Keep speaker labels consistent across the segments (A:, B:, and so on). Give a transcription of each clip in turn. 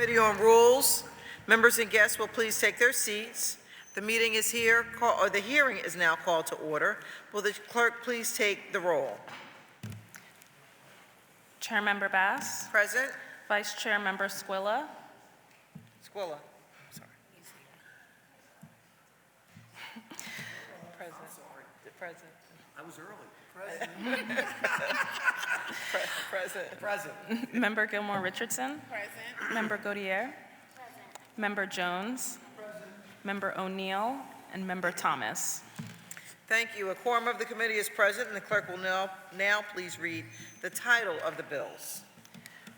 A: Committee on Rules. Members and guests will please take their seats. The meeting is here, the hearing is now called to order. Will the clerk please take the roll?
B: Chairmember Bass,
A: Present?
B: Vice Chairmember Squilla,
A: Squilla. Sorry. Present.
C: I was early.
A: Present.
B: Member Gilmore Richardson, Member Gaudier, Member Jones, Member O'Neill, and Member Thomas.
A: Thank you. A quorum of the committee is present, and the clerk will now please read the title of the bills.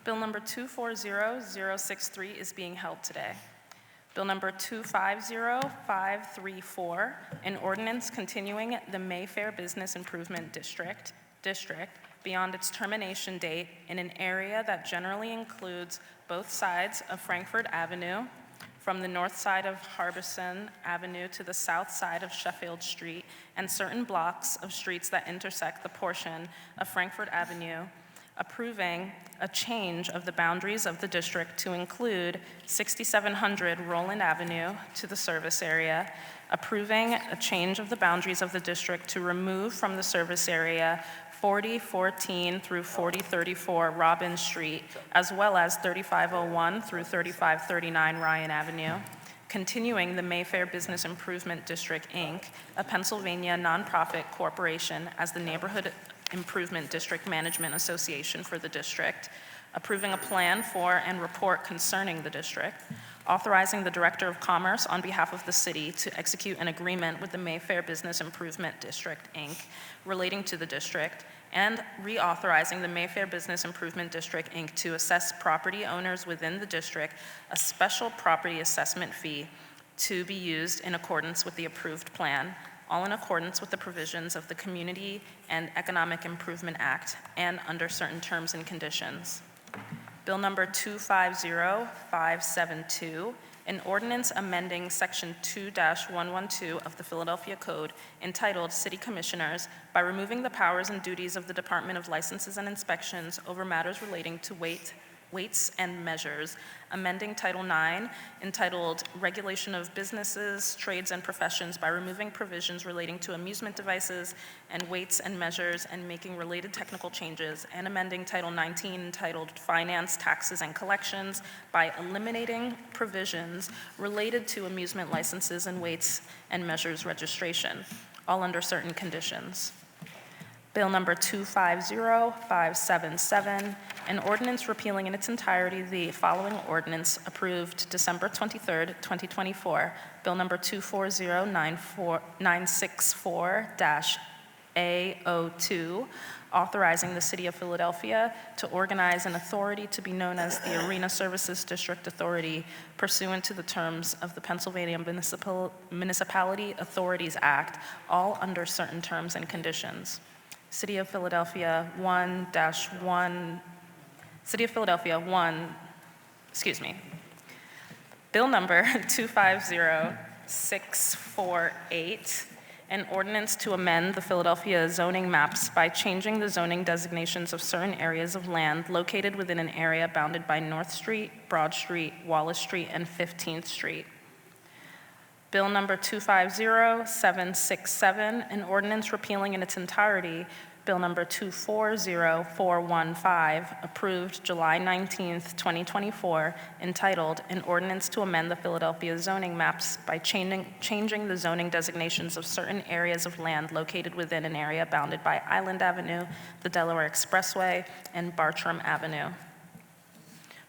B: Bill number 240063 is being held today. Bill number 250534, an ordinance continuing the Mayfair Business Improvement District beyond its termination date in an area that generally includes both sides of Frankfurt Avenue, from the north side of Harbison Avenue to the south side of Sheffield Street, and certain blocks of streets that intersect the portion of Frankfurt Avenue, approving a change of the boundaries of the district to include 6700 Roland Avenue to the service area, approving a change of the boundaries of the district to remove from the service area 4014 through 4034 Robbins Street, as well as 3501 through 3539 Ryan Avenue, continuing the Mayfair Business Improvement District, Inc., a Pennsylvania nonprofit corporation, as the Neighborhood Improvement District Management Association for the district, approving a plan for and report concerning the district, authorizing the Director of Commerce on behalf of the city to execute an agreement with the Mayfair Business Improvement District, Inc., relating to the district, and reauthorizing the Mayfair Business Improvement District, Inc. to assess property owners within the district a special property assessment fee to be used in accordance with the approved plan, all in accordance with the provisions of the Community and Economic Improvement Act and under certain terms and conditions. Bill number 250572, an ordinance amending Section 2-112 of the Philadelphia Code entitled City Commissioners by removing the powers and duties of the Department of Licenses and Inspections over matters relating to weights and measures, amending Title IX entitled Regulation of Businesses, Trades, and Professions by removing provisions relating to amusement devices and weights and measures and making related technical changes, and amending Title 19 entitled Finance, Taxes, and Collections by eliminating provisions related to amusement licenses and weights and measures registration, all under certain conditions. Bill number 250577, an ordinance repealing in its entirety the following ordinance approved December 23rd, 2024, Bill number 240964-A02, authorizing the City of Philadelphia to organize an authority to be known as the Arena Services District Authority pursuant to the terms of the Pennsylvania Municipality Authorities Act, all under certain terms and conditions. City of Philadelphia 1, Bill number 250648, an ordinance to amend the Philadelphia zoning maps by changing the zoning designations of certain areas of land located within an area bounded by North Street, Broad Street, Wallace Street, and 15th Street. Bill number 250767, an ordinance repealing in its entirety Bill number 240415, approved July 19th, 2024, entitled An Ordinance to Amend the Philadelphia Zoning Maps by changing the zoning designations of certain areas of land located within an area bounded by Island Avenue, the Delaware Expressway, and Bartram Avenue.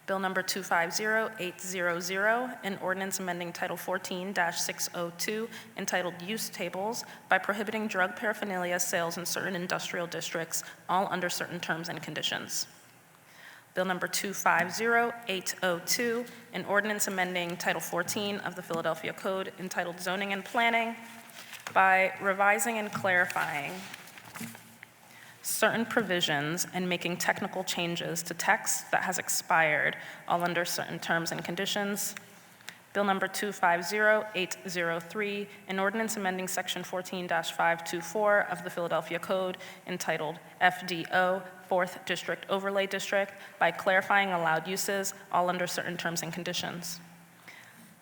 B: Bill number 250800, an ordinance amending Title 14-602, entitled Use Tables, by prohibiting drug paraphernalia sales in certain industrial districts, all under certain terms and conditions. Bill number 250802, an ordinance amending Title 14 of the Philadelphia Code, entitled Zoning and Planning, by revising and clarifying certain provisions and making technical changes to text that has expired, all under certain terms and conditions. Bill number 250803, an ordinance amending section 14-524 of the Philadelphia Code entitled FDO, 4th District Overlay District, by clarifying allowed uses, all under certain terms and conditions.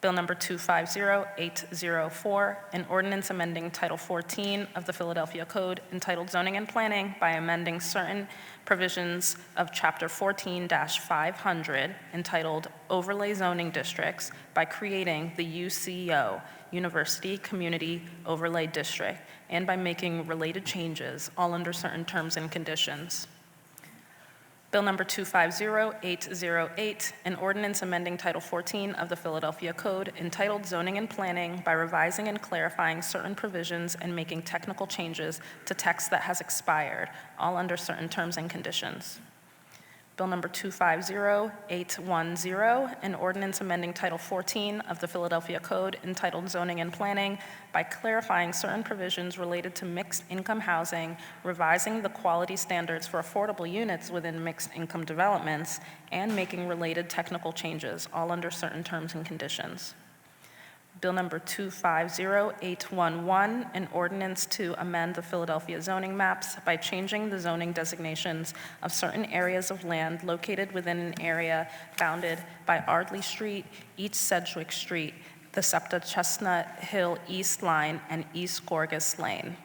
B: Bill number 250804, an ordinance amending Title 14 of the Philadelphia Code entitled Zoning and Planning by amending certain provisions of Chapter 14-500 entitled Overlay Zoning Districts by creating the UCO, University Community Overlay District, and by making related changes, all under certain terms and conditions. Bill number 250808, an ordinance amending Title 14 of the Philadelphia Code entitled Zoning and Planning by revising and clarifying certain provisions and making technical changes to text that has expired, all under certain terms and conditions. Bill number 250810, an ordinance amending Title 14 of the Philadelphia Code entitled Zoning and Planning by clarifying certain provisions related to mixed income housing, revising the quality standards for affordable units within mixed income developments, and making related technical changes, all under certain terms and conditions. Bill number 250811, an ordinance to amend the Philadelphia zoning maps by changing the zoning designations of certain areas of land located within an area bounded by Ardley Street, East Sedgwick Street, the SEPTA Chestnut Hill East Line, and East Gorgas Lane.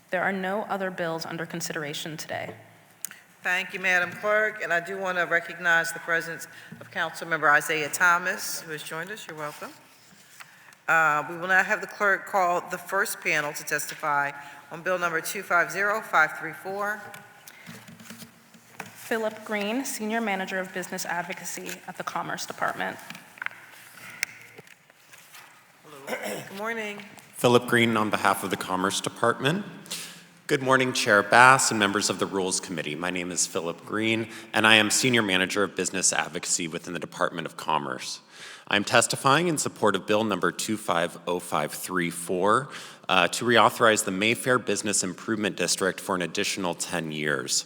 B: There are no other bills under consideration today.
A: Thank you, Madam Clerk, and I do want to recognize the presence of Councilmember Isaiah Thomas, who has joined us. You're welcome. We will now have the clerk call the first panel to testify on Bill number 250534.
B: Philip Green, Senior Manager of Business Advocacy at the Commerce Department.
A: Good morning.
C: Philip Green on behalf of the Commerce Department. Good morning, Chair Bass and members of the Rules Committee. My name is Philip Green, and I am Senior Manager of Business Advocacy within the Department of Commerce. I'm testifying in support of Bill number 250534 to reauthorize the Mayfair Business Improvement District for an additional 10 years.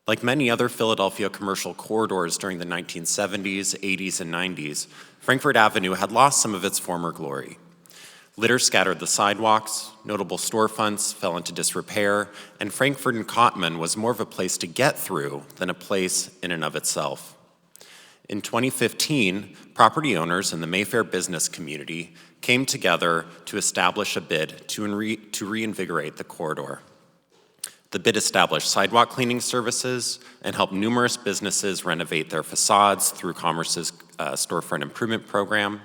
C: Like many other Philadelphia commercial corridors during the 1970s, 80s, and 90s, Frankfort Avenue had lost some of its former glory. Litter scattered the sidewalks, notable storefronts fell into disrepair, and Frankfort and Cottman was more of a place to get through than a place in and of itself. In 2015, property owners in the Mayfair business community came together to establish a bid to reinvigorate the corridor. The bid established sidewalk cleaning services and helped numerous businesses renovate their facades through Commerce's storefront improvement program.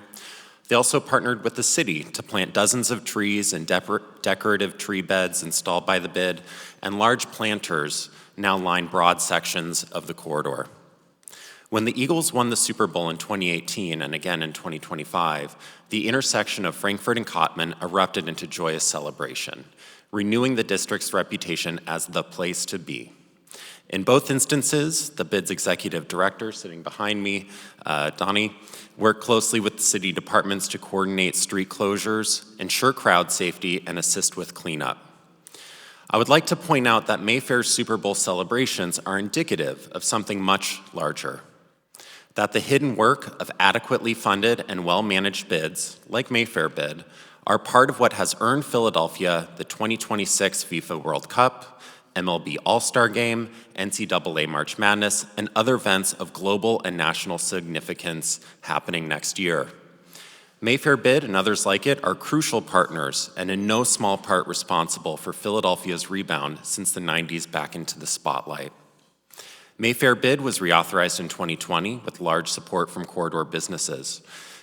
C: They also partnered with the city to plant dozens of trees and decorative tree beds installed by the bid, and large planters now line broad sections of the corridor. When the Eagles won the Super Bowl in 2018 and again in 2025, the intersection of Frankfort and Cottman erupted into joyous celebration, renewing the district's reputation as the place to be. In both instances, the bid's executive director, sitting behind me, Donnie, worked closely with the city departments to coordinate street closures, ensure crowd safety, and assist with cleanup. I would like to point out that Mayfair's Super Bowl celebrations are indicative of something much larger. That the hidden work of adequately funded and well-managed bids, like Mayfair bid, are part of what has earned Philadelphia the 2026 FIFA World Cup, MLB All-Star Game, NCAA March Madness, and other events of global and national significance happening next year. Mayfair bid and others like it are crucial partners and in no small part responsible for Philadelphia's rebound since the 90s back into the spotlight. Mayfair bid was reauthorized in 2020 with large support from corridor businesses.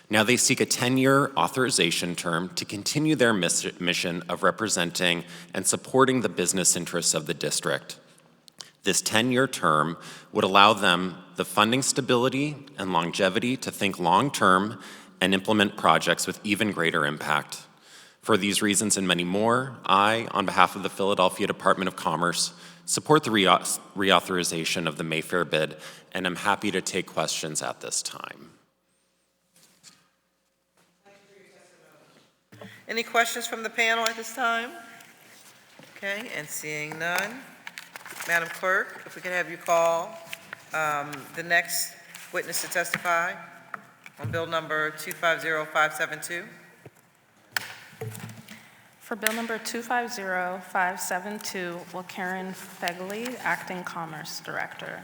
C: Now they seek a 10-year authorization term to continue their mission of representing and supporting the business interests of the district. This 10-year term would allow them the funding stability and longevity to think long-term and implement projects with even greater impact. For these reasons and many more, I, on behalf of the Philadelphia Department of Commerce, support the reauthorization of the Mayfair bid, and I'm happy to take questions at this time.
A: Any questions from the panel at this time? Okay, and seeing none, Madam Clerk, if we could have you call the next witness to testify. On Bill number 250572.
B: For Bill number 250572, will Karen Fegley, Acting Commerce Director,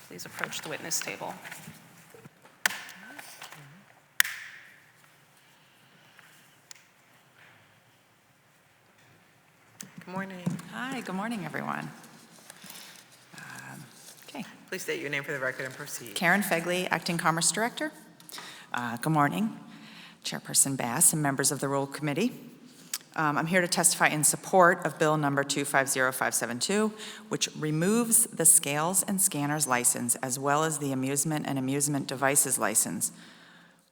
B: please approach the witness table.
A: Good morning.
D: Hi, good morning, everyone. Okay,
A: Please state your name for the record and proceed.
D: Karen Fegley, Acting Commerce Director. Good morning, Chairperson Bass and members of the Rule Committee. I'm here to testify in support of Bill number 250572, which removes the scales and scanners license as well as the amusement and amusement devices license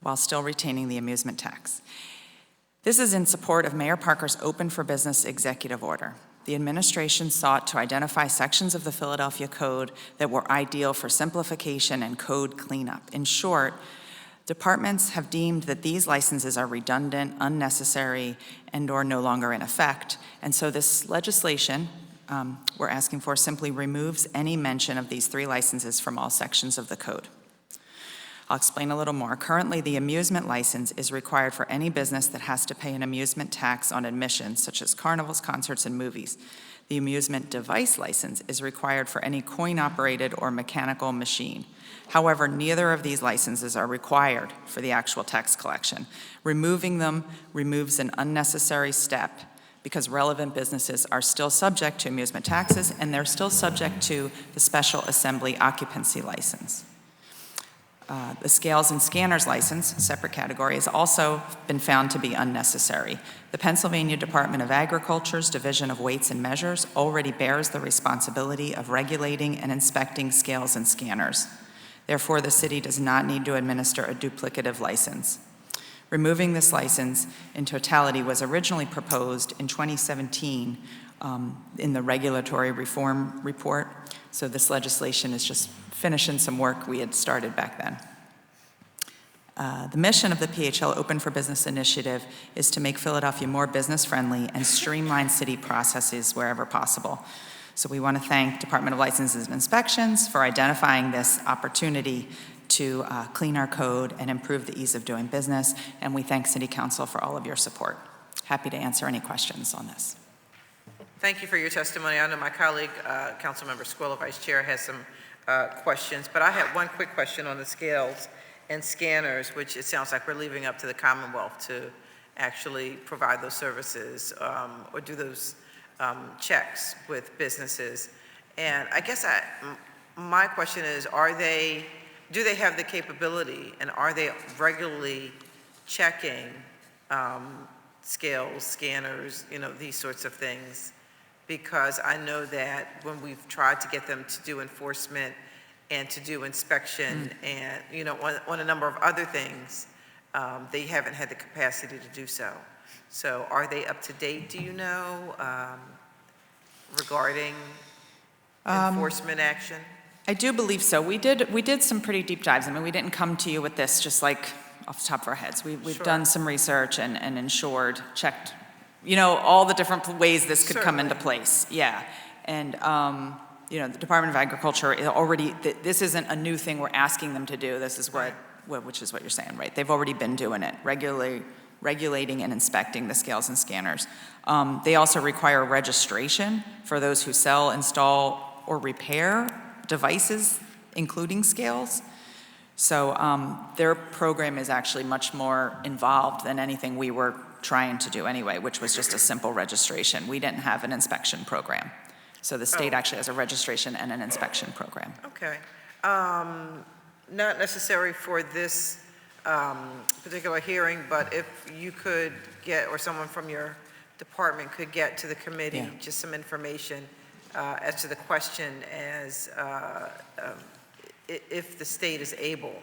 D: while still retaining the amusement tax. This is in support of Mayor Parker's Open for Business executive order. The administration sought to identify sections of the Philadelphia Code that were ideal for simplification and code cleanup. In short, departments have deemed that these licenses are redundant, unnecessary, and/or no longer in effect. And so this legislation we're asking for simply removes any mention of these three licenses from all sections of the code. I'll explain a little more. Currently, the amusement license is required for any business that has to pay an amusement tax on admissions, such as carnivals, concerts, and movies. The amusement device license is required for any coin-operated or mechanical machine. However, neither of these licenses are required for the actual tax collection. Removing them removes an unnecessary step because relevant businesses are still subject to amusement taxes and they're still subject to the special assembly occupancy license. The scales and scanners license, a separate category, has also been found to be unnecessary. The Pennsylvania Department of Agriculture's Division of Weights and Measures already bears the responsibility of regulating and inspecting scales and scanners. Therefore, the city does not need to administer a duplicative license. Removing this license in totality was originally proposed in 2017 in the regulatory reform report. So this legislation is just finishing some work we had started back then. The mission of the PHL Open for Business initiative is to make Philadelphia more business-friendly and streamline city processes wherever possible. So we want to thank Department of Licenses and Inspections for identifying this opportunity to clean our code and improve the ease of doing business, and we thank City Council for all of your support. Happy to answer any questions on this.
A: Thank you for your testimony. I know my colleague, Councilmember Squilla, Vice Chair, has some questions, but I have one quick question on the scales and scanners, which it sounds like we're leaving up to the Commonwealth to actually provide those services or do those checks with businesses. And I guess my question is, do they have the capability and are they regularly checking scales, scanners, these sorts of things? Because I know that when we've tried to get them to do enforcement and to do inspection and, on a number of other things, they haven't had the capacity to do so. So are they up to date, do you know, regarding enforcement action?
D: I do believe so. We did some pretty deep dives. I mean, we didn't come to you with this just like off the top of our heads. We've
A: Sure.
D: done some research and ensured, checked, all the different ways this could come into place. Yeah. And, the Department of Agriculture is already, this isn't a new thing we're asking them to do. This is which is what you're saying, right? They've already been doing it, regularly regulating and inspecting the scales and scanners. They also require registration for those who sell, install, or repair devices, including scales. So their program is actually much more involved than anything we were trying to do anyway, which was just a simple registration. We didn't have an inspection program. So the state actually has a registration and an inspection program.
A: Okay. Not necessary for this particular hearing, but if you could get, or someone from your department could get to the committee, just some information as to the question as if the state is able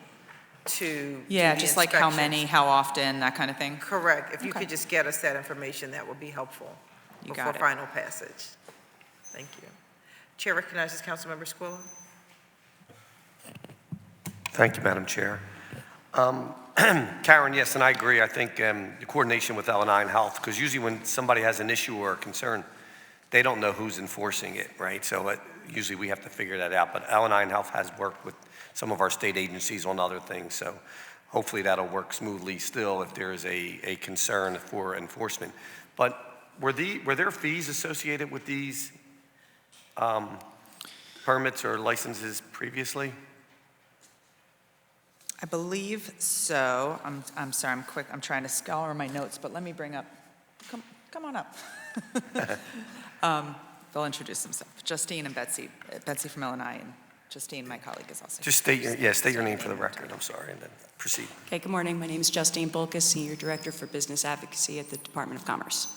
A: to do the
D: just like how
A: inspections.
D: many, how often, that kind of thing.
A: Correct. If you
D: Okay.
A: could just get us that information, that would be helpful
D: You
A: before
D: got it.
A: final passage. Thank you. Chair recognizes Councilmember Squilla.
E: Thank you, Madam Chair. Karen, yes, and I agree. I think the coordination with L&I and Health, because usually when somebody has an issue or a concern, they don't know who's enforcing it, right? So usually we have to figure that out. But L&I Health has worked with some of our state agencies on other things, so hopefully that'll work smoothly still if there is a concern for enforcement. But were there fees associated with these permits or licenses previously?
D: I believe so. I'm sorry, I'm trying to scour my notes, but let me bring up, come on up. They'll introduce themselves. Justine and Betsy from L&I, and Justine, my colleague, is also.
E: Just state your name for the record, I'm sorry, and then proceed.
F: Okay, good morning. My name is Justine Bulkus, Senior Director for Business Advocacy at the Department of Commerce.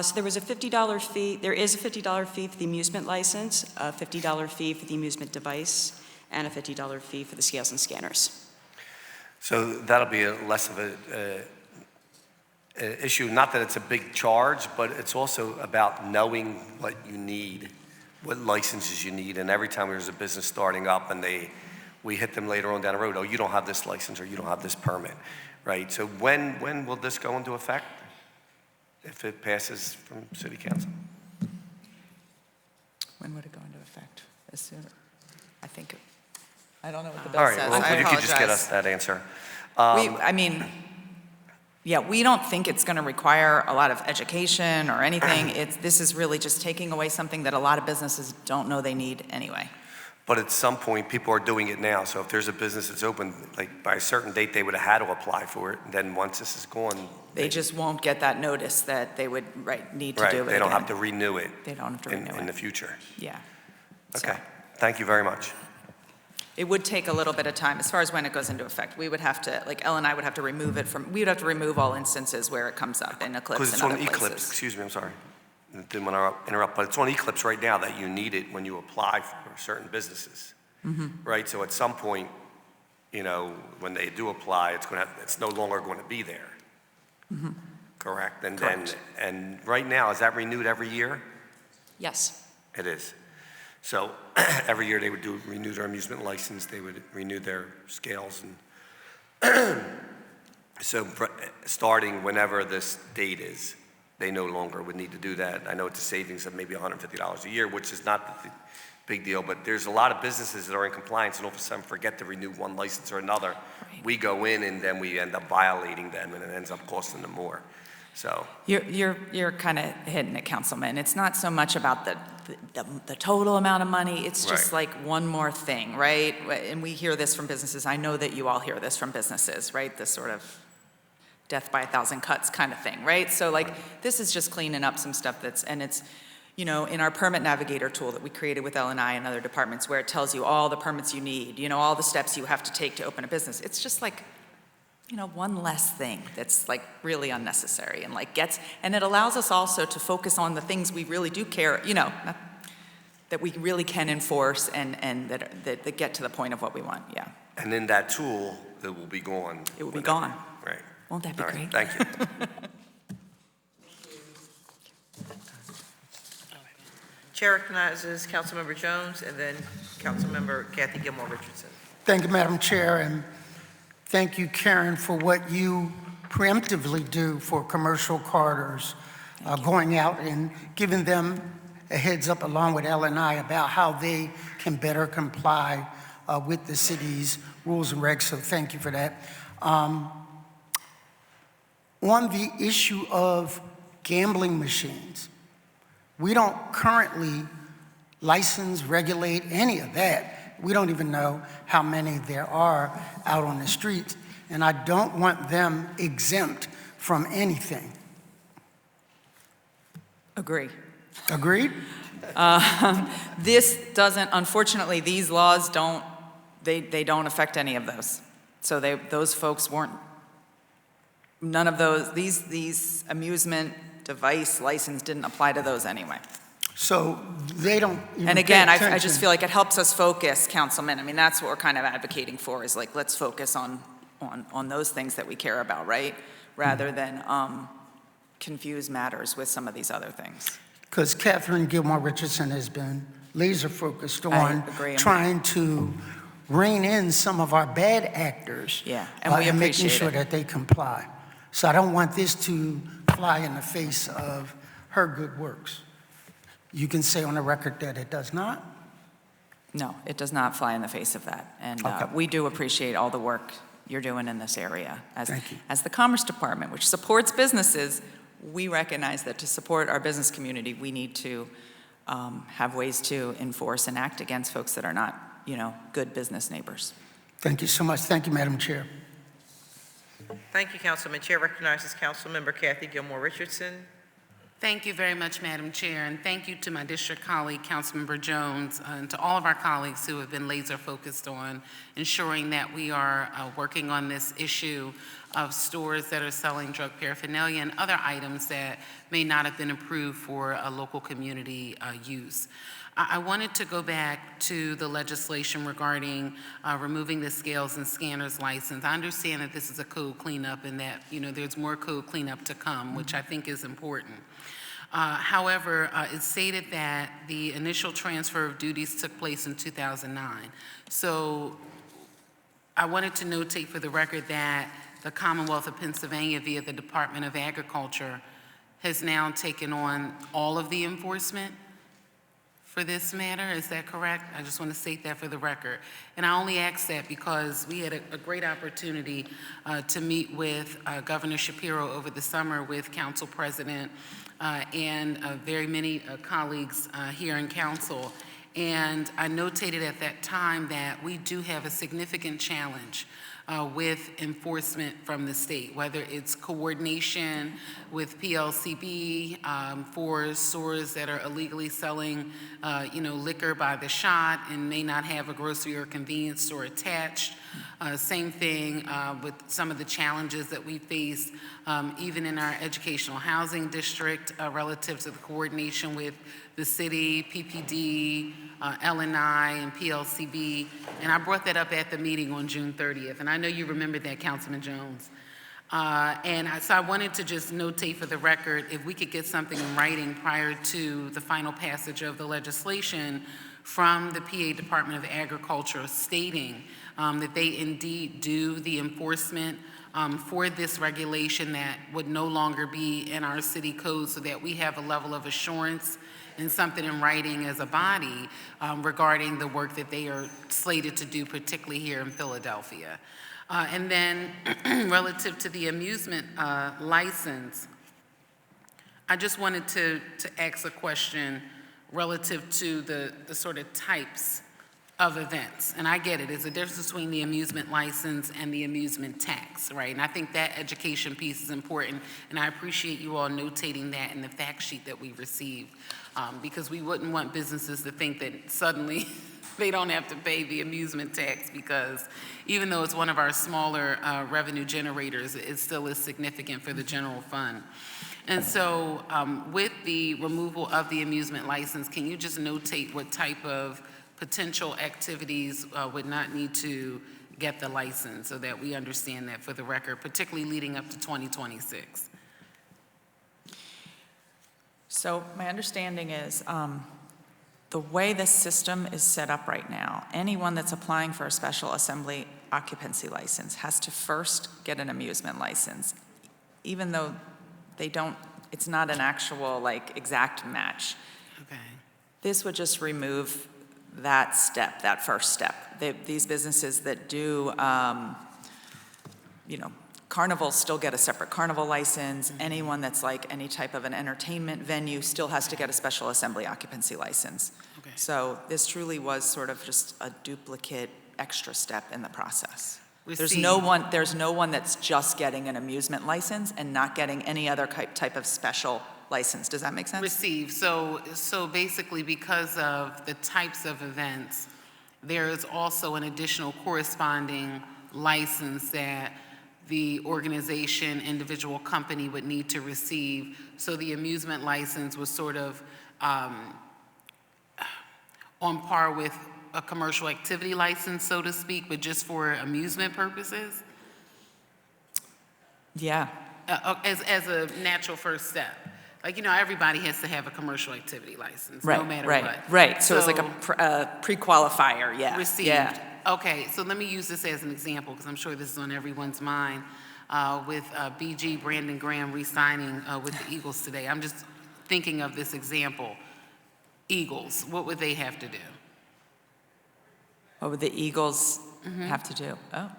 F: So there was a $50 fee. There is a $50 fee for the amusement license, a $50 fee for the amusement device, and a $50 fee for the scales and scanners.
E: So that'll be less of a issue. Not that it's a big charge, but it's also about knowing what you need, what licenses you need. And every time there's a business starting up and we hit them later on down the road, oh, you don't have this license or you don't have this permit, right? So when will this go into effect? If it passes from City Council?
D: When would it go into effect? As soon, I think, I don't know what the bill
E: All right,
D: says.
E: well,
D: I
E: you could just get us
D: apologize.
E: that answer.
D: I mean, yeah, we don't think it's going to require a lot of education or anything. This is really just taking away something that a lot of businesses don't know they need anyway.
E: But at some point, people are doing it now. So if there's a business that's open, like by a certain date, they would have had to apply for it. And then once this is gone,
D: They just won't get that notice that they would, need to do it
E: right, they don't have to
D: again.
E: renew it
D: They don't have to renew
E: in the
D: it.
E: future.
D: Yeah. So,
E: Okay, thank you very much.
D: it would take a little bit of time as far as when it goes into effect. We would have to, like Ellen and I would have to remove it from, we would have to remove all instances where it comes up in Eclipse
E: Because
D: and
E: it's on
D: other
E: Eclipse,
D: places.
E: excuse me, I'm sorry. Didn't want to interrupt, but it's on Eclipse right now that you need it when you apply for certain businesses. Right, so at some point, when they do apply, it's no longer going to be there. Correct? And
D: Correct.
E: and right now, is that renewed every year?
F: Yes.
E: It is. So every year they would renew their amusement license, they would renew their scales, and so starting whenever this date is, they no longer would need to do that. I know it's a savings of maybe $150 a year, which is not the big deal, but there's a lot of businesses that are in compliance and all of a sudden forget to renew one license or another.
D: Right.
E: We go in and then we end up violating them, and it ends up costing them more. So
D: You're kind of hitting it, Councilman. It's not so much about the total amount of money. It's just
E: Right.
D: like one more thing, right? And we hear this from businesses. I know that you all hear this from businesses, right? This sort of death by a thousand cuts kind of thing, right? So like this is just cleaning up some stuff it's in our permit navigator tool that we created with L&I and other departments where it tells you all the permits you need, all the steps you have to take to open a business. It's just like, one less thing that's like really unnecessary and and it allows us also to focus on the things we really do care, that we really can enforce and that get to the point of what we want, yeah.
E: and in that tool, it will be gone.
D: It will be gone.
E: Right.
D: Won't that be
E: All right,
D: great?
E: thank you.
A: Chair recognizes Councilmember Jones and then Councilmember Kathy Gilmore Richardson.
G: Thank you, Madam Chair, and thank you, Karen, for what you preemptively do for commercial corridors, going out and giving them a heads up along with L&I about how they can better comply with the city's rules and regs, so thank you for that. On the issue of gambling machines, we don't currently license, regulate any of that. We don't even know how many there are out on the streets, and I don't want them exempt from anything.
D: Agree.
G: Agreed?
D: This doesn't, unfortunately, these laws don't affect any of those. So those folks weren't, none of those, these amusement device license didn't apply to those anyway.
G: So they don't even
D: And
G: pay
D: again, I
G: attention.
D: just feel like it helps us focus, Councilman. I mean, that's what we're kind of advocating for, is like, let's focus on those things that we care about, right? Rather than confuse matters with some of these other things.
G: Because Catherine Gilmore Richardson has been laser focused
D: I
G: on
D: agree.
G: trying to rein in some of our bad actors.
D: Yeah, and we
G: making
D: appreciate
G: sure
D: it.
G: that they comply. So I don't want this to fly in the face of her good works. you can say on the record that it does not?
D: No, it does not fly in the face of that. And
G: Okay.
D: we do appreciate all the work you're doing in this area.
G: Thank you.
D: As the Commerce Department, which supports businesses, we recognize that to support our business community, we need to have ways to enforce and act against folks that are not, good business neighbors.
G: Thank you so much. Thank you, Madam Chair.
A: Thank you, Councilman. Chair recognizes Councilmember Kathy Gilmore Richardson.
H: Thank you very much, Madam Chair, and thank you to my district colleague, Councilmember Jones, and to all of our colleagues who have been laser focused on ensuring that we are working on this issue of stores that are selling drug paraphernalia and other items that may not have been approved for a local community use. I wanted to go back to the legislation regarding removing the scales and scanners license. I understand that this is a code cleanup and that, there's more code cleanup to come, which I think is important. However, it's stated that the initial transfer of duties took place in 2009. So I wanted to notate for the record that the Commonwealth of Pennsylvania via the Department of Agriculture has now taken on all of the enforcement for this matter. Is that correct? I just want to state that for the record. And I only ask that because we had a great opportunity to meet with Governor Shapiro over the summer with Council President and very many colleagues here in Council. And I notated at that time that we do have a significant challenge with enforcement from the state, whether it's coordination with PLCB for stores that are illegally selling, liquor by the shot and may not have a grocery or convenience store attached. Same thing with some of the challenges that we face even in our educational housing district relative to the coordination with the city, PPD, L&I, and PLCB. And I brought that up at the meeting on June 30th. And I know you remember that, Councilman Jones. So I wanted to just notate for the record, if we could get something in writing prior to the final passage of the legislation from the PA Department of Agriculture stating that they indeed do the enforcement for this regulation that would no longer be in our city code, so that we have a level of assurance and something in writing as a body regarding the work that they are slated to do, particularly here in Philadelphia. And then relative to the amusement license, I just wanted to ask a question relative to the sort of types of events. And I get it, there's a difference between the amusement license and the amusement tax, right? And I think that education piece is important, and I appreciate you all notating that in the fact sheet that we received, because we wouldn't want businesses to think that suddenly they don't have to pay the amusement tax, because even though it's one of our smaller revenue generators, it still is significant for the general fund. And so with the removal of the amusement license, can you just notate what type of potential activities would not need to get the license, so that we understand that for the record, particularly leading up to 2026?
D: So my understanding is the way the system is set up right now, anyone that's applying for a special assembly occupancy license has to first get an amusement license, even though it's not an actual exact match.
H: Okay.
D: This would just remove that step, that first step. These businesses that do, carnivals still get a separate carnival license. Anyone that's any type of an entertainment venue still has to get a special assembly occupancy license.
H: Okay.
D: So this truly was sort of just a duplicate extra step in the process. There's
H: Received.
D: no one that's just getting an amusement license and not getting any other type of special license. Does that make sense?
H: Receive. So basically, because of the types of events, there is also an additional corresponding license that the organization, individual company would need to receive. So the amusement license was sort of on par with a commercial activity license, so to speak, but just for amusement purposes?
D: Yeah.
H: As a natural first step. Everybody has to have a commercial activity license,
D: Right,
H: no matter
D: right,
H: what.
D: right. So it's like a pre-qualifier, yeah.
H: Received.
D: Yeah.
H: Okay, so let me use this as an example, because I'm sure this is on everyone's mind, with BG, Brandon Graham, re-signing with the Eagles today. I'm just thinking of this example. Eagles, what would they have to do?
D: What would the Eagles have to do? Oh,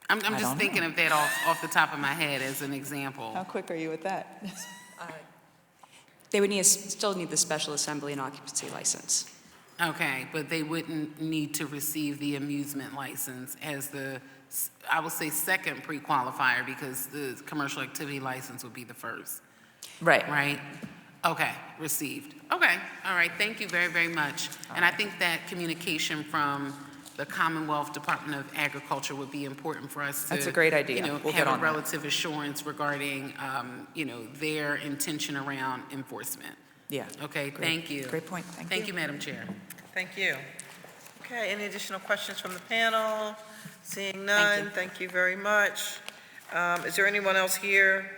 H: I'm
D: don't
H: just thinking of that off the top of my head as an example.
D: how quick are you with that?
F: They would still need the special assembly and occupancy license.
H: Okay, but they wouldn't need to receive the amusement license as the, I will say, second pre-qualifier, because the commercial activity license would be the first,
D: Right.
H: right? Okay, received. Okay, all right, thank you very, very much. And I think that communication from the Commonwealth Department of Agriculture would be important for us to.
D: That's a great idea. We'll get
H: have
D: on
H: a
D: that.
H: relative assurance regarding, their intention around enforcement.
D: Yeah.
H: Okay,
D: Great.
H: thank you.
D: Great point. Thank you.
H: Thank you, Madam Chair.
A: Thank you. Okay, any additional questions from the panel? Seeing none, thank you very much. Is there anyone else here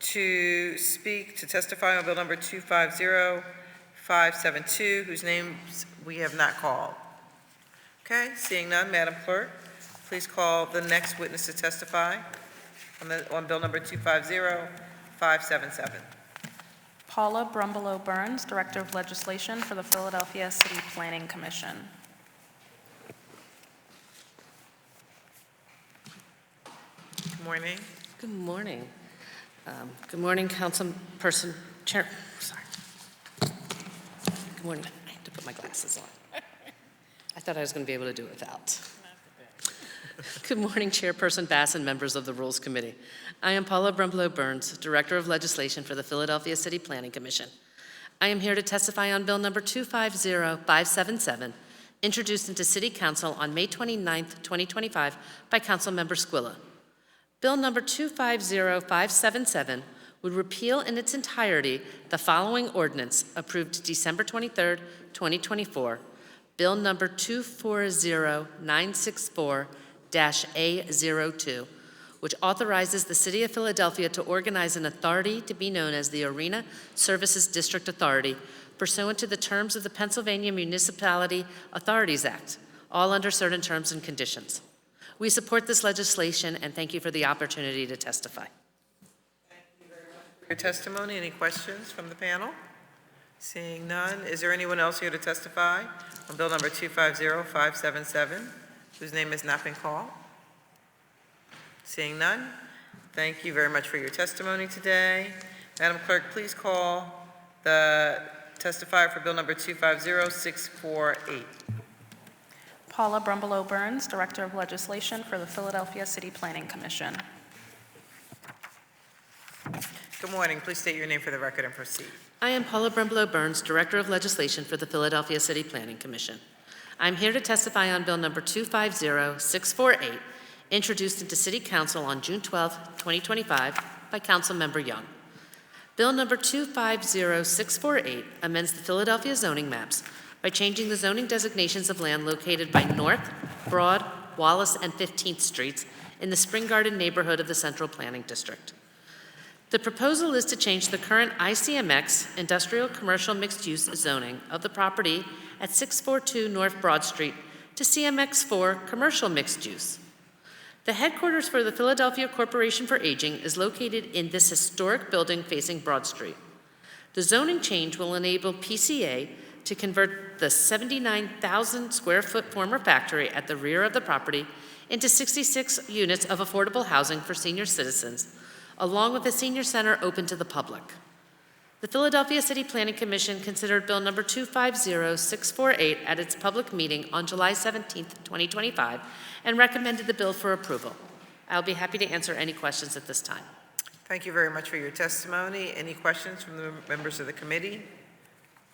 A: to speak, to testify on bill number 250572, whose names we have not called? Okay, seeing none, Madam Clerk, please call the next witness to testify on bill number 250577.
B: Paula Brumbelow Burns, Director of Legislation for the Philadelphia City Planning Commission.
A: Good morning.
I: Good morning. Good morning, Councilperson Chair. Sorry. Good morning. I have to put my glasses on. I thought I was going to be able to do it without. Good morning, Chairperson Bass and members of the Rules Committee. I am Paula Brumbelow Burns, Director of Legislation for the Philadelphia City Planning Commission. I am here to testify on Bill number 250577, introduced into City Council on May 29th, 2025 by Councilmember Squilla. Bill number 250577 would repeal in its entirety the following ordinance approved December 23rd, 2024, Bill number 240964-A02, which authorizes the City of Philadelphia to organize an authority to be known as the Arena Services District Authority pursuant to the terms of the Pennsylvania Municipality Authorities Act, all under certain terms and conditions. We support this legislation and thank you for the opportunity to testify.
A: Your testimony, any questions from the panel? Seeing none, is there anyone else here to testify on bill number 250577, whose name has not been called? Seeing none, thank you very much for your testimony today. Madam Clerk, please call the testifier for bill number 250648.
B: Paula Brumbelow Burns, Director of Legislation for the Philadelphia City Planning Commission.
A: Good morning, please state your name for the record and proceed.
I: I am Paula Brumbelow Burns, Director of Legislation for the Philadelphia City Planning Commission. I'm here to testify on Bill number 250648, introduced into City Council on June 12, 2025 by Councilmember Young. Bill number 250648 amends the Philadelphia zoning maps by changing the zoning designations of land located by North, Broad, Wallace, and 15th Streets in the Spring Garden neighborhood of the Central Planning District. The proposal is to change the current ICMX, Industrial Commercial Mixed Use zoning, of the property at 642 North Broad Street to CMX4 Commercial Mixed Use. The headquarters for the Philadelphia Corporation for Aging is located in this historic building facing Broad Street. The zoning change will enable PCA to convert the 79,000 square foot former factory at the rear of the property into 66 units of affordable housing for senior citizens, along with a senior center open to the public. The Philadelphia City Planning Commission considered Bill number 250648 at its public meeting on July 17, 2025, and recommended the bill for approval. I'll be happy to answer any questions at this time.
A: Thank you very much for your testimony. Any questions from the members of the committee?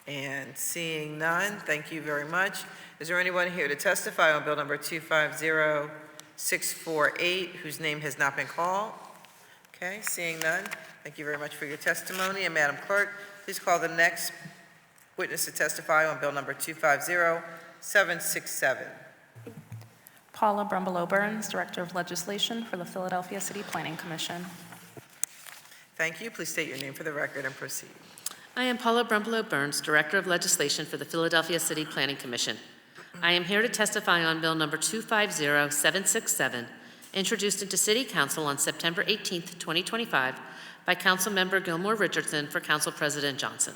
A: And seeing none, thank you very much. Is there anyone here to testify on bill number 250648 whose name has not been called? Okay, seeing none, thank you very much for your testimony. And Madam Clerk, please call the next witness to testify on bill number 250767.
B: Paula Brumbelow Burns, Director of Legislation for the Philadelphia City Planning Commission.
A: Thank you. Please state your name for the record and proceed.
I: I am Paula Brumbelow Burns, Director of Legislation for the Philadelphia City Planning Commission. I am here to testify on Bill number 250767, introduced into City Council on September 18th, 2025 by Councilmember Gilmore Richardson for Council President Johnson.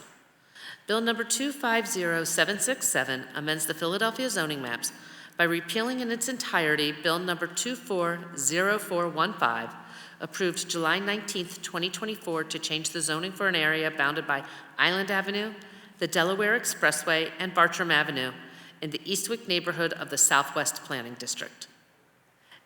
I: Bill number 250767 amends the Philadelphia zoning maps by repealing in its entirety Bill number 240415, approved July 19, 2024, to change the zoning for an area bounded by Island Avenue, the Delaware Expressway, and Bartram Avenue in the Eastwick neighborhood of the Southwest Planning District.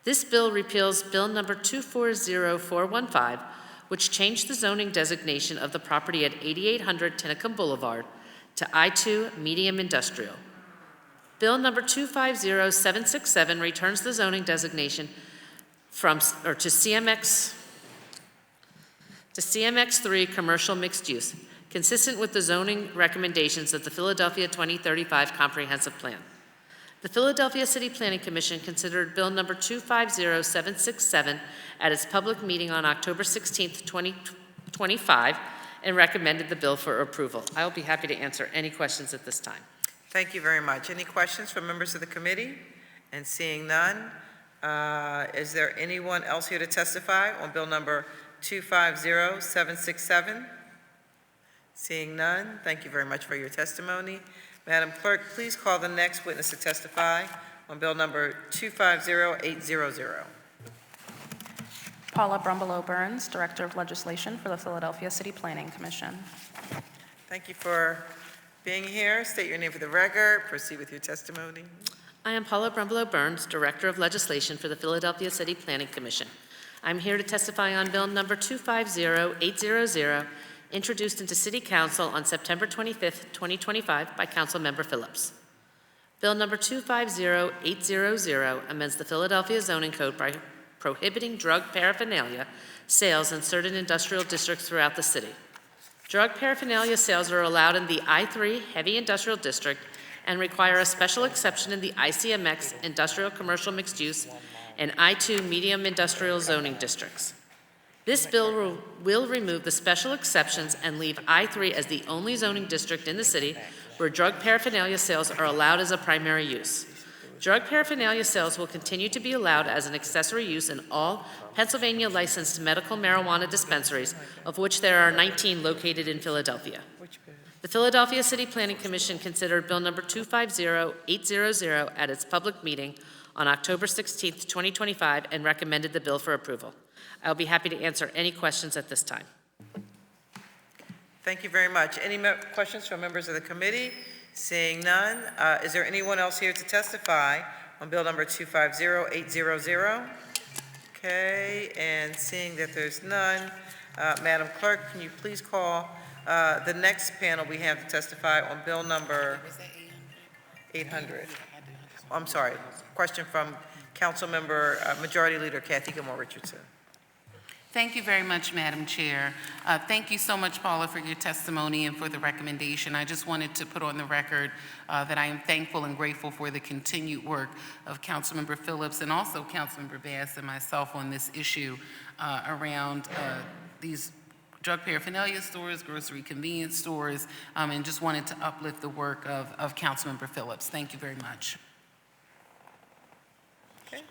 I: This bill repeals Bill number 240415, which changed the zoning designation of the property at 8800 Tinicum Boulevard to I-2 Medium Industrial. Bill number 250767 returns the zoning designation to CMX3 Commercial Mixed Use, consistent with the zoning recommendations of the Philadelphia 2035 Comprehensive Plan. The Philadelphia City Planning Commission considered Bill number 250767 at its public meeting on October 16, 2025, and recommended the bill for approval. I will be happy to answer any questions at this time.
A: Thank you very much. Any questions from members of the committee? And seeing none, is there anyone else here to testify on bill number 250767? Seeing none, thank you very much for your testimony. Madam Clerk, please call the next witness to testify on bill number 250800.
B: Paula Brumbelow Burns, Director of Legislation for the Philadelphia City Planning Commission.
A: Thank you for being here. State your name for the record. Proceed with your testimony.
I: I am Paula Brumbelow Burns, Director of Legislation for the Philadelphia City Planning Commission. I'm here to testify on bill number 250800, introduced into City Council on September 25th, 2025 by Councilmember Phillips. Bill number 250800 amends the Philadelphia zoning code by prohibiting drug paraphernalia sales in certain industrial districts throughout the city. Drug paraphernalia sales are allowed in the I-3 Heavy Industrial District and require a special exception in the ICMX Industrial Commercial Mixed Use and I-2 Medium Industrial Zoning Districts. This bill will remove the special exceptions and leave I-3 as the only zoning district in the city where drug paraphernalia sales are allowed as a primary use. Drug paraphernalia sales will continue to be allowed as an accessory use in all Pennsylvania licensed medical marijuana dispensaries, of which there are 19 located in Philadelphia. The Philadelphia City Planning Commission considered bill number 250800 at its public meeting on October 16, 2025, and recommended the bill for approval. I'll be happy to answer any questions at this time.
A: Thank you very much. Any questions from members of the committee? Seeing none, is there anyone else here to testify on bill number 250800? Okay, and seeing that there's none, Madam Clerk, can you please call the next panel we have to testify on bill number 800? I'm sorry, question from Councilmember Majority Leader Kathy Gilmore Richardson.
H: Thank you very much, Madam Chair. Thank you so much, Paula, for your testimony and for the recommendation. I just wanted to put on the record that I am thankful and grateful for the continued work of Councilmember Phillips and also Councilmember Bass and myself on this issue around these drug paraphernalia stores, grocery convenience stores, and just wanted to uplift the work of Councilmember Phillips. Thank you very much.
A: Okay,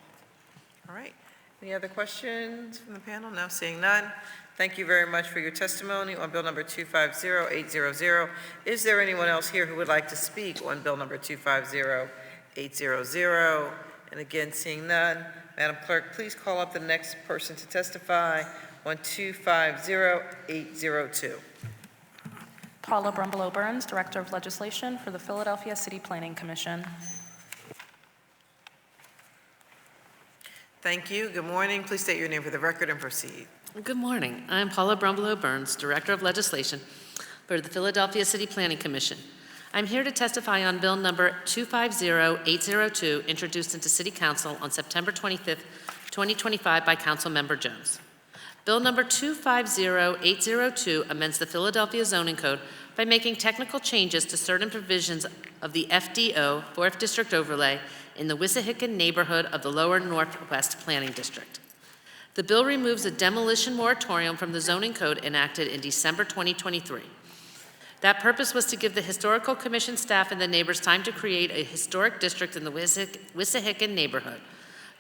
A: all right. Any other questions from the panel? No, seeing none. Thank you very much for your testimony on bill number 250800. Is there anyone else here who would like to speak on bill number 250800? And again, seeing none, Madam Clerk, please call up the next person to testify on 250802.
B: Paula Brumbelow Burns, Director of Legislation for the Philadelphia City Planning Commission.
A: Thank you. Good morning. Please state your name for the record and proceed.
I: Good morning. I'm Paula Brumbelow Burns, Director of Legislation for the Philadelphia City Planning Commission. I'm here to testify on bill number 250802, introduced into City Council on September 25th, 2025 by Councilmember Jones. Bill number 250802 amends the Philadelphia zoning code by making technical changes to certain provisions of the FDO, 4th District Overlay, in the Wissahickon neighborhood of the Lower Northwest Planning District. The bill removes a demolition moratorium from the zoning code enacted in December 2023. That purpose was to give the Historical Commission staff and the neighbors time to create a historic district in the Wissahickon neighborhood.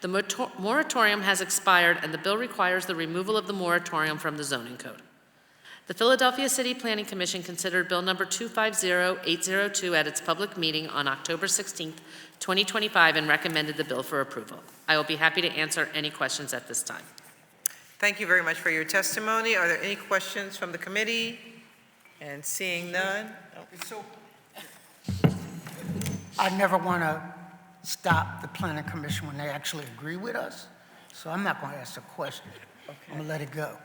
I: The moratorium has expired, and the bill requires the removal of the moratorium from the zoning code. The Philadelphia City Planning Commission considered Bill Number 250802 at its public meeting on October 16, 2025, and recommended the bill for approval. I will be happy to answer any questions at this time.
A: Thank you very much for your testimony. Are there any questions from the committee? And seeing none,
G: So, I never want to stop the planning commission when they actually agree with us, so I'm not going to ask a question. I'm going to let it go.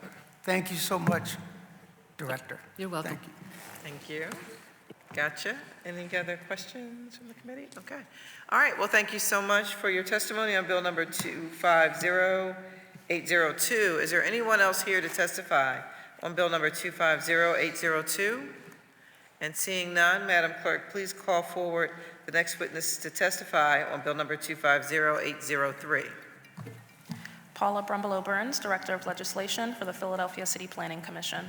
G: Thank you so much, Director.
I: You're welcome.
G: Thank you.
A: thank you. Gotcha. Any other questions from the committee? Okay. All right, well, thank you so much for your testimony on Bill Number 250802. Is there anyone else here to testify on Bill Number 250802? And seeing none, Madam Clerk, please call forward the next witness to testify on Bill Number 250803.
B: Paula Brumbelow Burns, Director of Legislation for the Philadelphia City Planning Commission.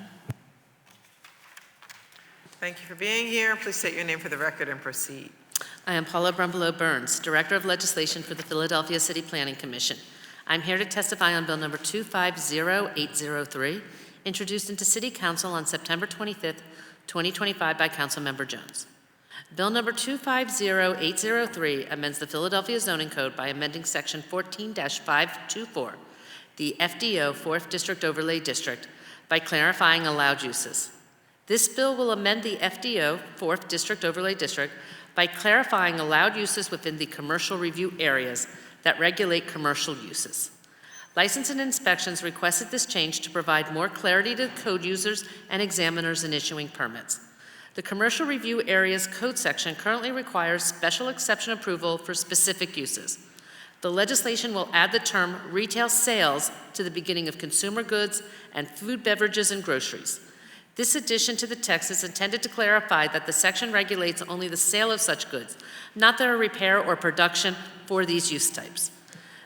A: Thank you for being here. Please state your name for the record and proceed.
I: I am Paula Brumbelow Burns, Director of Legislation for the Philadelphia City Planning Commission. I'm here to testify on Bill Number 250803, introduced into City Council on September 25th, 2025 by Councilmember Jones. Bill Number 250803 amends the Philadelphia Zoning Code by amending Section 14-524, the FDO 4th District Overlay District, by clarifying allowed uses. This bill will amend the FDO 4th District Overlay District by clarifying allowed uses within the commercial review areas that regulate commercial uses. License and Inspections requested this change to provide more clarity to code users and examiners in issuing permits. The Commercial Review Areas Code section currently requires special exception approval for specific uses. The legislation will add the term retail sales to the beginning of consumer goods and food, beverages, and groceries. This addition to the text is intended to clarify that the section regulates only the sale of such goods, not their repair or production for these use types.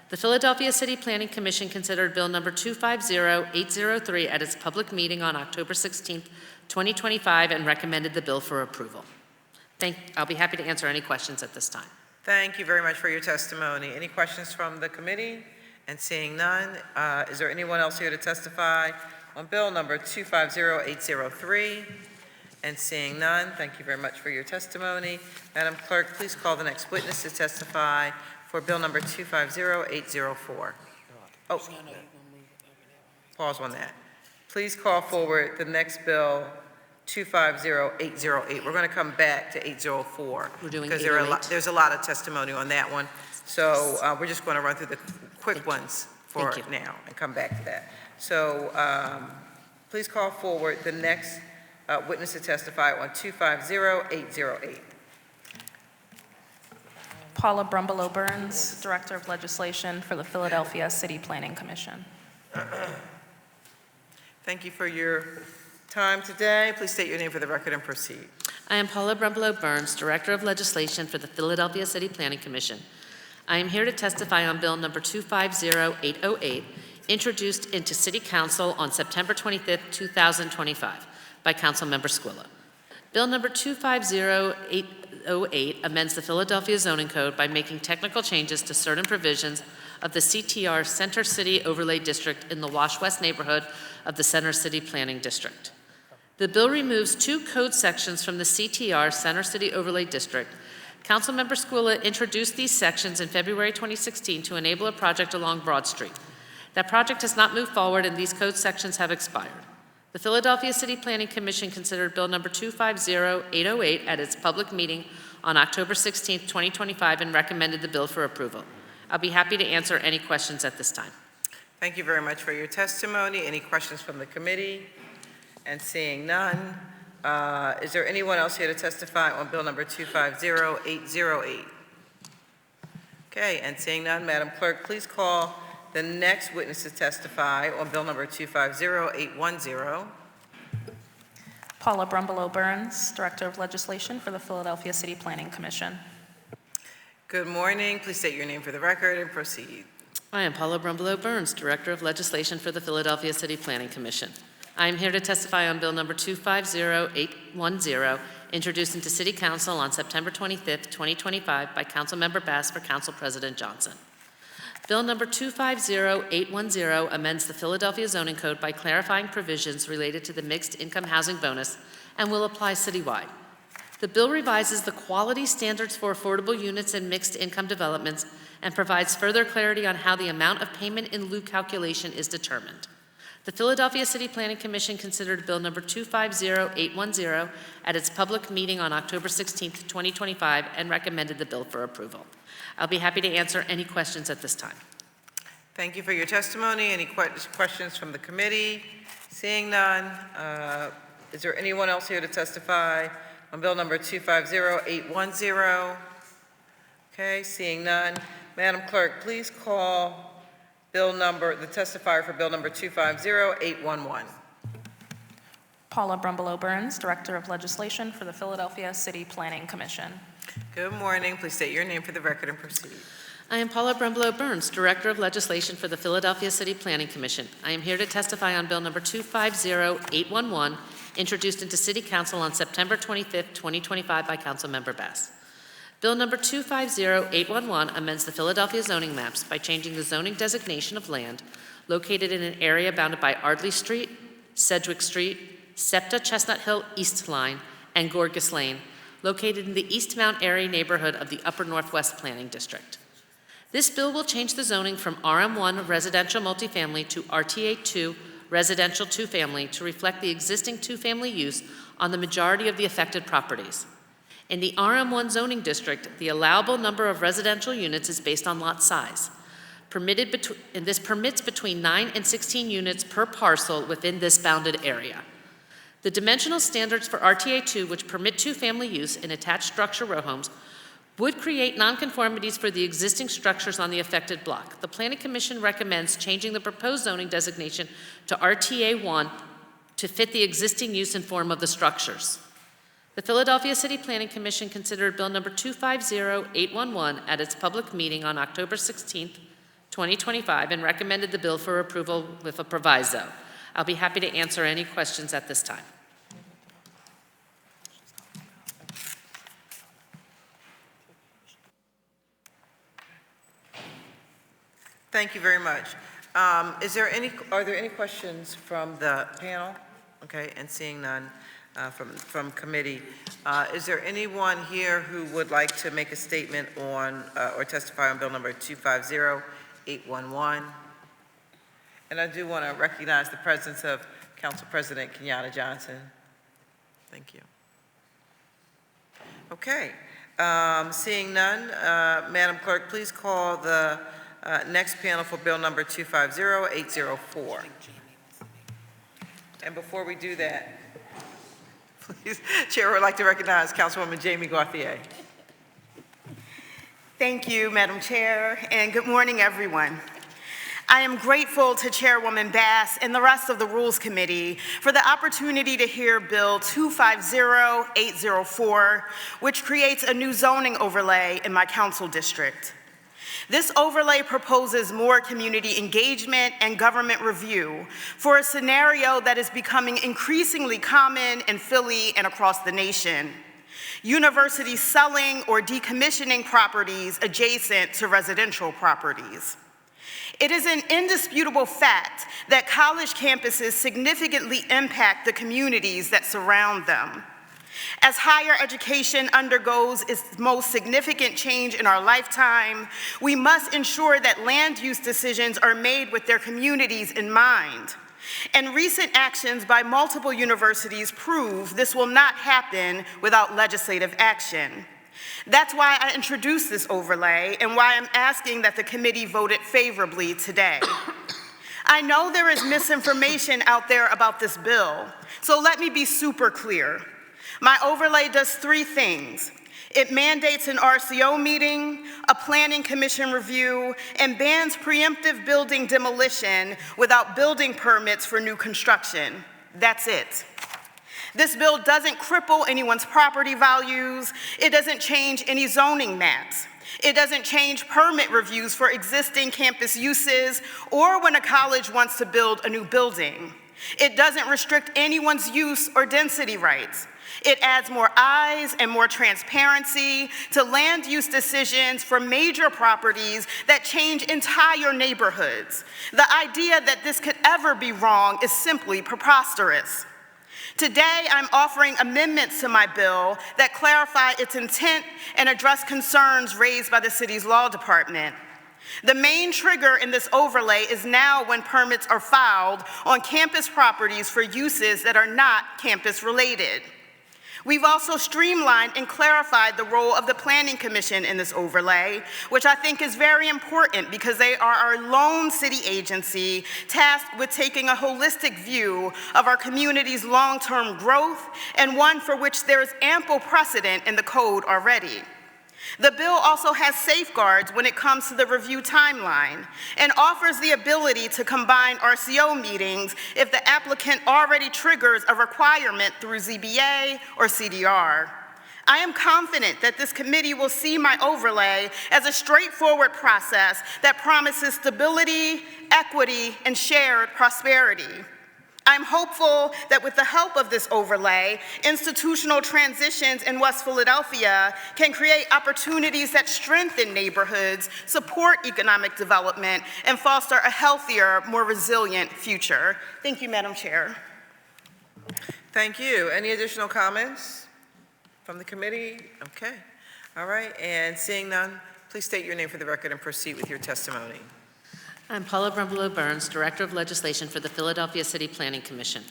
I: The Philadelphia City Planning Commission considered Bill Number 250803 at its public meeting on October 16, 2025, and recommended the bill for approval. I'll be happy to answer any questions at this time.
A: Thank you very much for your testimony. Any questions from the committee? And seeing none, is there anyone else here to testify on Bill Number 250803? And seeing none, thank you very much for your testimony. Madam Clerk, please call the next witness to testify for Bill Number 250804. Oh, pause on that. Please call forward the next bill, 250808. We're going to come back to 804.
I: We're doing
A: because
I: 808.
A: there's a lot of testimony on that one. So we're just going to run through the quick ones for
I: Thank you.
A: now and come back to that. So please call forward the next witness to testify on 250808.
B: Paula Brumbelow Burns, Director of Legislation for the Philadelphia City Planning Commission.
A: Thank you for your time today. Please state your name for the record and proceed.
I: I am Paula Brumbelow Burns, Director of Legislation for the Philadelphia City Planning Commission. I am here to testify on Bill Number 250808, introduced into City Council on September 25th, 2025, by Councilmember Squilla. Bill Number 250808 amends the Philadelphia Zoning Code by making technical changes to certain provisions of the CTR Center City Overlay District in the Wash West neighborhood of the Center City Planning District. The bill removes two code sections from the CTR Center City Overlay District. Councilmember Squilla introduced these sections in February 2016 to enable a project along Broad Street. That project has not moved forward and these code sections have expired. The Philadelphia City Planning Commission considered Bill Number 250808 at its public meeting on October 16, 2025, and recommended the bill for approval. I'll be happy to answer any questions at this time.
A: Thank you very much for your testimony. Any questions from the committee? And seeing none, is there anyone else here to testify on Bill Number 250808? Okay, and seeing none, Madam Clerk, please call the next witness to testify on Bill Number 250810.
B: Paula Brumbelow Burns, Director of Legislation for the Philadelphia City Planning Commission.
A: Good morning. Please state your name for the record and proceed.
I: I am Paula Brumbelow Burns, Director of Legislation for the Philadelphia City Planning Commission. I am here to testify on Bill Number 250810, introduced into City Council on September 25th, 2025 by Councilmember Bass for Council President Johnson. Bill number 250810 amends the Philadelphia zoning code by clarifying provisions related to the mixed income housing bonus and will apply citywide. The bill revises the quality standards for affordable units and mixed income developments and provides further clarity on how the amount of payment in lieu calculation is determined. The Philadelphia City Planning Commission considered Bill number 250810 at its public meeting on October 16, 2025, and recommended the bill for approval. I'll be happy to answer any questions at this time.
A: Thank you for your testimony. Any questions from the committee? Seeing none, is there anyone else here to testify on Bill number 250810? Okay, seeing none. Madam Clerk, please call the testifier for Bill number 250811.
B: Paula Brumbelow Burns, Director of Legislation for the Philadelphia City Planning Commission.
A: Good morning. Please state your name for the record and proceed.
I: I am Paula Brumbelow Burns, Director of Legislation for the Philadelphia City Planning Commission. I am here to testify on Bill number 250811, introduced into City Council on September 25, 2025 by Councilmember Bass. Bill number 250811 amends the Philadelphia zoning maps by changing the zoning designation of land located in an area bounded by Ardley Street, Sedgwick Street, SEPTA Chestnut Hill East Line, and Gorgas Lane, located in the East Mount Airy neighborhood of the Upper Northwest Planning District. This bill will change the zoning from RM1 residential multifamily to RTA2 residential two-family to reflect the existing two-family use on the majority of the affected properties. In the RM1 zoning district, the allowable number of residential units is based on lot size. This permits between 9 and 16 units per parcel within this bounded area. The dimensional standards for RTA2, which permit two-family use in attached structure row homes, would create nonconformities for the existing structures on the affected block. The Planning Commission recommends changing the proposed zoning designation to RTA1 to fit the existing use and form of the structures. The Philadelphia City Planning Commission considered Bill number 250811 at its public meeting on October 16, 2025, and recommended the bill for approval with a proviso. I'll be happy to answer any questions at this time.
A: Thank you very much. Are there any questions from the panel? Okay, and seeing none from committee. Is there anyone here who would like to make a statement on or testify on Bill number 250811? And I do want to recognize the presence of Council President Kenyatta Johnson. Thank you. Okay, seeing none, Madam Clerk, please call the next panel for Bill number 250804. And before we do that, please, Chair would like to recognize Councilwoman Jamie Gauthier.
J: Thank you, Madam Chair, and good morning, everyone. I am grateful to Chairwoman Bass and the rest of the Rules Committee for the opportunity to hear Bill 250804, which creates a new zoning overlay in my council district. This overlay proposes more community engagement and government review for a scenario that is becoming increasingly common in Philly and across the nation: universities selling or decommissioning properties adjacent to residential properties. It is an indisputable fact that college campuses significantly impact the communities that surround them. As higher education undergoes its most significant change in our lifetime, we must ensure that land use decisions are made with their communities in mind. And recent actions by multiple universities prove this will not happen without legislative action. That's why I introduced this overlay and why I'm asking that the committee vote it favorably today. I know there is misinformation out there about this bill, so let me be super clear. My overlay does three things. It mandates an RCO meeting, a planning commission review, and bans preemptive building demolition without building permits for new construction. That's it. This bill doesn't cripple anyone's property values. It doesn't change any zoning maps. It doesn't change permit reviews for existing campus uses or when a college wants to build a new building. It doesn't restrict anyone's use or density rights. It adds more eyes and more transparency to land use decisions for major properties that change entire neighborhoods. The idea that this could ever be wrong is simply preposterous. Today, I'm offering amendments to my bill that clarify its intent and address concerns raised by the city's law department. The main trigger in this overlay is now when permits are filed on campus properties for uses that are not campus-related. We've also streamlined and clarified the role of the Planning Commission in this overlay, which I think is very important because they are our lone city agency tasked with taking a holistic view of our community's long-term growth and one for which there is ample precedent in the code already. The bill also has safeguards when it comes to the review timeline and offers the ability to combine RCO meetings if the applicant already triggers a requirement through ZBA or CDR. I am confident that this committee will see my overlay as a straightforward process that promises stability, equity, and shared prosperity. I'm hopeful that with the help of this overlay, institutional transitions in West Philadelphia can create opportunities that strengthen neighborhoods, support economic development, and foster a healthier, more resilient future. Thank you, Madam Chair.
A: Thank you. Any additional comments from the committee? Okay. All right, and seeing none, please state your name for the record and proceed with your testimony.
I: I'm Paula Brumbelow Burns, Director of Legislation for the Philadelphia City Planning Commission.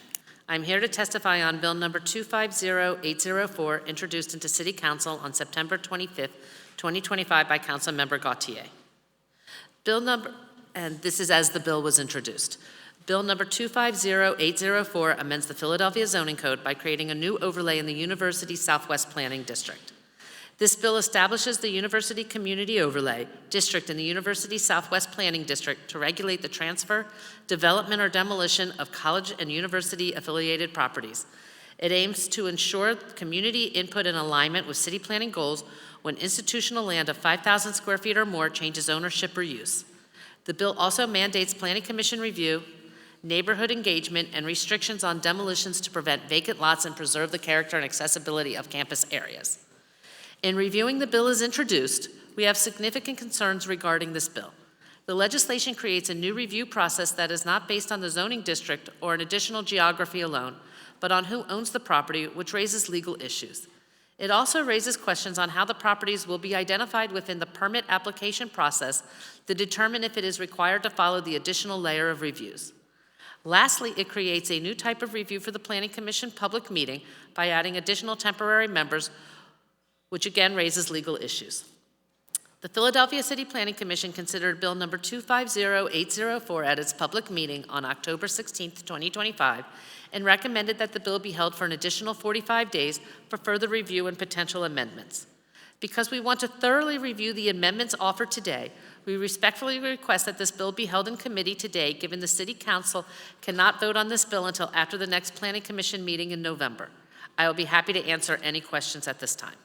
I: I'm here to testify on Bill number 250804, introduced into City Council on September 25th, 2025 by Councilmember Gautier. And this is as the bill was introduced. Bill number 250804 amends the Philadelphia Zoning Code by creating a new overlay in the University Southwest Planning District. This bill establishes the University Community Overlay District in the University Southwest Planning District to regulate the transfer, development, or demolition of college and university-affiliated properties. It aims to ensure community input and alignment with city planning goals when institutional land of 5,000 square feet or more changes ownership or use. The bill also mandates Planning Commission review, neighborhood engagement, and restrictions on demolitions to prevent vacant lots and preserve the character and accessibility of campus areas. In reviewing the bill as introduced, we have significant concerns regarding this bill. The legislation creates a new review process that is not based on the zoning district or an additional geography alone, but on who owns the property, which raises legal issues. It also raises questions on how the properties will be identified within the permit application process to determine if it is required to follow the additional layer of reviews. Lastly, it creates a new type of review for the Planning Commission public meeting by adding additional temporary members, which again raises legal issues. The Philadelphia City Planning Commission considered Bill number 250804 at its public meeting on October 16, 2025, and recommended that the bill be held for an additional 45 days for further review and potential amendments. Because we want to thoroughly review the amendments offered today, we respectfully request that this bill be held in committee today, given the City Council cannot vote on this bill until after the next Planning Commission meeting in November. I will be happy to answer any questions at this time.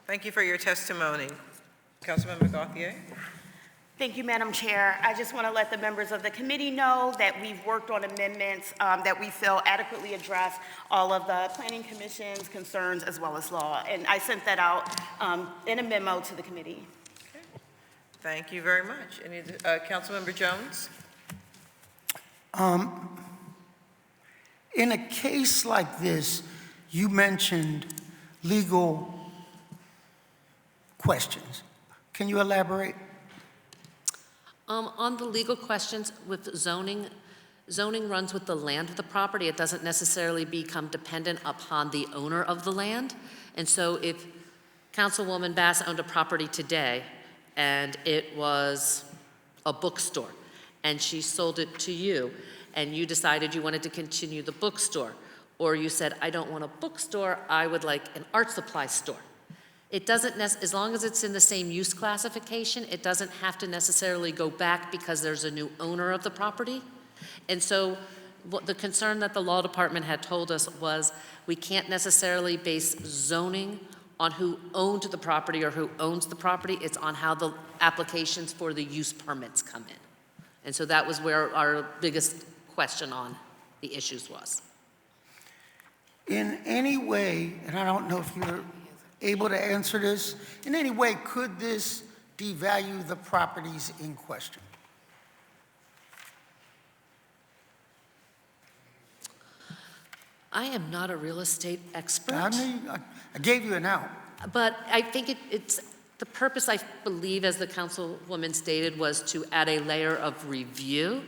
A: Thank you for your testimony. Councilmember Gauthier.
J: Thank you, Madam Chair. I just want to let the members of the committee know that we've worked on amendments that we feel adequately address all of the Planning Commission's concerns as well as law. And I sent that out in a memo to the committee.
A: Okay. Thank you very much. Any, Councilmember Jones?
G: In a case like this, you mentioned legal questions. Can you elaborate?
I: On the legal questions with zoning, zoning runs with the land of the property. It doesn't necessarily become dependent upon the owner of the land. And so if Councilwoman Bass owned a property today and it was a bookstore and she sold it to you and you decided you wanted to continue the bookstore, or you said, I don't want a bookstore, I would like an art supply store. It doesn't, as long as it's in the same use classification, it doesn't have to necessarily go back because there's a new owner of the property. And so what the concern that the law department had told us was we can't necessarily base zoning on who owned the property or who owns the property. It's on how the applications for the use permits come in. And so that was where our biggest question on the issues was.
G: in any way, and I don't know if you're able to answer this, in any way, could this devalue the properties in question?
I: I am not a real estate expert.
G: I gave you an out.
I: But I think it's, the purpose, I believe, as the councilwoman stated, was to add a layer of review.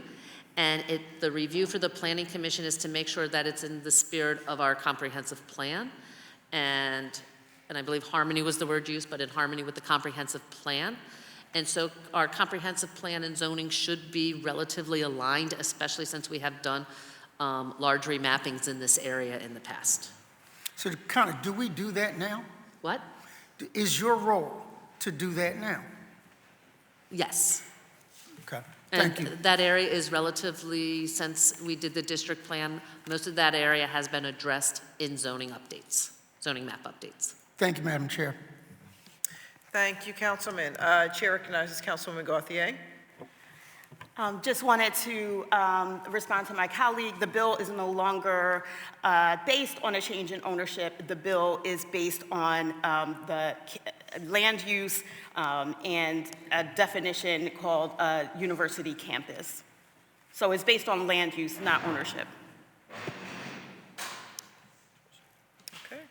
I: And the review for the Planning Commission is to make sure that it's in the spirit of our comprehensive plan. And I believe harmony was the word used, but in harmony with the comprehensive plan. And so our comprehensive plan and zoning should be relatively aligned, especially since we have done large remappings in this area in the past.
G: So kind of, do we do that now?
I: What?
G: Is your role to do that now?
I: Yes.
G: Okay, thank
I: And
G: you.
I: that area is relatively, since we did the district plan, most of that area has been addressed in zoning updates, zoning map updates.
G: Thank you, Madam Chair.
A: Thank you, Councilman. Chair recognizes Councilwoman Gauthier.
J: Just wanted to respond to my colleague. The bill is no longer based on a change in ownership. The bill is based on the land use and a definition called university campus. So it's based on land use, not ownership.
A: Okay.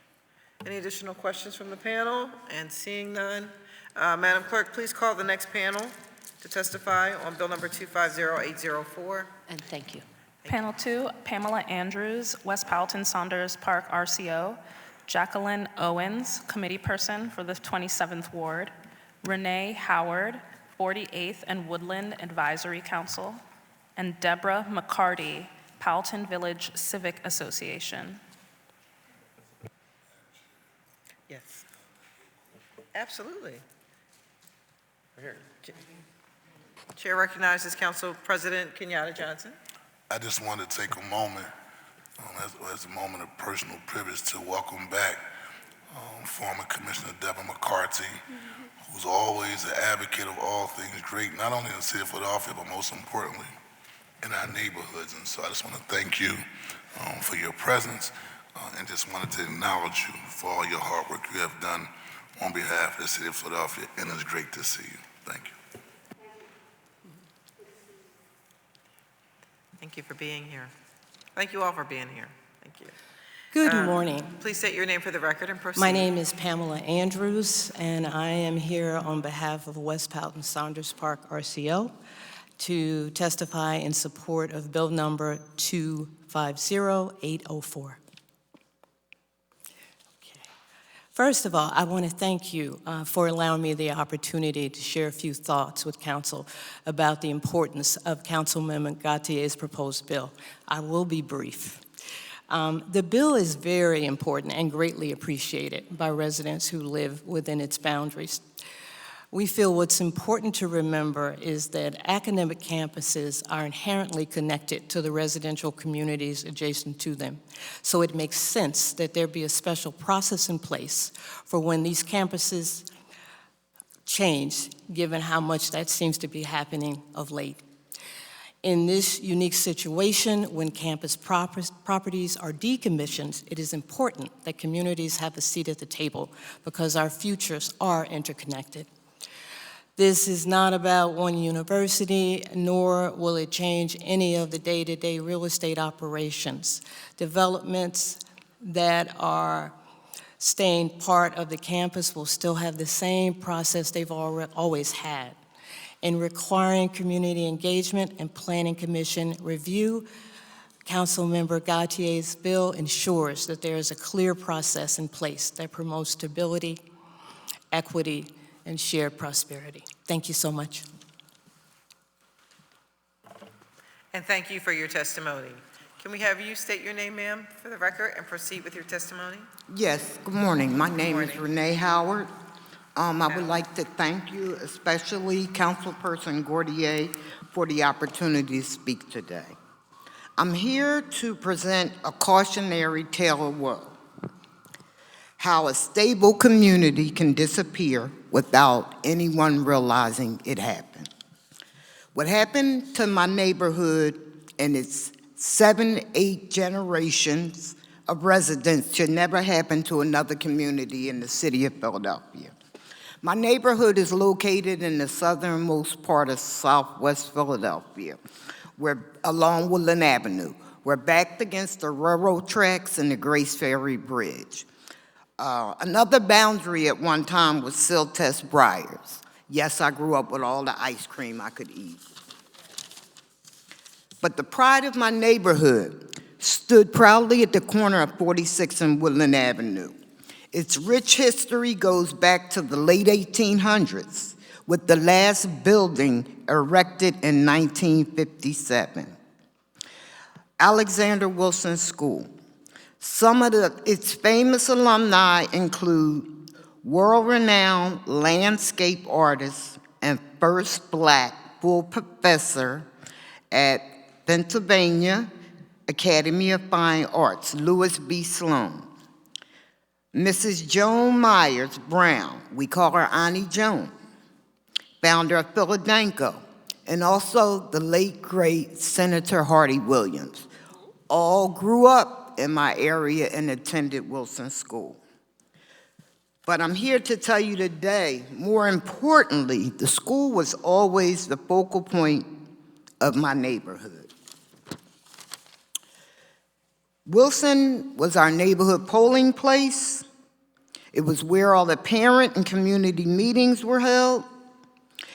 A: Any additional questions from the panel? And seeing none, Madam Clerk, please call the next panel to testify on Bill number 250804.
I: And thank you.
B: Panel 2, Pamela Andrews, West Powelton Saunders Park RCO, Jacqueline Owens, committee person for the 27th Ward, Renee Howard, 48th and Woodland Advisory Council, and Deborah McCarty, Powelton Village Civic Association.
A: Yes. Absolutely. Chair recognizes Council President Kenyatta Johnson.
K: I just want to take a moment, as a moment of personal privilege, to welcome back former Commissioner Deborah McCarty, who's always an advocate of all things great, not only in the city of Philadelphia, but most importantly, in our neighborhoods. And so I just want to thank you for your presence and just wanted to acknowledge you for all your hard work you have done on behalf of the city of Philadelphia, and it's great to see you. Thank you.
A: Thank you for being here. Thank you all for being here. Thank you.
L: Good morning.
A: Please state your name for the record and proceed.
L: My name is Pamela Andrews, and I am here on behalf of West Powelton Saunders Park RCO to testify in support of Bill number 250804. First of all, I want to thank you for allowing me the opportunity to share a few thoughts with Council about the importance of Councilmember Gauthier's proposed bill. I will be brief. The bill is very important and greatly appreciated by residents who live within its boundaries. We feel what's important to remember is that academic campuses are inherently connected to the residential communities adjacent to them. So it makes sense that there be a special process in place for when these campuses change, given how much that seems to be happening of late. In this unique situation, when campus properties are decommissioned, it is important that communities have a seat at the table because our futures are interconnected. This is not about one university, nor will it change any of the day-to-day real estate operations. Developments that are staying part of the campus will still have the same process they've always had. In requiring community engagement and planning commission review, Councilmember Gauthier's bill ensures that there is a clear process in place that promotes stability, equity, and shared prosperity. Thank you so much.
A: And thank you for your testimony. Can we have you state your name, ma'am, for the record and proceed with your testimony?
M: Yes, good morning. My name is
A: morning.
M: Renee Howard. I would like to thank you, especially Councilperson Gauthier, for the opportunity to speak today. I'm here to present a cautionary tale of woe. How a stable community can disappear without anyone realizing it happened. What happened to my neighborhood and its 7, 8 generations of residents should never happen to another community in the city of Philadelphia. My neighborhood is located in the southernmost part of southwest Philadelphia, along Woodland Avenue. We're backed against the railroad tracks and the Grace Ferry Bridge. Another boundary at one time was Siltest Briars. Yes, I grew up with all the ice cream I could eat. But the pride of my neighborhood stood proudly at the corner of 46th and Woodland Avenue. Its rich history goes back to the late 1800s, with the last building erected in 1957. Alexander Wilson School. Some of its famous alumni include world-renowned landscape artist and first Black full professor at Pennsylvania Academy of Fine Arts, Louis B. Sloan. Mrs. Joan Myers Brown, we call her Annie Joan, founder of Philadelphia, and also the late, great Senator Hardy Williams, all grew up in my area and attended Wilson School. But I'm here to tell you today, more importantly, the school was always the focal point of my neighborhood. Wilson was our neighborhood polling place. It was where all the parent and community meetings were held.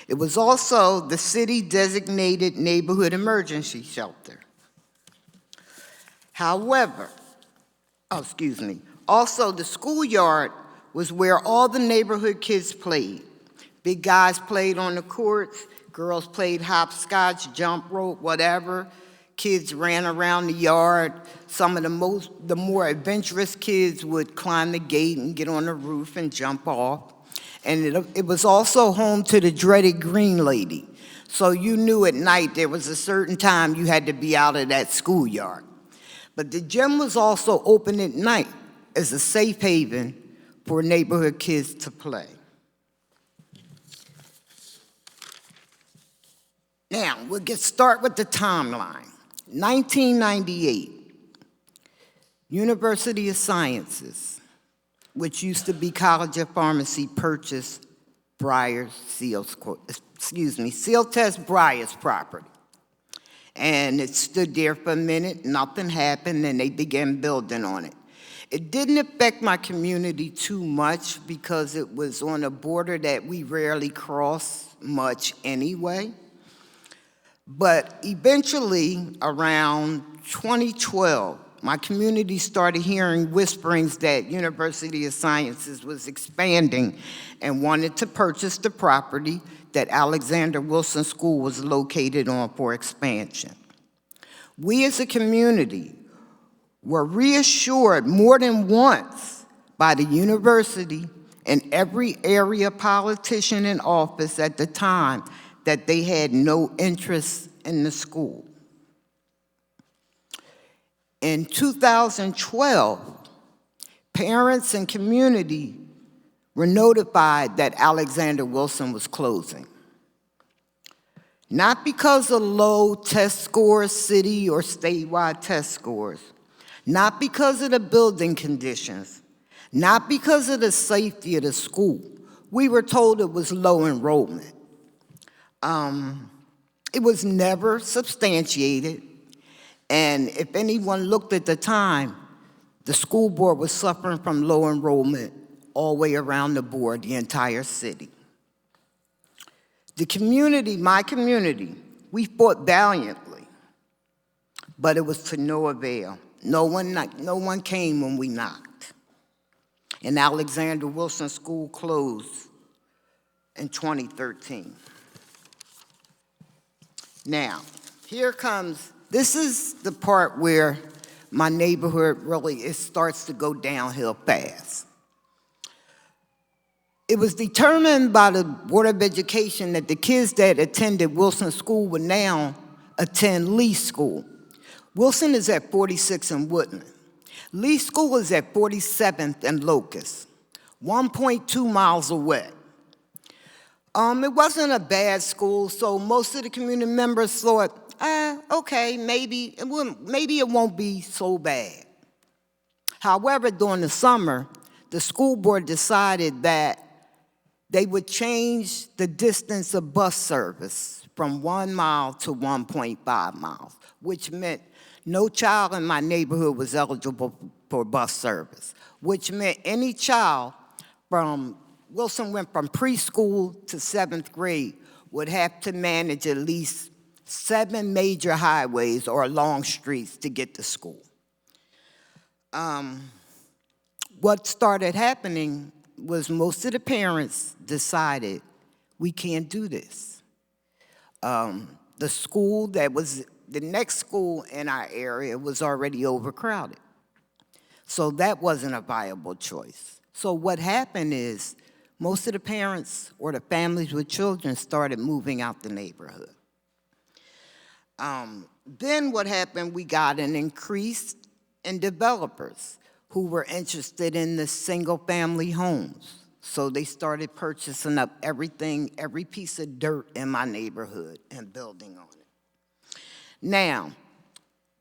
M: It was also the city-designated neighborhood emergency shelter. However, also the schoolyard was where all the neighborhood kids played. Big guys played on the courts, girls played hopscotch, jump rope, whatever. Kids ran around the yard. Some of the more adventurous kids would climb the gate and get on the roof and jump off. And it was also home to the dreaded Green Lady. So you knew at night there was a certain time you had to be out of that schoolyard. But the gym was also open at night as a safe haven for neighborhood kids to play. Now, we'll start with the timeline. 1998, University of Sciences, which used to be College of Pharmacy, purchased Siltest Briars property. And it stood there for a minute, nothing happened, and they began building on it. It didn't affect my community too much because it was on a border that we rarely cross much anyway. But eventually, around 2012, my community started hearing whisperings that University of Sciences was expanding and wanted to purchase the property that Alexander Wilson School was located on for expansion. We as a community were reassured more than once by the university and every area politician in office at the time that they had no interest in the school. In 2012, parents and community were notified that Alexander Wilson was closing. Not because of low test scores, city or statewide test scores, not because of the building conditions, not because of the safety of the school. We were told it was low enrollment. It was never substantiated, and if anyone looked at the time, the school board was suffering from low enrollment all the way around the board, the entire city. The community, my community, we fought valiantly, but it was to no avail. No one came when we knocked. And Alexander Wilson School closed in 2013. Now, this is the part where my neighborhood it starts to go downhill fast. It was determined by the Board of Education that the kids that attended Wilson School would now attend Lee School. Wilson is at 46th and Woodland. Lee School is at 47th and Locust, 1.2 miles away. It wasn't a bad school, so most of the community members thought, okay, maybe it won't be so bad. However, during the summer, the school board decided that they would change the distance of bus service from 1 mile to 1.5 miles, which meant no child in my neighborhood was eligible for bus service, which meant any child from, Wilson went from preschool to 7th grade, would have to manage at least 7 major highways or long streets to get to school. What started happening was most of the parents decided, we can't do this. The school that was, the next school in our area was already overcrowded. So that wasn't a viable choice. So what happened is, most of the parents or the families with children started moving out the neighborhood. Then what happened, we got an increase in developers who were interested in the single-family homes. So they started purchasing up everything, every piece of dirt in my neighborhood and building on it. Now,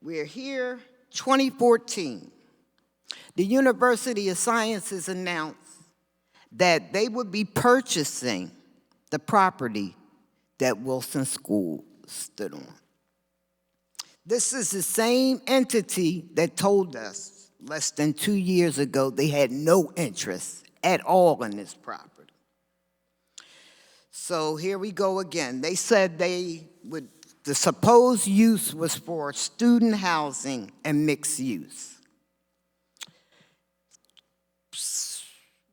M: we're here, 2014. The University of Sciences announced that they would be purchasing the property that Wilson School stood on. This is the same entity that told us less than 2 years ago they had no interest at all in this property. So here we go again. They said the supposed use was for student housing and mixed use.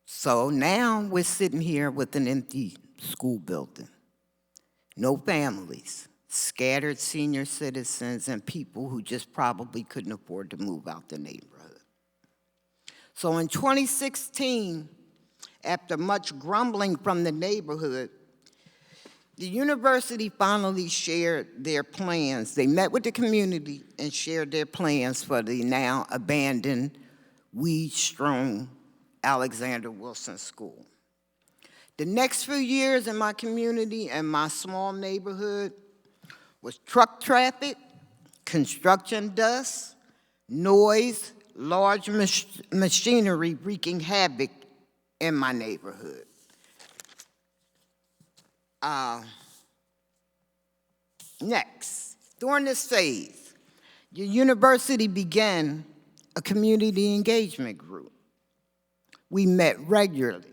M: So now we're sitting here with an empty school building, no families, scattered senior citizens, and people who just probably couldn't afford to move out the neighborhood. So in 2016, after much grumbling from the neighborhood, the university finally shared their plans. They met with the community and shared their plans for the now abandoned, weed-strewn Alexander Wilson School. The next few years in my community and my small neighborhood was truck traffic, construction dust, noise, large machinery wreaking havoc in my neighborhood. Next, during this phase, the university began a community engagement group. We met regularly.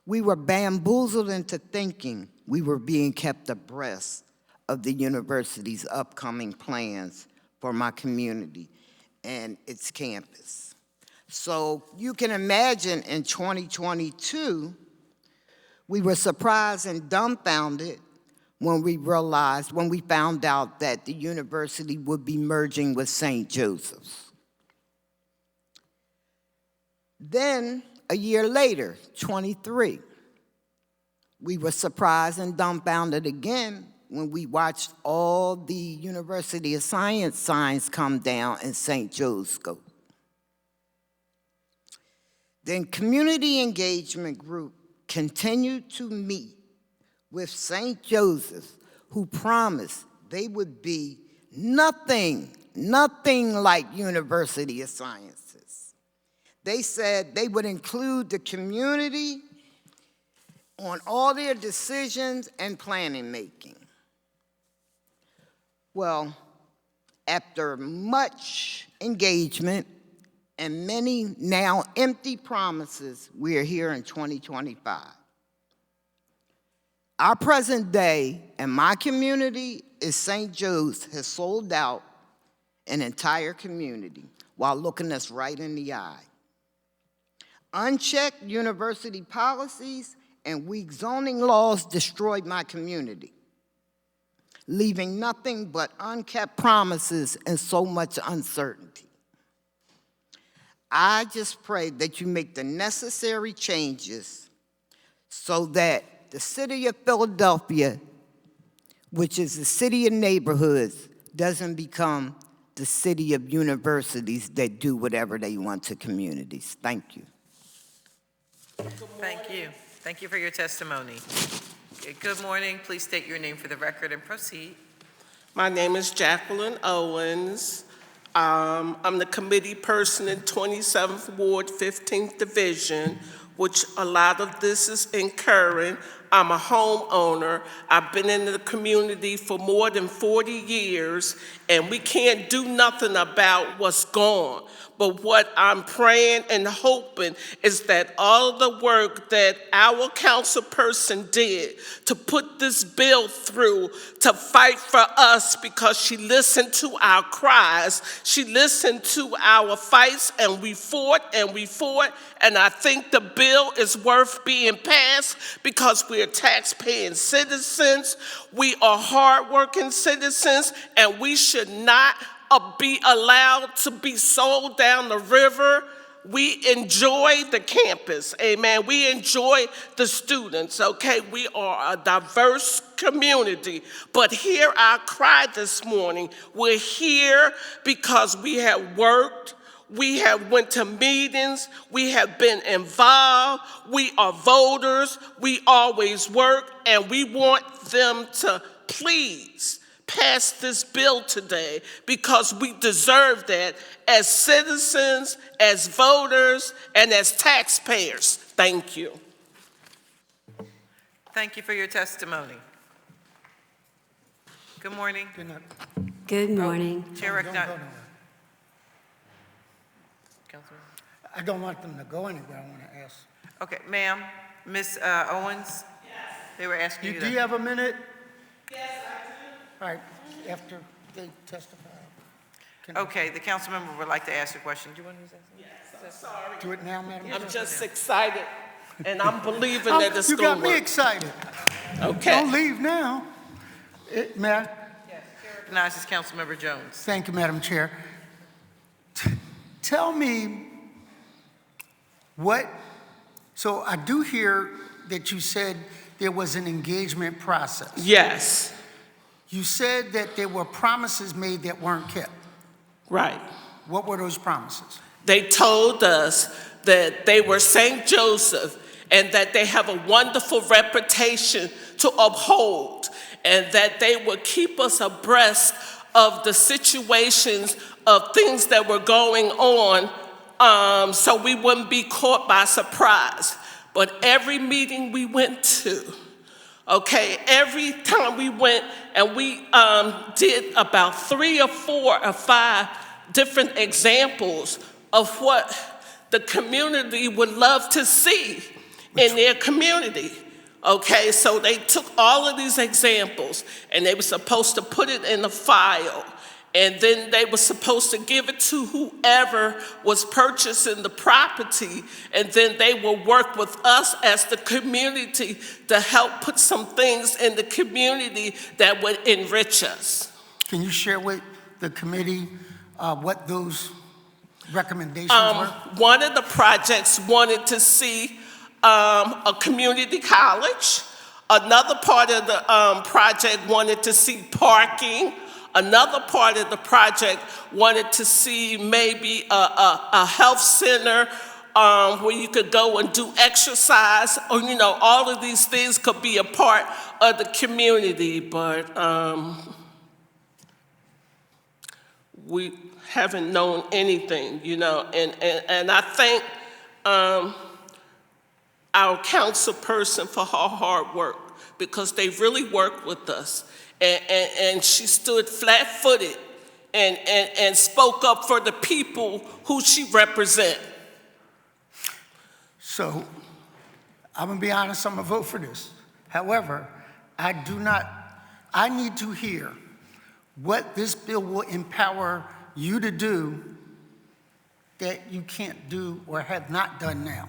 M: We were bamboozled into thinking we were being kept abreast of the university's upcoming plans for my community and its campus. So you can imagine in 2022, we were surprised and dumbfounded when we found out that the university would be merging with St. Joseph's. Then, a year later, 23, we were surprised and dumbfounded again when we watched all the University of Science signs come down in St. Joe's Go. Then community engagement group continued to meet with St. Joseph's, who promised they would be nothing like University of Sciences. They said they would include the community on all their decisions and planning making. Well, after much engagement and many now empty promises, we are here in 2025. Our present day in my community is St. Joe's has sold out an entire community while looking us right in the eye. Unchecked university policies and weak zoning laws destroyed my community, leaving nothing but unkept promises and so much uncertainty. I just pray that you make the necessary changes so that the city of Philadelphia, which is the city of neighborhoods, doesn't become the city of universities that do whatever they want to communities. Thank you.
A: Thank you. Thank you for your testimony. Good morning. Please state your name for the record and proceed.
N: My name is Jacqueline Owens. I'm the committee person in 27th Ward, 15th Division, which a lot of this is incurring. I'm a homeowner. I've been in the community for more than 40 years, and we can't do nothing about what's gone. But what I'm praying and hoping is that all of the work that our council person did to put this bill through to fight for us, because she listened to our cries, she listened to our fights, and we fought and we fought. And I think the bill is worth being passed because we're tax-paying citizens, we are hardworking citizens, and we should not be allowed to be sold down the river. We enjoy the campus, amen. We enjoy the students, okay? We are a diverse community, but hear our cry this morning. We're here because we have worked, we have went to meetings, we have been involved, we are voters, we always work, and we want them to please pass this bill today because we deserve that as citizens, as voters, and as taxpayers. Thank you.
A: Thank you for your testimony. Good morning.
O: Good morning.
A: Chair recognizes.
G: I don't want them to go anywhere, I want to ask.
A: Okay, ma'am, Ms. Owens? Yes. They were asking you
G: Do
A: that.
G: you have a minute? Yes, I do. All right, after they testify.
A: Okay, the council member would like to ask a question. Do you want to say something?
N: Yes, I'm sorry.
G: Do it now, Madam Chair.
N: I'm just excited, and I'm believing that it's
G: You
N: going
G: got
N: to
G: me
N: work.
G: excited.
N: Okay.
G: Don't leave now. May I?
A: Yes, Chair recognizes Councilmember Jones.
G: Thank you, Madam Chair. Tell me so I do hear that you said there was an engagement process.
N: Yes.
G: You said that there were promises made that weren't kept.
N: Right.
G: What were those promises?
N: They told us that they were St. Joseph and that they have a wonderful reputation to uphold, and that they would keep us abreast of the situations of things that were going on, so we wouldn't be caught by surprise. But every meeting we went to, okay, every time we went and we did about 3 or 4 or 5 different examples of what the community would love to see in their community. Okay, so they took all of these examples and they were supposed to put it in a file, and then they were supposed to give it to whoever was purchasing the property, and then they will work with us as the community to help put some things in the community that would enrich us.
G: Can you share with the committee what those recommendations were?
N: One of the projects wanted to see a community college. Another part of the project wanted to see parking. Another part of the project wanted to see maybe a health center where you could go and do exercise, or, you know, all of these things could be a part of the community, but we haven't known anything, you know, and I thank our council person for her hard work, because they really worked with us. And she stood flat-footed and spoke up for the people who she represents.
G: So, I'm gonna be honest, I'm gonna vote for this. However, I need to hear what this bill will empower you to do that you can't do or have not done now.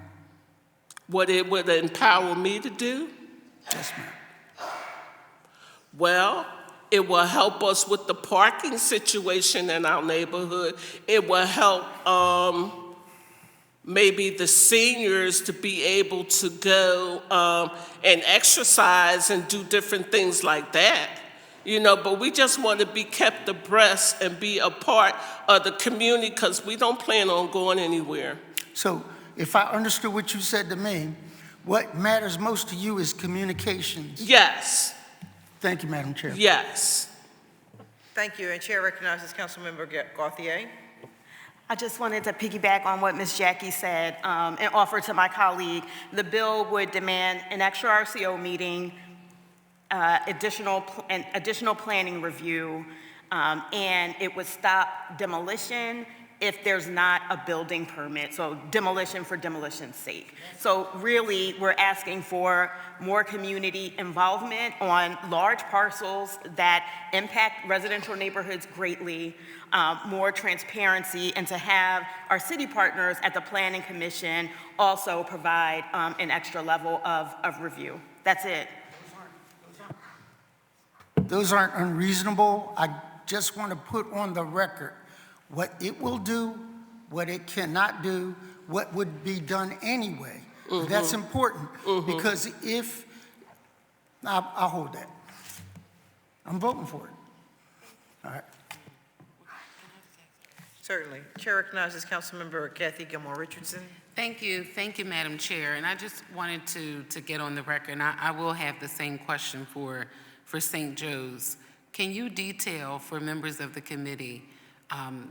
N: What it would empower me to do?
G: Yes, ma'am.
N: Well, it will help us with the parking situation in our neighborhood. It will help maybe the seniors to be able to go and exercise and do different things like that. You know, but we just want to be kept abreast and be a part of the community, because we don't plan on going anywhere.
G: So, if I understood what you said to me, what matters most to you is communications.
N: Yes.
G: Thank you, Madam Chair.
N: Yes.
A: Thank you, and Chair recognizes Councilmember Gauthier.
J: I just wanted to piggyback on what Ms. Jackie said and offer to my colleague. The bill would demand an extra RCO meeting, additional planning review, and it would stop demolition if there's not a building permit, so demolition for demolition's sake. So really, we're asking for more community involvement on large parcels that impact residential neighborhoods greatly, more transparency, and to have our city partners at the Planning Commission also provide an extra level of review. That's it.
G: Those aren't unreasonable. I just want to put on the record what it will do, what it cannot do, what would be done anyway. That's important because if, I'll hold that. I'm voting for it. All right.
A: Certainly. Chair recognizes Councilmember Kathy Gilmore Richardson.
H: Thank you, Madam Chair. And I just wanted to get on the record, and I will have the same question for St. Joe's. Can you detail for members of the committee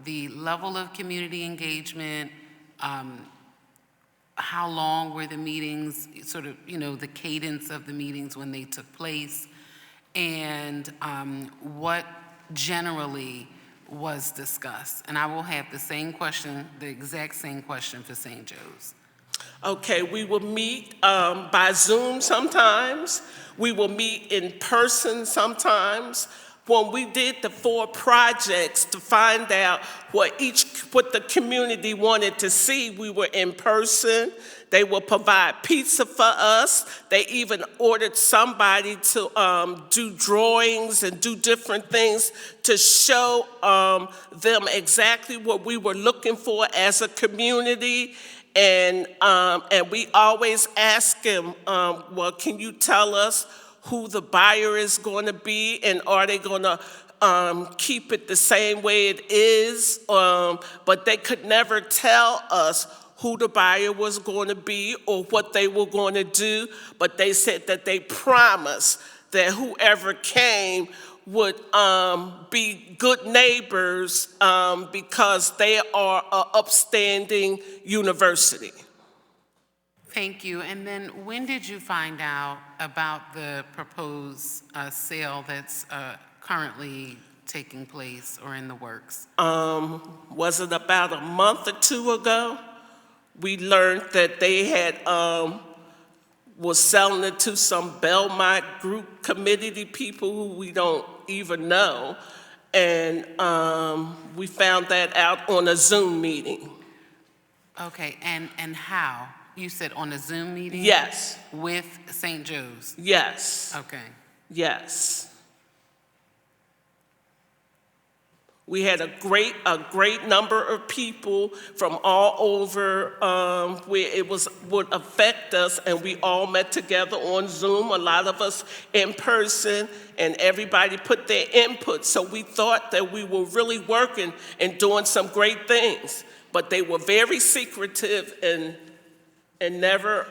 H: the level of community engagement, how long were the meetings, sort of, the cadence of the meetings when they took place, and what generally was discussed? And I will have the same question, the exact same question for St. Joe's.
N: Okay, we will meet by Zoom sometimes. We will meet in person sometimes. When we did the 4 projects to find out what the community wanted to see, we were in person. They will provide pizza for us. They even ordered somebody to do drawings and do different things to show them exactly what we were looking for as a community. And we always ask them, well, can you tell us who the buyer is going to be, and are they going to keep it the same way it is? But they could never tell us who the buyer was going to be or what they were going to do, but they said that they promised that whoever came would be good neighbors because they are an upstanding university.
H: Thank you. And then when did you find out about the proposed sale that's currently taking place or in the works?
N: Was it about a month or 2 ago? We learned that they had was selling it to some Belmont group committee people who we don't even know. And we found that out on a Zoom meeting.
H: Okay, and how? You said on a Zoom meeting?
N: Yes.
H: With St. Joe's?
N: Yes.
H: Okay.
N: Yes. We had a great number of people from all over where it would affect us, and we all met together on Zoom, a lot of us in person, and everybody put their input. So we thought that we were really working and doing some great things, but they were very secretive and never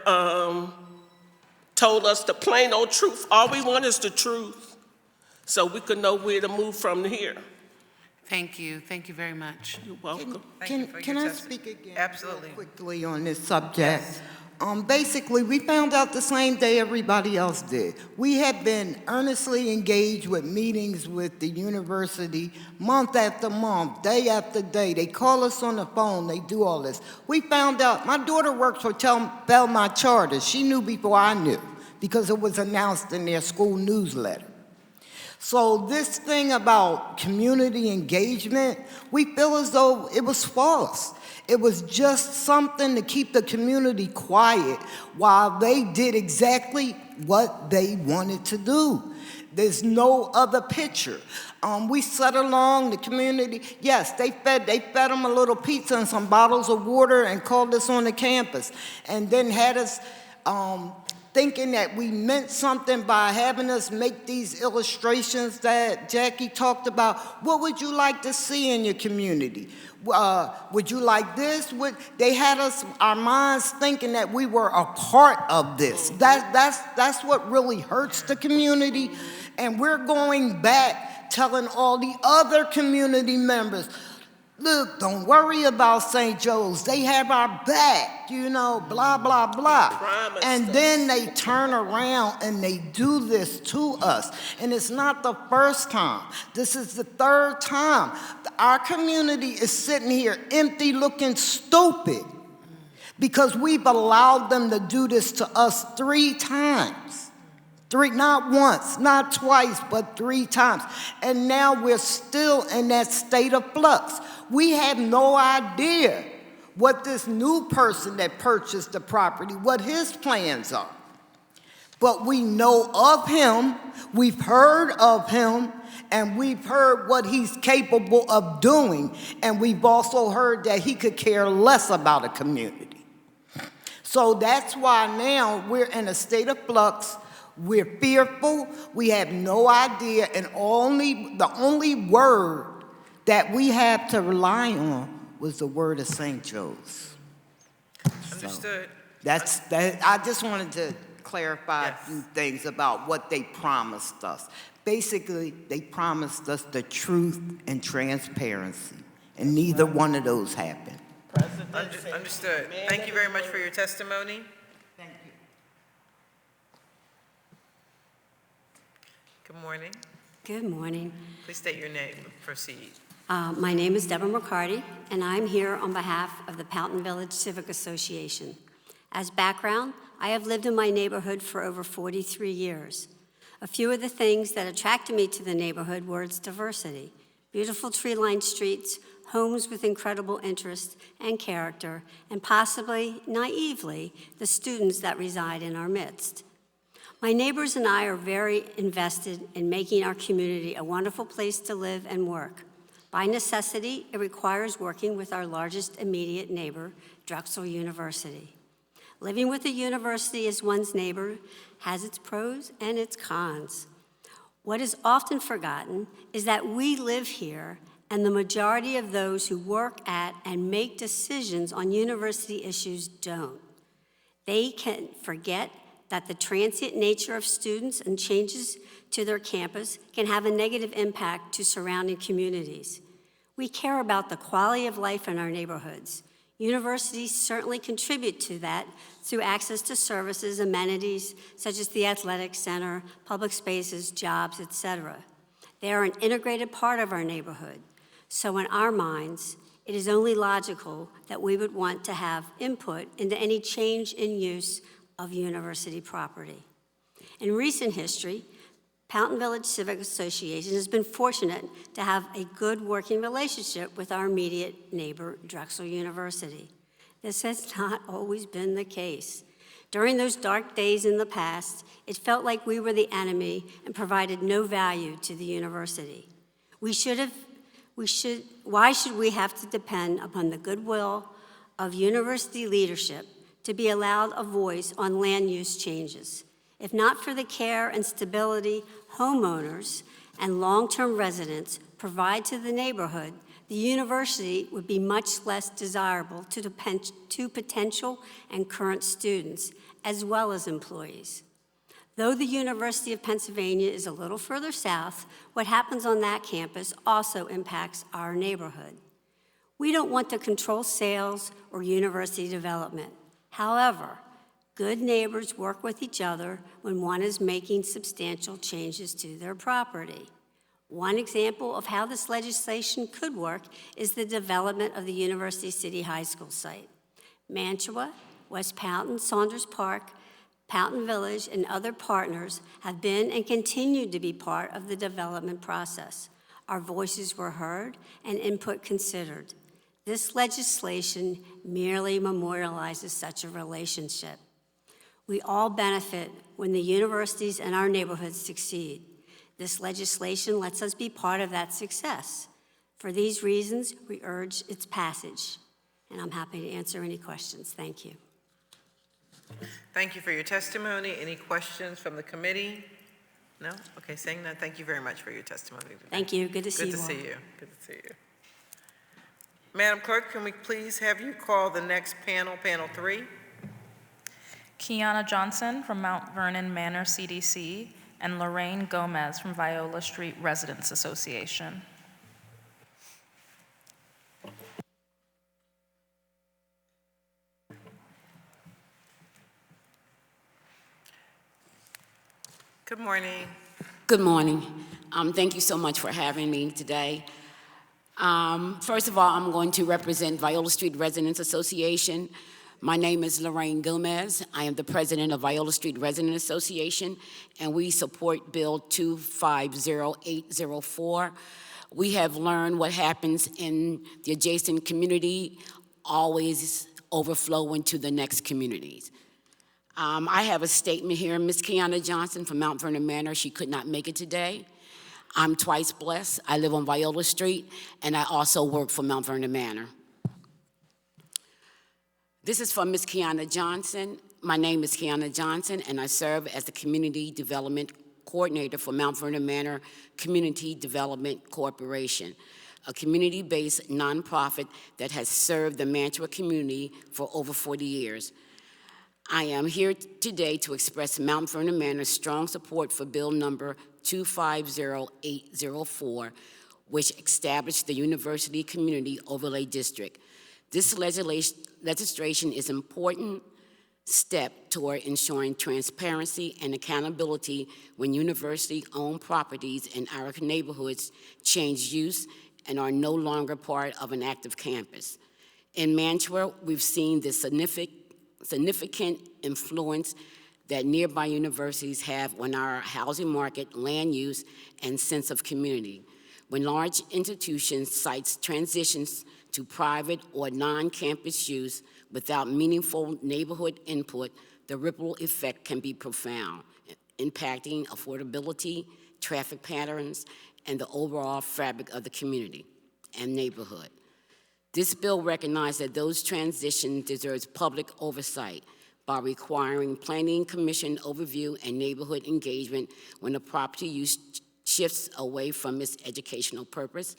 N: told us the plain old truth. All we want is the truth, so we could know where to move from here.
H: Thank you. Thank you very much.
N: You're welcome.
M: Can I speak again?
A: Absolutely.
M: Real quickly on this subject? Yes. Basically, we found out the same day everybody else did. We have been earnestly engaged with meetings with the university month after month, day after day. They call us on the phone. They do all this. We found out, my daughter works for Belmont Charter. She knew before I knew because it was announced in their school newsletter. So this thing about community engagement, we feel as though it was false. It was just something to keep the community quiet while they did exactly what they wanted to do. There's no other picture. We sat along the community. Yes, they fed them a little pizza and some bottles of water and called us on the campus, and then had us thinking that we meant something by having us make these illustrations that Jackie talked about. What would you like to see in your community? Would you like this? They had our minds thinking that we were a part of this. That's what really hurts the community. And we're going back telling all the other community members, look, don't worry about St. Joe's. They have our back, you know, blah, blah, blah. And then they turn around and they do this to us. And it's not the first time. This is the third time. Our community is sitting here empty, looking stupid, because we've allowed them to do this to us 3 times. Not once, not twice, but 3 times. And now we're still in that state of flux. We have no idea what this new person that purchased the property, what his plans are. But we know of him, we've heard of him, and we've heard what he's capable of doing. And we've also heard that he could care less about a community. So that's why now we're in a state of flux. We're fearful, we have no idea, and the only word that we have to rely on was the word of St. Joe's.
A: Understood.
M: I just wanted to clarify a few things about what they promised us. Basically, they promised us the truth and transparency, and neither one of those happened.
A: Understood. Thank you very much for your testimony.
M: Thank you.
A: Good morning.
O: Good morning.
A: Please state your name and proceed.
O: My name is Deborah McCarty, and I'm here on behalf of the Poughton Village Civic Association. As background, I have lived in my neighborhood for over 43 years. A few of the things that attracted me to the neighborhood were its diversity: beautiful tree-lined streets, homes with incredible interest and character, and possibly naively, the students that reside in our midst. My neighbors and I are very invested in making our community a wonderful place to live and work. By necessity, it requires working with our largest immediate neighbor, Drexel University. Living with a university as one's neighbor has its pros and its cons. What is often forgotten is that we live here, and the majority of those who work at and make decisions on university issues don't. They can forget that the transient nature of students and changes to their campus can have a negative impact to surrounding communities. We care about the quality of life in our neighborhoods. Universities certainly contribute to that through access to services, amenities, such as the athletic center, public spaces, jobs, etc. They are an integrated part of our neighborhood. So in our minds, it is only logical that we would want to have input into any change in use of university property. In recent history, Poughton Village Civic Association has been fortunate to have a good working relationship with our immediate neighbor, Drexel University. This has not always been the case. During those dark days in the past, it felt like we were the enemy and provided no value to the university. Why should we have to depend upon the goodwill of university leadership to be allowed a voice on land use changes? If not for the care and stability homeowners and long-term residents provide to the neighborhood, the university would be much less desirable to potential and current students, as well as employees. Though the University of Pennsylvania is a little further south, what happens on that campus also impacts our neighborhood. We don't want to control sales or university development. However, good neighbors work with each other when one is making substantial changes to their property. One example of how this legislation could work is the development of the University City High School site. Mantua, West Poughton, Saunders Park, Poughton Village, and other partners have been and continue to be part of the development process. Our voices were heard and input considered. This legislation merely memorializes such a relationship. We all benefit when the universities and our neighborhoods succeed. This legislation lets us be part of that success. For these reasons, we urge its passage. And I'm happy to answer any questions. Thank you.
A: Thank you for your testimony. Any questions from the committee? No? Okay, saying none, thank you very much for your testimony today.
O: Thank you. Good to see you all.
A: Good to see you. Good to see you. Madam Clerk, can we please have you call the next panel, panel 3?
B: Kiana Johnson from Mount Vernon Manor CDC and Lorraine Gomez from Viola Street Residents Association.
A: Good morning.
P: Good morning. Thank you so much for having me today. First of all, I'm going to represent Viola Street Residents Association. My name is Lorraine Gomez. I am the president of Viola Street Residents Association, and we support Bill 250804. We have learned what happens in the adjacent community always overflow into the next communities. I have a statement here. Ms. Kiana Johnson from Mount Vernon Manor, she could not make it today. I'm twice blessed. I live on Viola Street, and I also work for Mount Vernon Manor. This is from Ms. Kiana Johnson. My name is Kiana Johnson, and I serve as the Community Development Coordinator for Mount Vernon Manor Community Development Corporation, a community-based nonprofit that has served the Mantua community for over 40 years. I am here today to express Mount Vernon Manor's strong support for Bill number 250804, which established the University Community Overlay District. This legislation is an important step toward ensuring transparency and accountability when university-owned properties in our neighborhoods change use and are no longer part of an active campus. In Mantua, we've seen the significant influence that nearby universities have on our housing market, land use, and sense of community. When large institutions cite transitions to private or non-campus use without meaningful neighborhood input, the ripple effect can be profound, impacting affordability, traffic patterns, and the overall fabric of the community and neighborhood. This bill recognizes that those transitions deserve public oversight by requiring Planning Commission overview and neighborhood engagement when a property use shifts away from its educational purpose.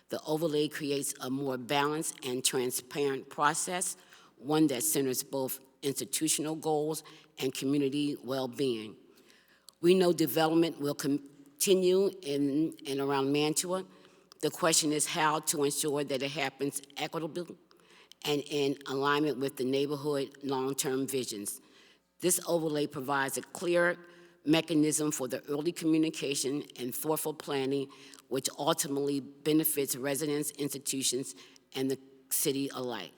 P: The overlay creates a more balanced and transparent process, one that centers both institutional goals and community well-being. We know development will continue in and around Mantua. The question is how to ensure that it happens equitably and in alignment with the neighborhood long-term visions. This overlay provides a clear mechanism for the early communication and thoughtful planning, which ultimately benefits residents, institutions, and the city alike.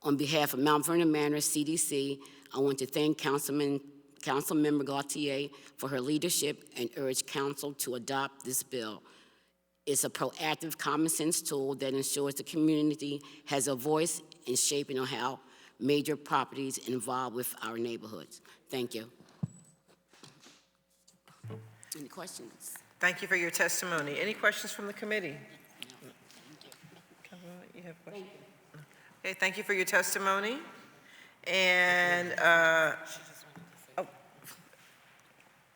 P: On behalf of Mount Vernon Manor CDC, I want to thank Councilmember Gautier for her leadership and urge Council to adopt this bill. It's a proactive, common sense tool that ensures the community has a voice in shaping how major properties involved with our neighborhoods. Thank you. Any questions?
A: Thank you for your testimony. Any questions from the committee? You have questions? Okay, thank you for your testimony. And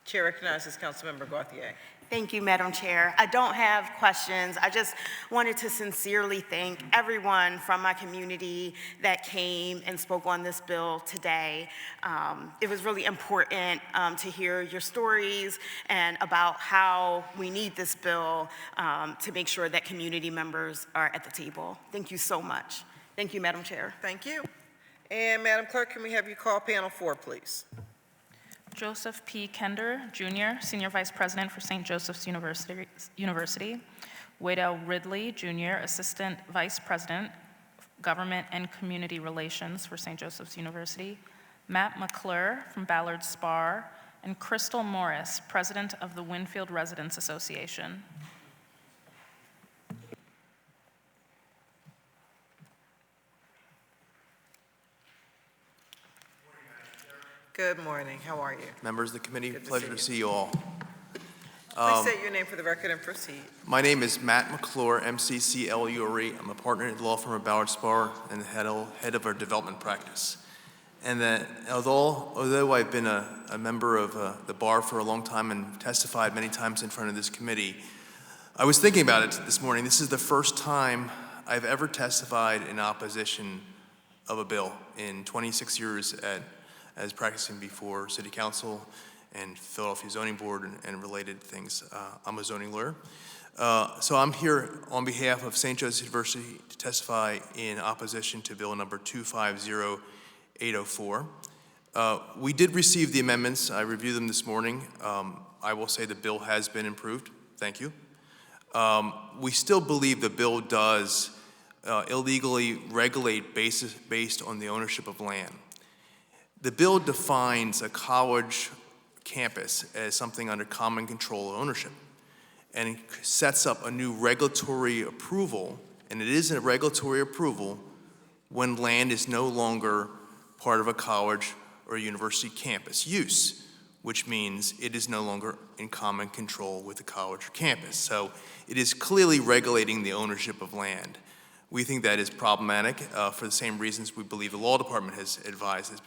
A: Chair recognizes Councilmember Gauthier.
J: Thank you, Madam Chair. I don't have questions. I just wanted to sincerely thank everyone from my community that came and spoke on this bill today. It was really important to hear your stories and about how we need this bill to make sure that community members are at the table. Thank you so much. Thank you, Madam Chair.
A: Thank you. And Madam Clerk, can we have you call panel 4, please?
B: Joseph P. Kender, Jr., Senior Vice President for St. Joseph's University. Wade Ridley, Jr., Assistant Vice President, Government and Community Relations for St. Joseph's University. Matt McClure from Ballard Spar, and Crystal Morris, President of the Winfield Residents Association.
A: Good morning. How are you?
Q: Members of the committee,
A: Good to
Q: pleasure to see you all.
A: Please state your name for the record and proceed.
Q: My name is Matt McClure, MCCLURE. I'm a partner at the law firm of Ballard Spar and the head of our development practice. And that although I've been a member of the bar for a long time and testified many times in front of this committee, I was thinking about it this morning. This is the first time I've ever testified in opposition of a bill in 26 years as practicing before City Council and Philadelphia Zoning Board and related things. I'm a zoning lawyer. So I'm here on behalf of St. Joseph's University to testify in opposition to Bill number 250804. We did receive the amendments. I reviewed them this morning. I will say the bill has been improved. Thank you. We still believe the bill does illegally regulate based on the ownership of land. The bill defines a college campus as something under common control ownership, and it sets up a new regulatory approval, and it is a regulatory approval when land is no longer part of a college or a university campus use, which means it is no longer in common control with the college or campus. So it is clearly regulating the ownership of land. We think that is problematic for the same reasons we believe the law department has advised is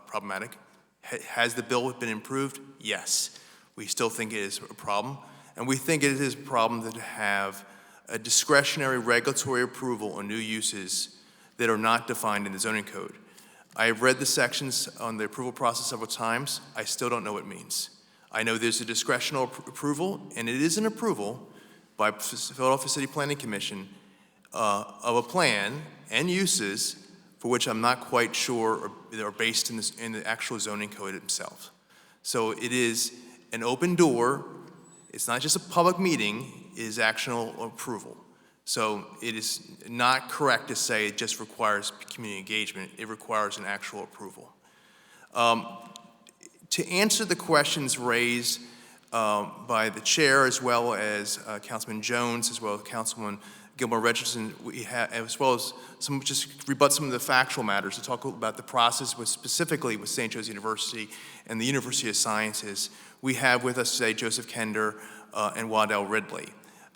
Q: problematic. Has the bill been improved? Yes. We still think it is a problem, and we think it is a problem to have a discretionary regulatory approval on new uses that are not defined in the zoning code. I have read the sections on the approval process several times. I still don't know what it means. I know there's a discretional approval, and it is an approval by Philadelphia City Planning Commission of a plan and uses for which I'm not quite sure are based in the actual zoning code itself. So it is an open door. It's not just a public meeting, it is actual approval. So it is not correct to say it just requires community engagement. It requires an actual approval. To answer the questions raised by the chair, as well as Councilman Jones, as well as Councilman Gilmore Richardson, we have, as well as just rebut some of the factual matters to talk about the process specifically with St. Joe's University and the University of Sciences. We have with us today Joseph Kender and Waddell Ridley.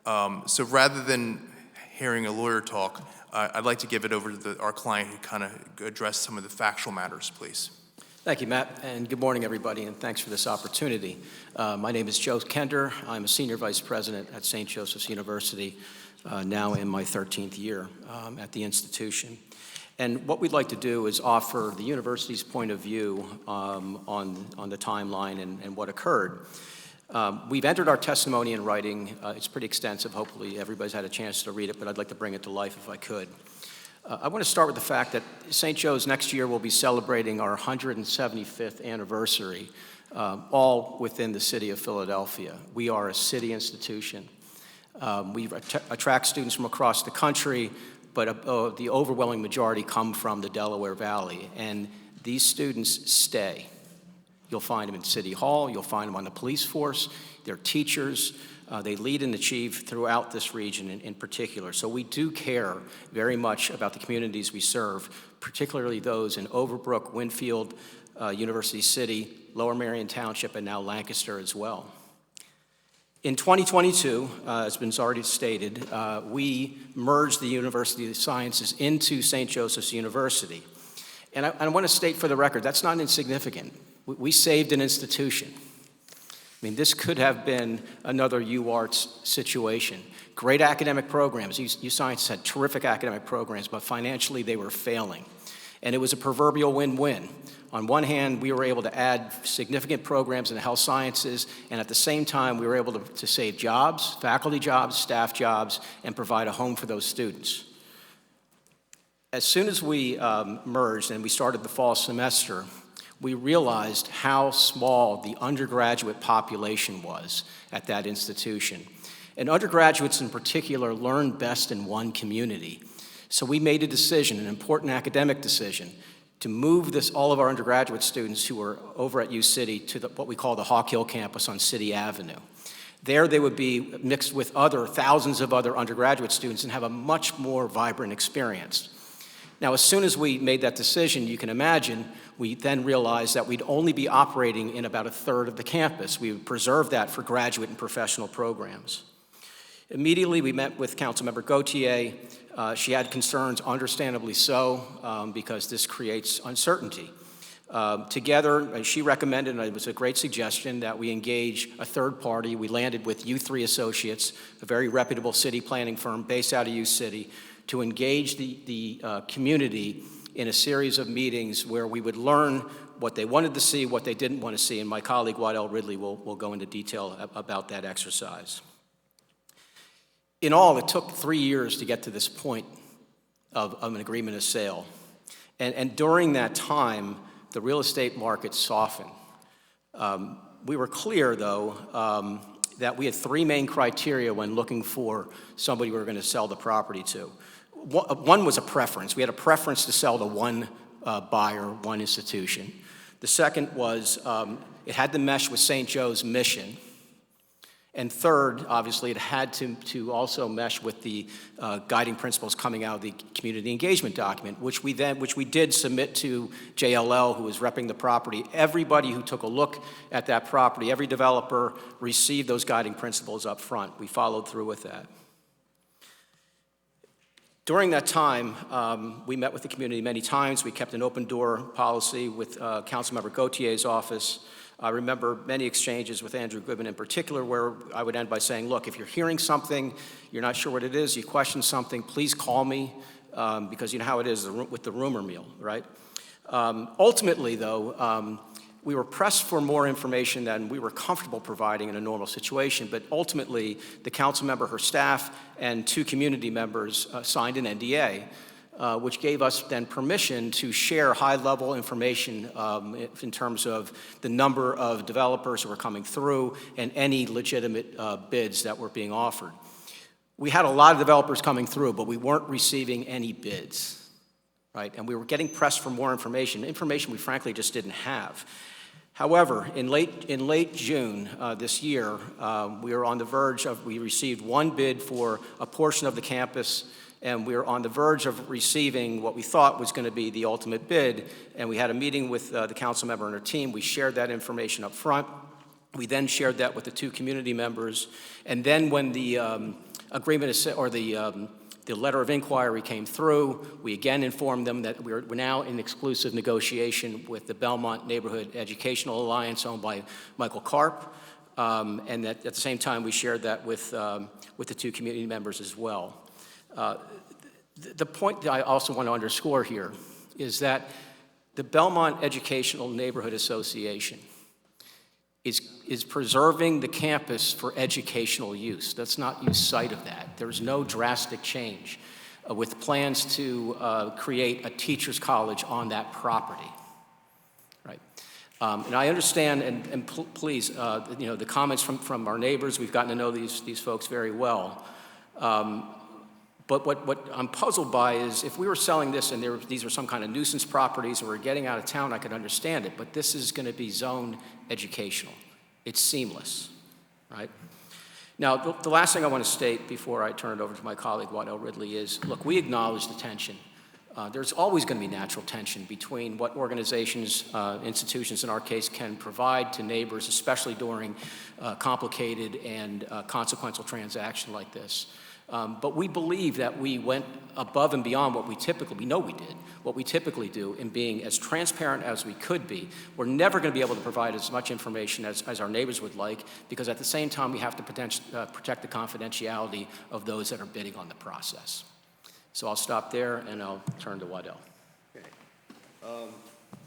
Q: So rather than hearing a lawyer talk, I'd like to give it over to our client who kind of address some of the factual matters, please.
R: Thank you, Matt, and good morning, everybody, and thanks for this opportunity. My name is Joe Kender. I'm a Senior Vice President at St. Joseph's University, now in my 13th year at the institution. And what we'd like to do is offer the university's point of view on the timeline and what occurred. We've entered our testimony in writing. It's pretty extensive. Hopefully everybody's had a chance to read it, but I'd like to bring it to life if I could. I want to start with the fact that St. Joe's next year will be celebrating our 175th anniversary, all within the city of Philadelphia. We are a city institution. We attract students from across the country, but the overwhelming majority come from the Delaware Valley, and these students stay. You'll find them in City Hall, you'll find them on the police force, they're teachers, they lead and achieve throughout this region in particular. So we do care very much about the communities we serve, particularly those in Overbrook, Winfield, University City, Lower Merion Township, and now Lancaster as well. In 2022, as been already stated, we merged the University of Sciences into St. Joseph's University. And I want to state for the record, that's not insignificant. We saved an institution. I mean, this could have been another UArts situation. Great academic programs. UScience had terrific academic programs, but financially they were failing. And it was a proverbial win-win. On one hand, we were able to add significant programs in the health sciences, and at the same time, we were able to save jobs, faculty jobs, staff jobs, and provide a home for those students. As soon as we merged and we started the fall semester, we realized how small the undergraduate population was at that institution. And undergraduates in particular learn best in one community. So we made a decision, an important academic decision, to move all of our undergraduate students who were over at U City to what we call the Hawk Hill campus on City Avenue. There they would be mixed with thousands of other undergraduate students and have a much more vibrant experience. Now, as soon as we made that decision, you can imagine, we then realized that we'd only be operating in about a third of the campus. We would preserve that for graduate and professional programs. Immediately, we met with Councilmember Gautier. She had concerns, understandably so, because this creates uncertainty. Together, she recommended, and it was a great suggestion, that we engage a third party. We landed with U3 Associates, a very reputable city planning firm based out of U City, to engage the community in a series of meetings where we would learn what they wanted to see, what they didn't want to see, and my colleague Waddell Ridley will go into detail about that exercise. In all, it took 3 years to get to this point of an agreement of sale. And during that time, the real estate market softened. We were clear, though, that we had 3 main criteria when looking for somebody we were going to sell the property to. One was a preference. We had a preference to sell to one buyer, one institution. The second was it had to mesh with St. Joe's mission. And third, obviously, it had to also mesh with the guiding principles coming out of the community engagement document, which we did submit to JLL, who was repping the property. Everybody who took a look at that property, every developer received those guiding principles up front. We followed through with that. During that time, we met with the community many times. We kept an open door policy with Councilmember Gautier's office. I remember many exchanges with Andrew Goodman in particular where I would end by saying, look, if you're hearing something, you're not sure what it is, you question something, please call me, because you know how it is with the rumor mill, right? Ultimately, though, we were pressed for more information than we were comfortable providing in a normal situation, but ultimately, the council member, her staff, and 2 community members signed an NDA, which gave us then permission to share high-level information in terms of the number of developers who were coming through and any legitimate bids that were being offered. We had a lot of developers coming through, but we weren't receiving any bids, right? And we were getting pressed for more information we frankly just didn't have. However, in late June this year, we were on the verge of, we received 1 bid for a portion of the campus, and we were on the verge of receiving what we thought was going to be the ultimate bid, and we had a meeting with the council member and her team. We shared that information up front. We then shared that with the 2 community members, and then when the agreement is, or the letter of inquiry came through, we again informed them that we're now in exclusive negotiation with the Belmont Neighborhood Educational Alliance owned by Michael Karp, and that at the same time we shared that with the 2 community members as well. The point that I also want to underscore here is that the Belmont Educational Neighborhood Association is preserving the campus for educational use. Let's not lose sight of that. There's no drastic change with plans to create a teacher's college on that property, right? And I understand, and please, you know, the comments from our neighbors, we've gotten to know these folks very well. But what I'm puzzled by is if we were selling this and these are some kind of nuisance properties and we're getting out of town, I could understand it, but this is going to be zoned educational. It's seamless, right? Now, the last thing I want to state before I turn it over to my colleague, Waddell Ridley, is, look, we acknowledge the tension. There's always going to be natural tension between what organizations, institutions in our case, can provide to neighbors, especially during complicated and consequential transaction like this. But we believe that we went above and beyond what we know we did, what we typically do in being as transparent as we could be. We're never going to be able to provide as much information as our neighbors would like, because at the same time we have to protect the confidentiality of those that are bidding on the process. So I'll stop there and I'll turn to Waddell.
E: Okay.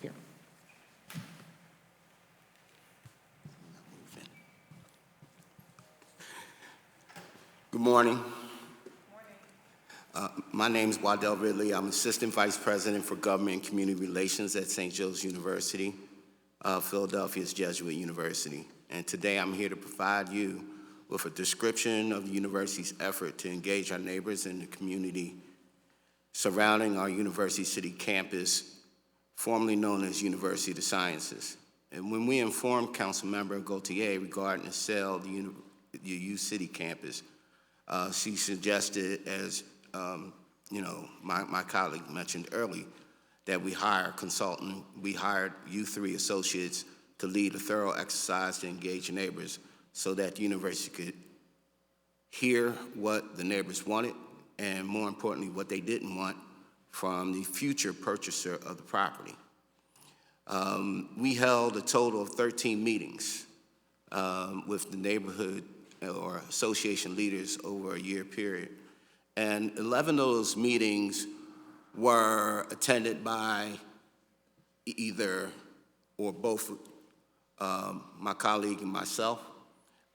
R: Here.
S: Good morning. My name is Waddell Ridley. I'm Assistant Vice President for Government and Community Relations at St. Joe's University, Philadelphia's Jesuit University. And today I'm here to provide you with a description of the university's effort to engage our neighbors in the community surrounding our University City campus, formerly known as University of the Sciences. And when we informed Councilmember Gautier regarding the sale of the U City campus, she suggested, as you know, my colleague mentioned earlier, that we hire a consultant. We hired U3 associates to lead a thorough exercise to engage neighbors so that the university could hear what the neighbors wanted and, more importantly, what they didn't want from the future purchaser of the property. We held a total of 13 meetings with the neighborhood or association leaders over a year period. And 11 of those meetings were attended by either or both my colleague and myself.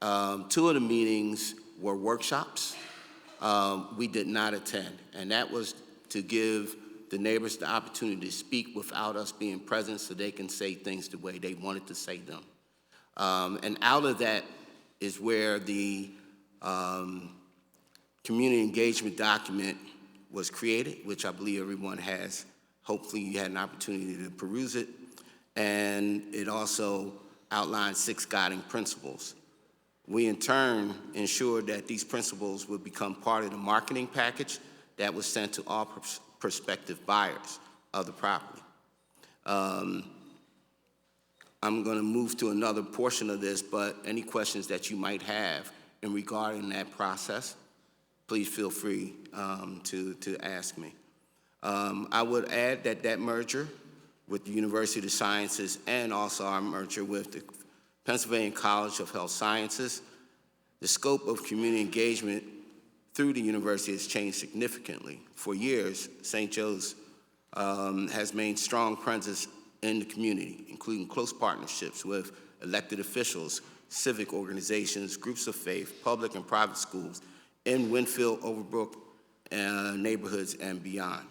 S: 2 of the meetings were workshops we did not attend, and that was to give the neighbors the opportunity to speak without us being present so they can say things the way they wanted to say them. And out of that is where the community engagement document was created, which I believe everyone has. Hopefully you had an opportunity to peruse it. And it also outlines 6 guiding principles. We in turn ensured that these principles would become part of the marketing package that was sent to all prospective buyers of the property. I'm going to move to another portion of this, but any questions that you might have in regarding that process, please feel free to ask me. I would add that that merger with the University of Sciences and also our merger with the Pennsylvania College of Health Sciences, the scope of community engagement through the university has changed significantly. For years, St. Joe's has made strong presence in the community, including close partnerships with elected officials, civic organizations, groups of faith, public and private schools in Winfield, Overbrook, neighborhoods, and beyond.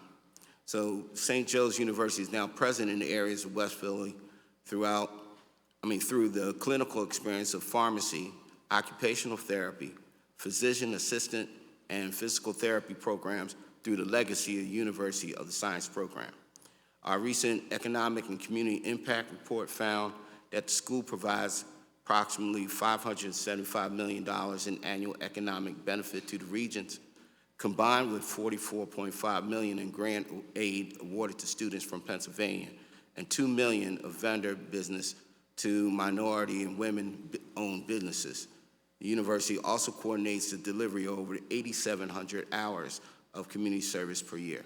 S: So St. Joe's University is now present in the areas of West Philly through the clinical experience of pharmacy, occupational therapy, physician assistant, and physical therapy programs through the legacy of the University of the Science program. Our recent economic and community impact report found that the school provides approximately $575 million in annual economic benefit to the regions, combined with $44.5 million in grant aid awarded to students from Pennsylvania and $2 million of vendor business to minority and women-owned businesses. The university also coordinates the delivery of over 8,700 hours of community service per year.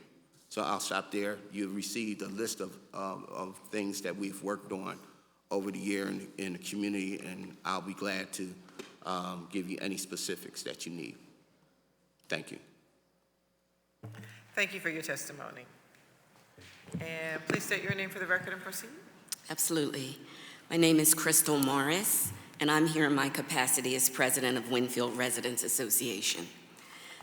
S: So I'll stop there. You've received a list of things that we've worked on over the year in the community, and I'll be glad to give you any specifics that you need. Thank you.
A: Thank you for your testimony. And please state your name for the record and proceed.
T: Absolutely. My name is Crystal Morris, and I'm here in my capacity as president of Winfield Residents Association.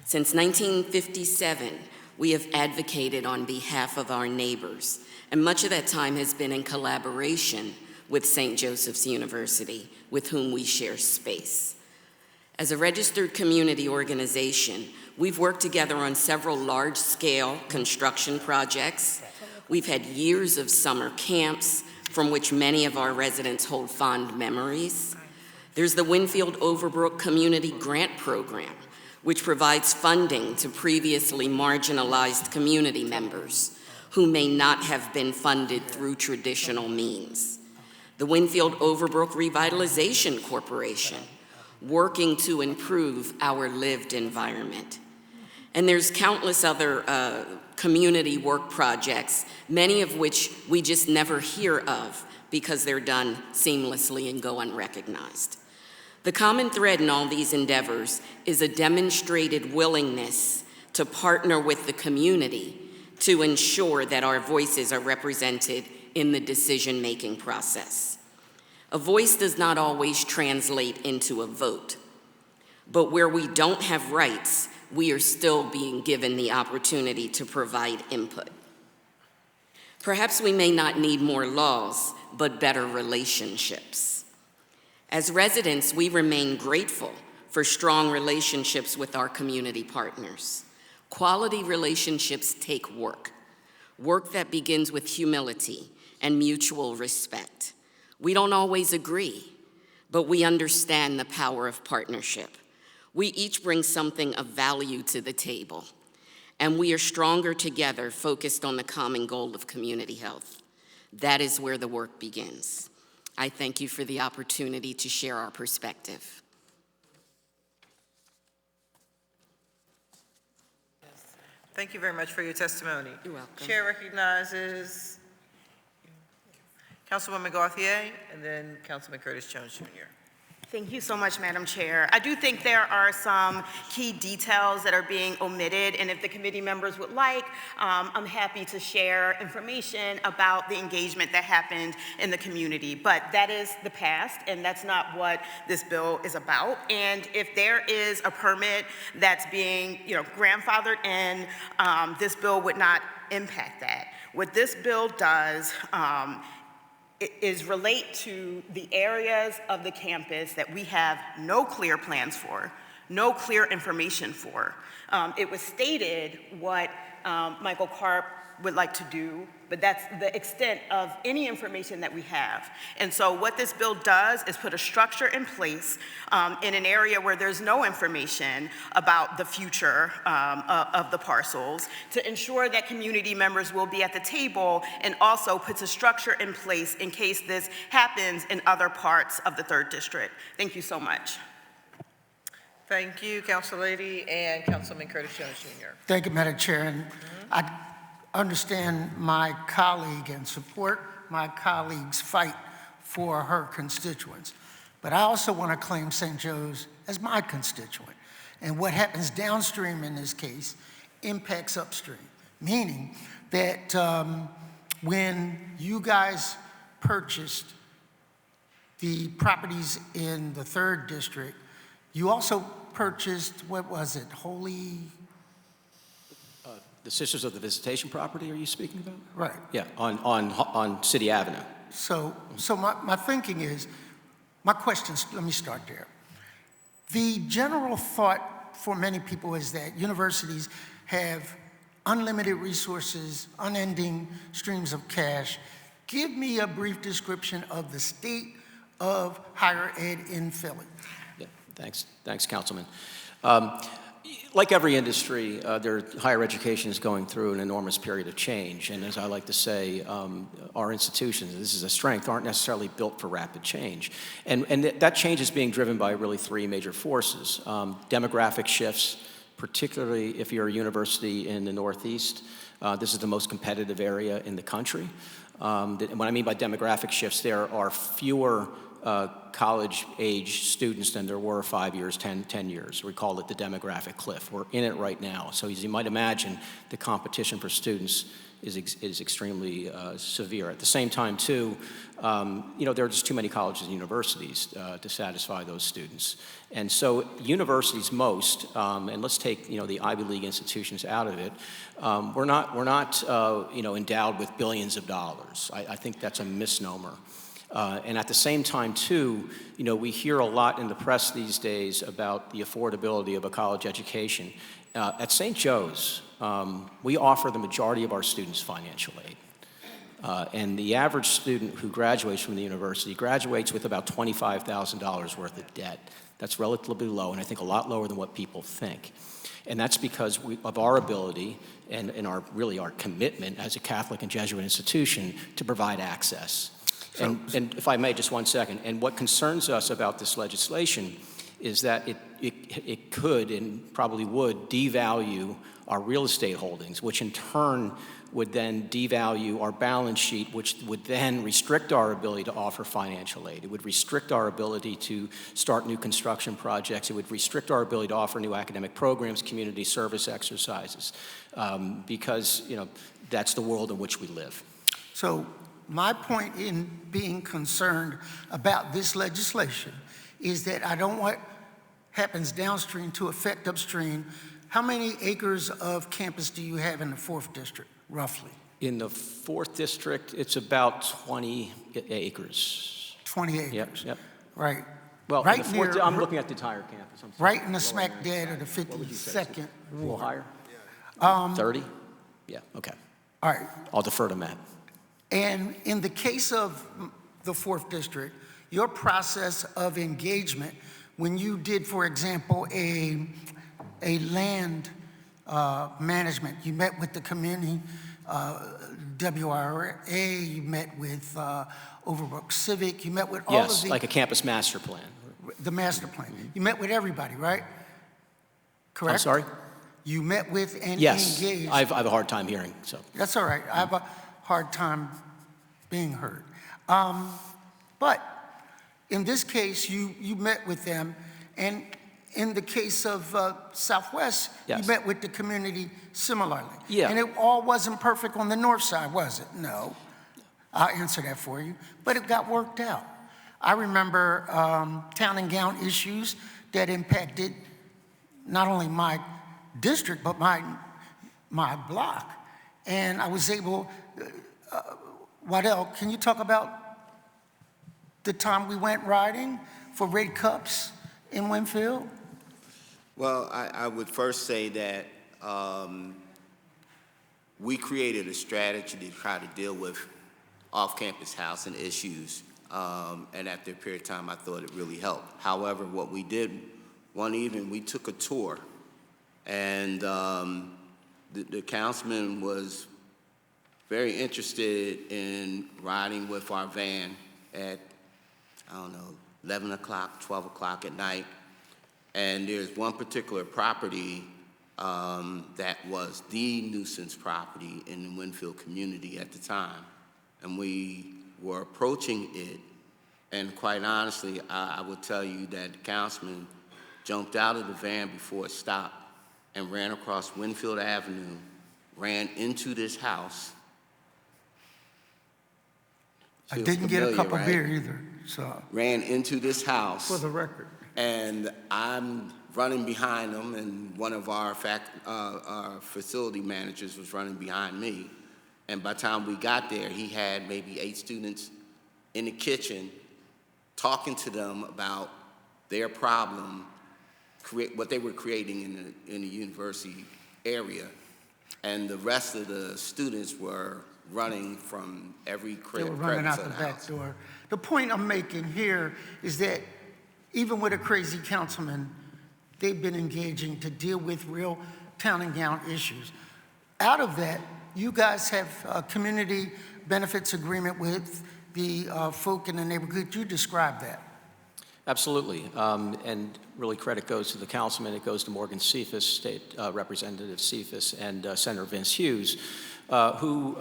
T: Since 1957, we have advocated on behalf of our neighbors, and much of that time has been in collaboration with St. Joseph's University, with whom we share space. As a registered community organization, we've worked together on several large-scale construction projects. We've had years of summer camps from which many of our residents hold fond memories. There's the Winfield Overbrook Community Grant Program, which provides funding to previously marginalized community members who may not have been funded through traditional means. The Winfield Overbrook Revitalization Corporation, working to improve our lived environment. And there's countless other community work projects, many of which we just never hear of because they're done seamlessly and go unrecognized. The common thread in all these endeavors is a demonstrated willingness to partner with the community to ensure that our voices are represented in the decision-making process. A voice does not always translate into a vote, but where we don't have rights, we are still being given the opportunity to provide input. Perhaps we may not need more laws, but better relationships. As residents, we remain grateful for strong relationships with our community partners. Quality relationships take work that begins with humility and mutual respect. We don't always agree, but we understand the power of partnership. We each bring something of value to the table, and we are stronger together, focused on the common goal of community health. That is where the work begins. I thank you for the opportunity to share our perspective.
A: Thank you very much for your testimony.
T: You're welcome.
A: Chair recognizes Councilwoman Gauthier and then Councilman Curtis Jones Jr.
J: Thank you so much, Madam Chair. I do think there are some key details that are being omitted, and if the committee members would like, I'm happy to share information about the engagement that happened in the community. But that is the past, and that's not what this bill is about. And if there is a permit that's being, grandfathered in, this bill would not impact that. What this bill does is relate to the areas of the campus that we have no clear plans for, no clear information for. It was stated what Michael Karp would like to do, but that's the extent of any information that we have. And so what this bill does is put a structure in place in an area where there's no information about the future of the parcels to ensure that community members will be at the table, and also puts a structure in place in case this happens in other parts of the 3rd District. Thank you so much.
A: Thank you, Council Lady, and Councilman Curtis Jones Jr.
G: Thank you, Madam Chair. And I understand my colleague and support my colleague's fight for her constituents. But I also want to claim St. Joe's as my constituent. And what happens downstream in this case impacts upstream, meaning that when you guys purchased the properties in the 3rd District, you also purchased, what was it,
R: The Sisters of the Visitation property, are you speaking about?
G: Right.
R: Yeah, on City Avenue.
G: So my thinking is, my questions, let me start there. The general thought for many people is that universities have unlimited resources, unending streams of cash. Give me a brief description of the state of higher ed in Philly.
R: Yeah, thanks, Councilman. Like every industry, higher education is going through an enormous period of change. And as I like to say, our institutions, this is a strength, aren't necessarily built for rapid change. And that change is being driven by really 3 major forces. Demographic shifts, particularly if you're a university in the Northeast. This is the most competitive area in the country. What I mean by demographic shifts, there are fewer college-age students than there were 5 years, 10 years. We call it the demographic cliff. We're in it right now. So as you might imagine, the competition for students is extremely severe. At the same time, too, there are just too many colleges and universities to satisfy those students. And so universities most, and let's take the Ivy League institutions out of it, we're not endowed with billions of dollars. I think that's a misnomer. And at the same time, too, we hear a lot in the press these days about the affordability of a college education. At St. Joe's, we offer the majority of our students financial aid. And the average student who graduates from the university graduates with about $25,000 worth of debt. That's relatively low, and I think a lot lower than what people think. And that's because of our ability and our commitment as a Catholic and Jesuit institution to provide access. And if I may, just 1 second, and what concerns us about this legislation is that it could and probably would devalue our real estate holdings, which in turn would then devalue our balance sheet, which would then restrict our ability to offer financial aid. It would restrict our ability to start new construction projects. It would restrict our ability to offer new academic programs, community service exercises, because that's the world in which we live.
G: So my point in being concerned about this legislation is that I don't want what happens downstream to affect upstream. How many acres of campus do you have in the 4th District, roughly?
R: In the 4th District, it's about 20 acres.
G: 20 acres?
R: Yep.
G: Right.
R: Well,
G: right
R: near, I'm looking at the entire campus.
G: Right in the smack dead of the 52nd
R: ward. A little higher? 30? Yeah, okay.
G: All right.
R: I'll defer to Matt.
G: And in the case of the 4th District, your process of engagement, when you did, for example, a land management, you met with the community, WRA, you met with Overbrook Civic, you met with all of the—
R: Yes, like a campus master plan.
G: The master plan. You met with everybody, right? Correct?
R: I'm sorry?
G: You met with and
R: yes,
G: engaged.
R: I have a hard time hearing, so.
G: That's all right. I have a hard time being heard. But in this case, you met with them, and in the case of Southwest,
R: Yes.
G: you met with the community similarly.
R: Yeah.
G: And it all wasn't perfect on the north side, was it? No. I'll answer that for you, but it got worked out. I remember town and gown issues that impacted not only my district, but my block. And I was able, Waddell, can you talk about the time we went riding for Red Cups in Winfield?
S: Well, I would first say that we created a strategy to try to deal with off-campus housing issues, and after a period of time, I thought it really helped. However, what we did one evening, we took a tour, and the councilman was very interested in riding with our van at, I don't know, 11 o'clock, 12 o'clock at night. And there's one particular property that was the nuisance property in the Winfield community at the time. And we were approaching it, and quite honestly, I will tell you that the councilman jumped out of the van before it stopped and ran across Winfield Avenue, ran into this house.
G: I didn't get a
S: Familiar,
G: cup of
S: right?
G: beer either, so.
S: Ran into this house.
G: For the record.
S: And I'm running behind him, and one of our facility managers was running behind me. And by the time we got there, he had maybe 8 students in the kitchen talking to them about their problem, what they were creating in the university area. And the rest of the students were running from every
G: They were running out the back door. The point I'm making here is that even with a crazy councilman, they've been engaging to deal with real town and gown issues. Out of that, you guys have a community benefits agreement with the folk in the neighborhood. Could you describe that?
R: Absolutely, and really credit goes to the councilman. It goes to Morgan Cephas, State Representative Cephas, and Senator Vince Hughes, who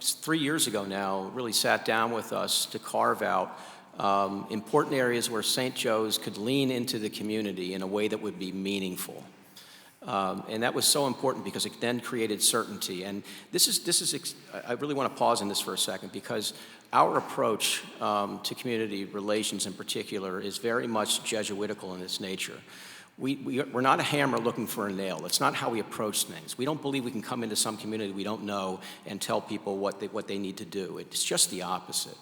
R: 3 years ago now really sat down with us to carve out important areas where St. Joe's could lean into the community in a way that would be meaningful. And that was so important because it then created certainty. And I really want to pause on this for a second, because our approach to community relations in particular is very much Jesuitical in its nature. We're not a hammer looking for a nail. It's not how we approach things. We don't believe we can come into some community we don't know and tell people what they need to do. It's just the opposite.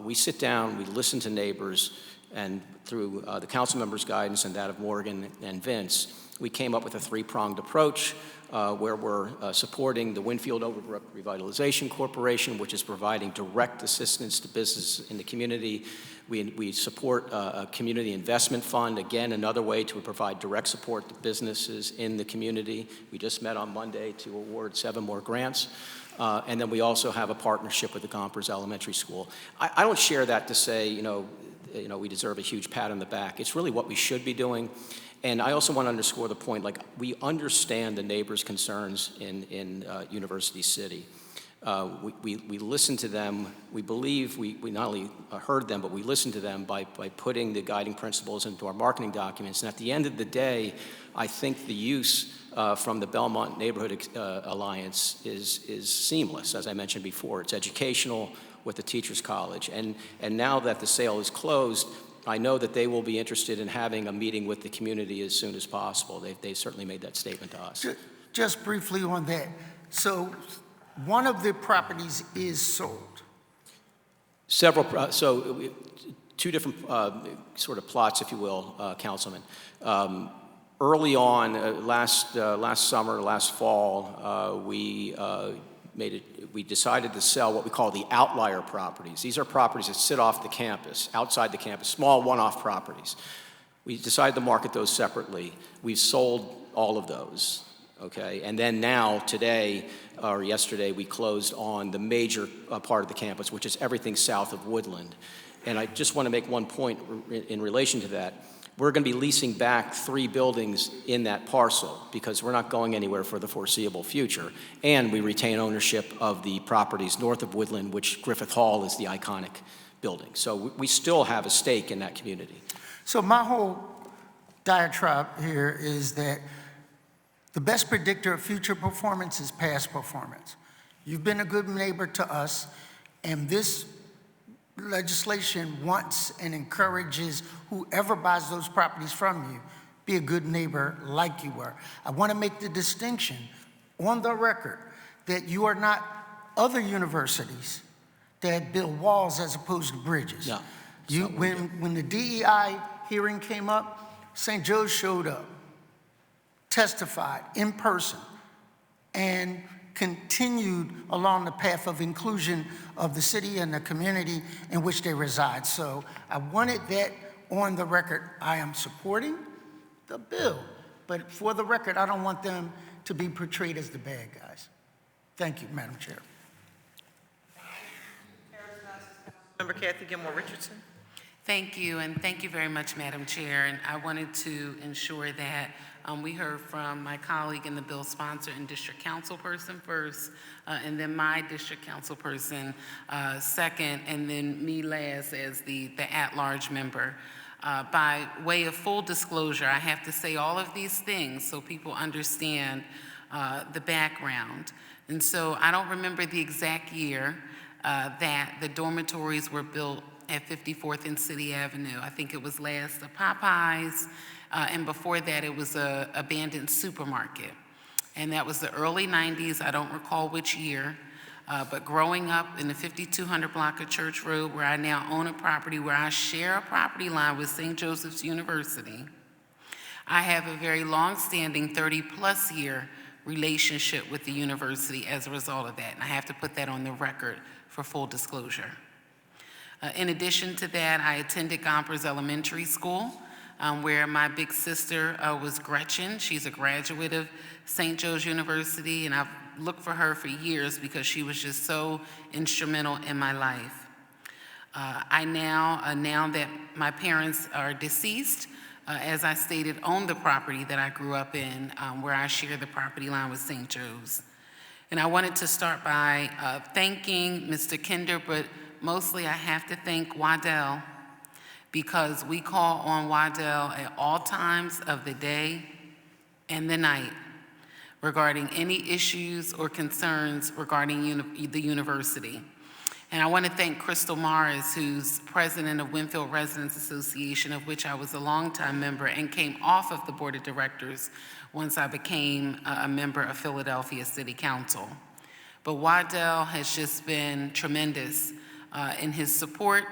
R: We sit down, we listen to neighbors, and through the council members' guidance and that of Morgan and Vince, we came up with a 3-pronged approach where we're supporting the Winfield Overbrook Revitalization Corporation, which is providing direct assistance to businesses in the community. We support a community investment fund, again, another way to provide direct support to businesses in the community. We just met on Monday to award 7 more grants. And then we also have a partnership with the Gompers Elementary School. I don't share that to say, we deserve a huge pat on the back. It's really what we should be doing. And I also want to underscore the point, we understand the neighbors' concerns in University City. We listen to them. We believe we not only heard them, but we listened to them by putting the guiding principles into our marketing documents. And at the end of the day, I think the use from the Belmont Neighborhood Alliance is seamless. As I mentioned before, it's educational with the Teachers College. And now that the sale is closed, I know that they will be interested in having a meeting with the community as soon as possible. They certainly made that statement to us.
G: Just briefly on that. So one of the properties is sold.
R: Several, so 2 different sort of plots, if you will, Councilman. Early on, last summer, last fall, we decided to sell what we call the outlier properties. These are properties that sit off the campus, outside the campus, small one-off properties. We decided to market those separately. We've sold all of those, okay? And then now, today, or yesterday, we closed on the major part of the campus, which is everything south of Woodland. And I just want to make one point in relation to that. We're going to be leasing back 3 buildings in that parcel because we're not going anywhere for the foreseeable future. And we retain ownership of the properties north of Woodland, which Griffith Hall is the iconic building. So we still have a stake in that community.
G: So my whole diatribe here is that the best predictor of future performance is past performance. You've been a good neighbor to us, and this legislation wants and encourages whoever buys those properties from you, be a good neighbor like you were. I want to make the distinction on the record that you are not other universities that build walls as opposed to bridges.
R: No.
G: When the DEI hearing came up, St. Joe's showed up, testified in person, and continued along the path of inclusion of the city and the community in which they reside. So I wanted that on the record. I am supporting the bill, but for the record, I don't want them to be portrayed as the bad guys. Thank you, Madam Chair.
A: Member Kathy Gilmore Richardson.
H: Thank you, and thank you very much, Madam Chair. And I wanted to ensure that we heard from my colleague and the bill sponsor and district councilperson first, and then my district councilperson second, and then me last as the at-large member. By way of full disclosure, I have to say all of these things so people understand the background. And so I don't remember the exact year that the dormitories were built at 54th and City Avenue. I think it was last a Popeyes, and before that it was a abandoned supermarket. And that was the early 90s, I don't recall which year, but growing up in the 5200 block of Church Road, where I now own a property where I share a property line with St. Joseph's University, I have a very long-standing 30-plus year relationship with the university as a result of that, and I have to put that on the record for full disclosure. In addition to that, I attended Gompers Elementary School, where my big sister was Gretchen. She's a graduate of St. Joe's University, and I've looked for her for years because she was just so instrumental in my life. I now that my parents are deceased, as I stated, own the property that I grew up in, where I share the property line with St. Joe's. And I wanted to start by thanking Mr. Kinder, but mostly I have to thank Waddell, because we call on Waddell at all times of the day and the night regarding any issues or concerns regarding the university. And I want to thank Crystal Morris, who's president of Winfield Residents Association, of which I was a longtime member and came off of the board of directors once I became a member of Philadelphia City Council. But Waddell has just been tremendous in his support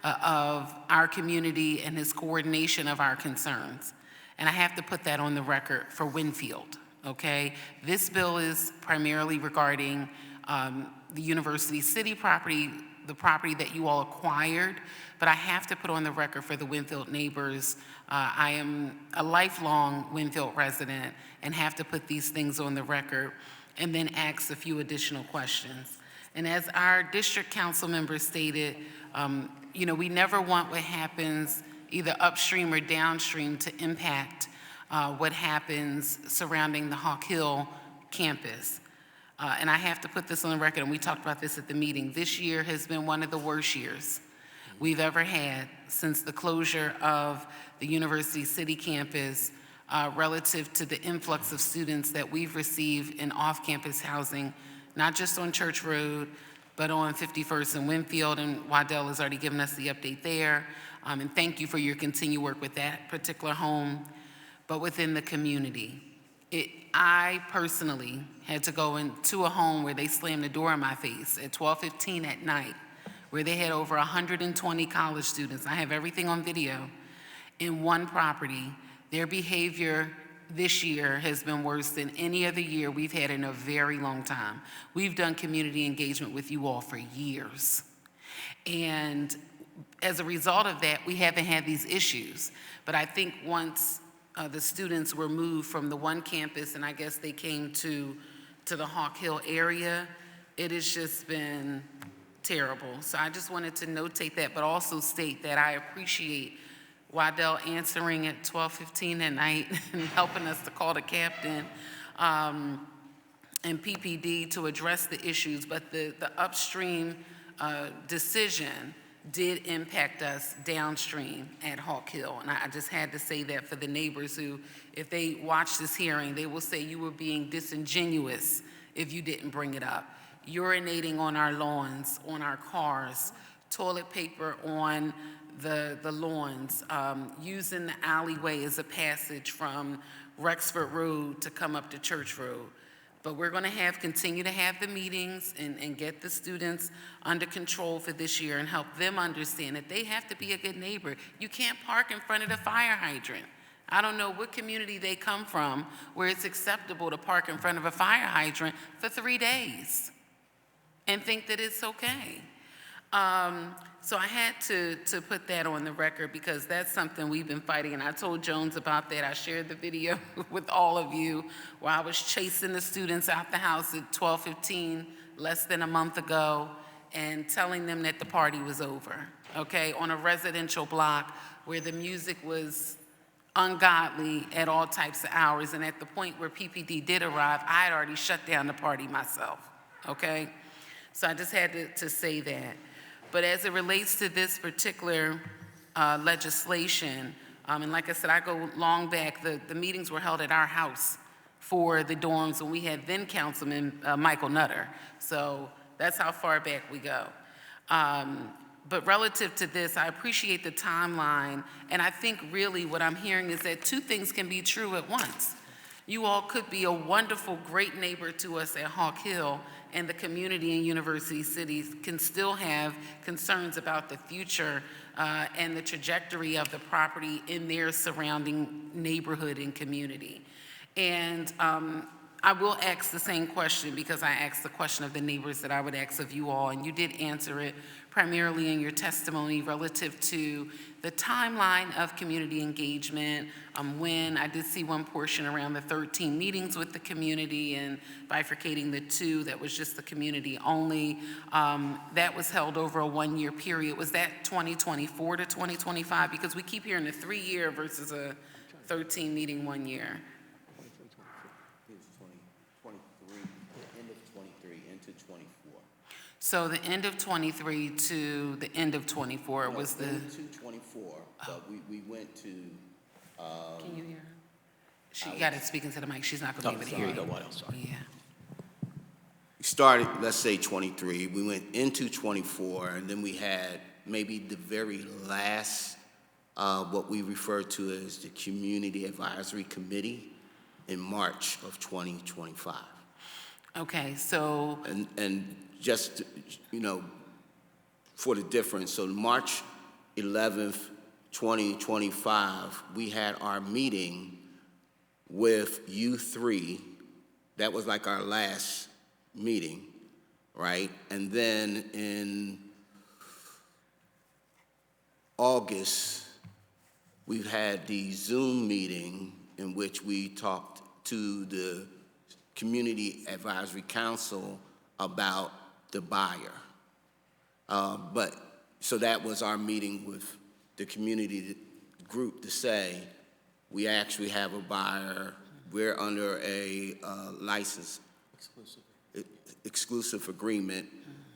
H: of our community and his coordination of our concerns. And I have to put that on the record for Winfield, okay? This bill is primarily regarding the University City property, the property that you all acquired, but I have to put on the record for the Winfield neighbors. I am a lifelong Winfield resident and have to put these things on the record and then ask a few additional questions. And as our district council member stated, we never want what happens either upstream or downstream to impact what happens surrounding the Hawk Hill campus. And I have to put this on the record, and we talked about this at the meeting. This year has been one of the worst years we've ever had since the closure of the University City campus relative to the influx of students that we've received in off-campus housing, not just on Church Road, but on 51st and Winfield, and Waddell has already given us the update there. And thank you for your continued work with that particular home, but within the community. I personally had to go into a home where they slammed the door in my face at 12:15 at night, where they had over 120 college students. I have everything on video in one property. Their behavior this year has been worse than any other year we've had in a very long time. We've done community engagement with you all for years. And as a result of that, we haven't had these issues. But I think once the students were moved from the one campus, and I guess they came to the Hawk Hill area, it has just been terrible. So I just wanted to notate that, but also state that I appreciate Waddell answering at 12:15 at night and helping us to call the captain and PPD to address the issues, but the upstream decision did impact us downstream at Hawk Hill. And I just had to say that for the neighbors who, if they watch this hearing, they will say you were being disingenuous if you didn't bring it up. Urinating on our lawns, on our cars, toilet paper on the lawns, using the alleyway as a passage from Rexford Road to come up to Church Road. But we're going to continue to have the meetings and get the students under control for this year and help them understand that they have to be a good neighbor. You can't park in front of the fire hydrant. I don't know what community they come from where it's acceptable to park in front of a fire hydrant for 3 days and think that it's okay. So I had to put that on the record because that's something we've been fighting, and I told Jones about that. I shared the video with all of you where I was chasing the students out the house at 12:15 less than a month ago and telling them that the party was over, okay, on a residential block where the music was ungodly at all types of hours, and at the point where PPD did arrive, I had already shut down the party myself, okay? So I just had to say that. But as it relates to this particular legislation, and like I said, I go long back, the meetings were held at our house for the dorms when we had then Councilman Michael Nutter. So that's how far back we go. But relative to this, I appreciate the timeline, and I think really what I'm hearing is that two things can be true at once. You all could be a wonderful, great neighbor to us at Hawk Hill, and the community in University Cities can still have concerns about the future and the trajectory of the property in their surrounding neighborhood and community. And I will ask the same question because I asked the question of the neighbors that I would ask of you all, and you did answer it primarily in your testimony relative to the timeline of community engagement, when I did see one portion around the 13 meetings with the community and bifurcating the 2 that was just the community only. That was held over a 1-year period. Was that 2024 to 2025? Because we keep hearing a 3-year versus a 13 meeting 1 year. So the end of 23 to the end of 24 was the...
S: Into 24, but we went to...
H: Can you hear her? She got it speaking to the mic. She's not going to be able to hear you.
R: What else?
H: Yeah.
S: We started, let's say 23, we went into 24, and then we had maybe the very last, what we refer to as the Community Advisory Committee in March of 2025.
H: Okay, so...
S: And just, for the difference, so March 11th, 2025, we had our meeting with you 3. That was like our last meeting, right? And then in August, we've had the Zoom meeting in which we talked to the Community Advisory Council about the buyer. So that was our meeting with the community group to say, we actually have a buyer, we're under a license, exclusive agreement,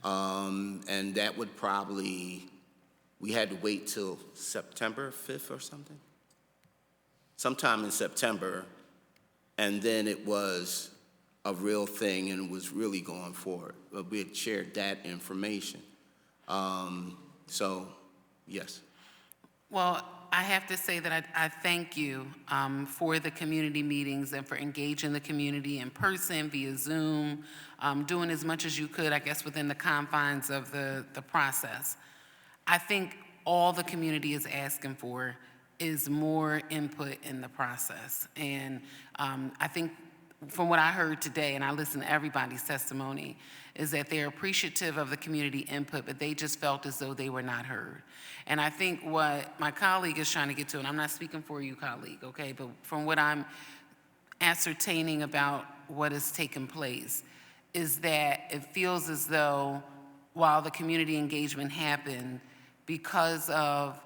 S: and that would probably, we had to wait till September 5th or something? Sometime in September, and then it was a real thing and was really going forward. But we had shared that information. So, yes.
H: Well, I have to say that I thank you for the community meetings and for engaging the community in person, via Zoom, doing as much as you could, I guess, within the confines of the process. I think all the community is asking for is more input in the process. And I think from what I heard today, and I listened to everybody's testimony, is that they're appreciative of the community input, but they just felt as though they were not heard. And I think what my colleague is trying to get to, and I'm not speaking for you, colleague, okay, but from what I'm ascertaining about what has taken place, is that it feels as though while the community engagement happened, because of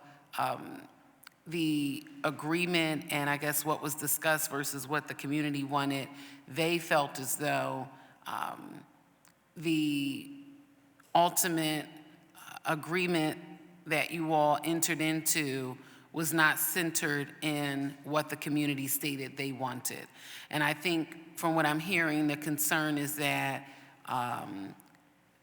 H: the agreement and I guess what was discussed versus what the community wanted, they felt as though the ultimate agreement that you all entered into was not centered in what the community stated they wanted. And I think from what I'm hearing, the concern is that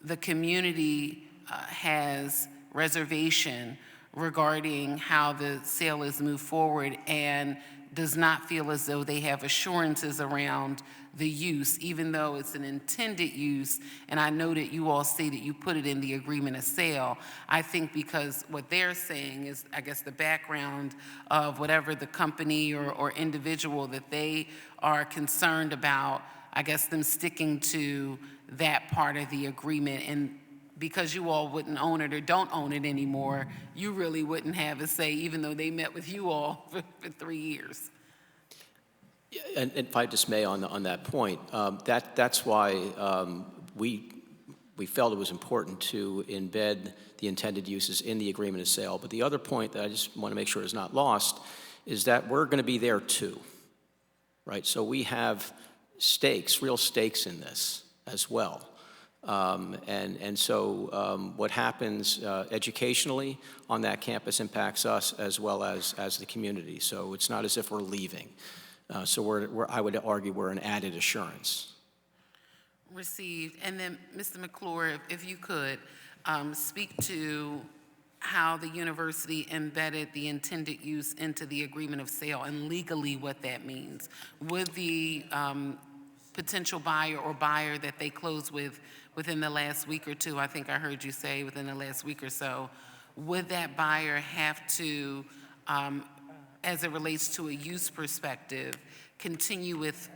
H: the community has reservation regarding how the sale is moved forward and does not feel as though they have assurances around the use, even though it's an intended use. And I know that you all say that you put it in the agreement of sale. I think because what they're saying is, I guess, the background of whatever the company or individual that they are concerned about, I guess, them sticking to that part of the agreement. And because you all wouldn't own it or don't own it anymore, you really wouldn't have a say, even though they met with you all for 3 years.
R: And if I just may on that point, that's why we felt it was important to embed the intended uses in the agreement of sale. But the other point that I just want to make sure is not lost is that we're going to be there too, right? So we have stakes, real stakes in this as well. So what happens educationally on that campus impacts us as well as the community. So it's not as if we're leaving. So I would argue we're an added assurance.
H: Received. And then, Mr. McClure, if you could, speak to how the university embedded the intended use into the agreement of sale and legally what that means. Would the potential buyer or buyer that they closed with within the last week or two, I think I heard you say within the last week or so, would that buyer have to, as it relates to a use perspective, continue with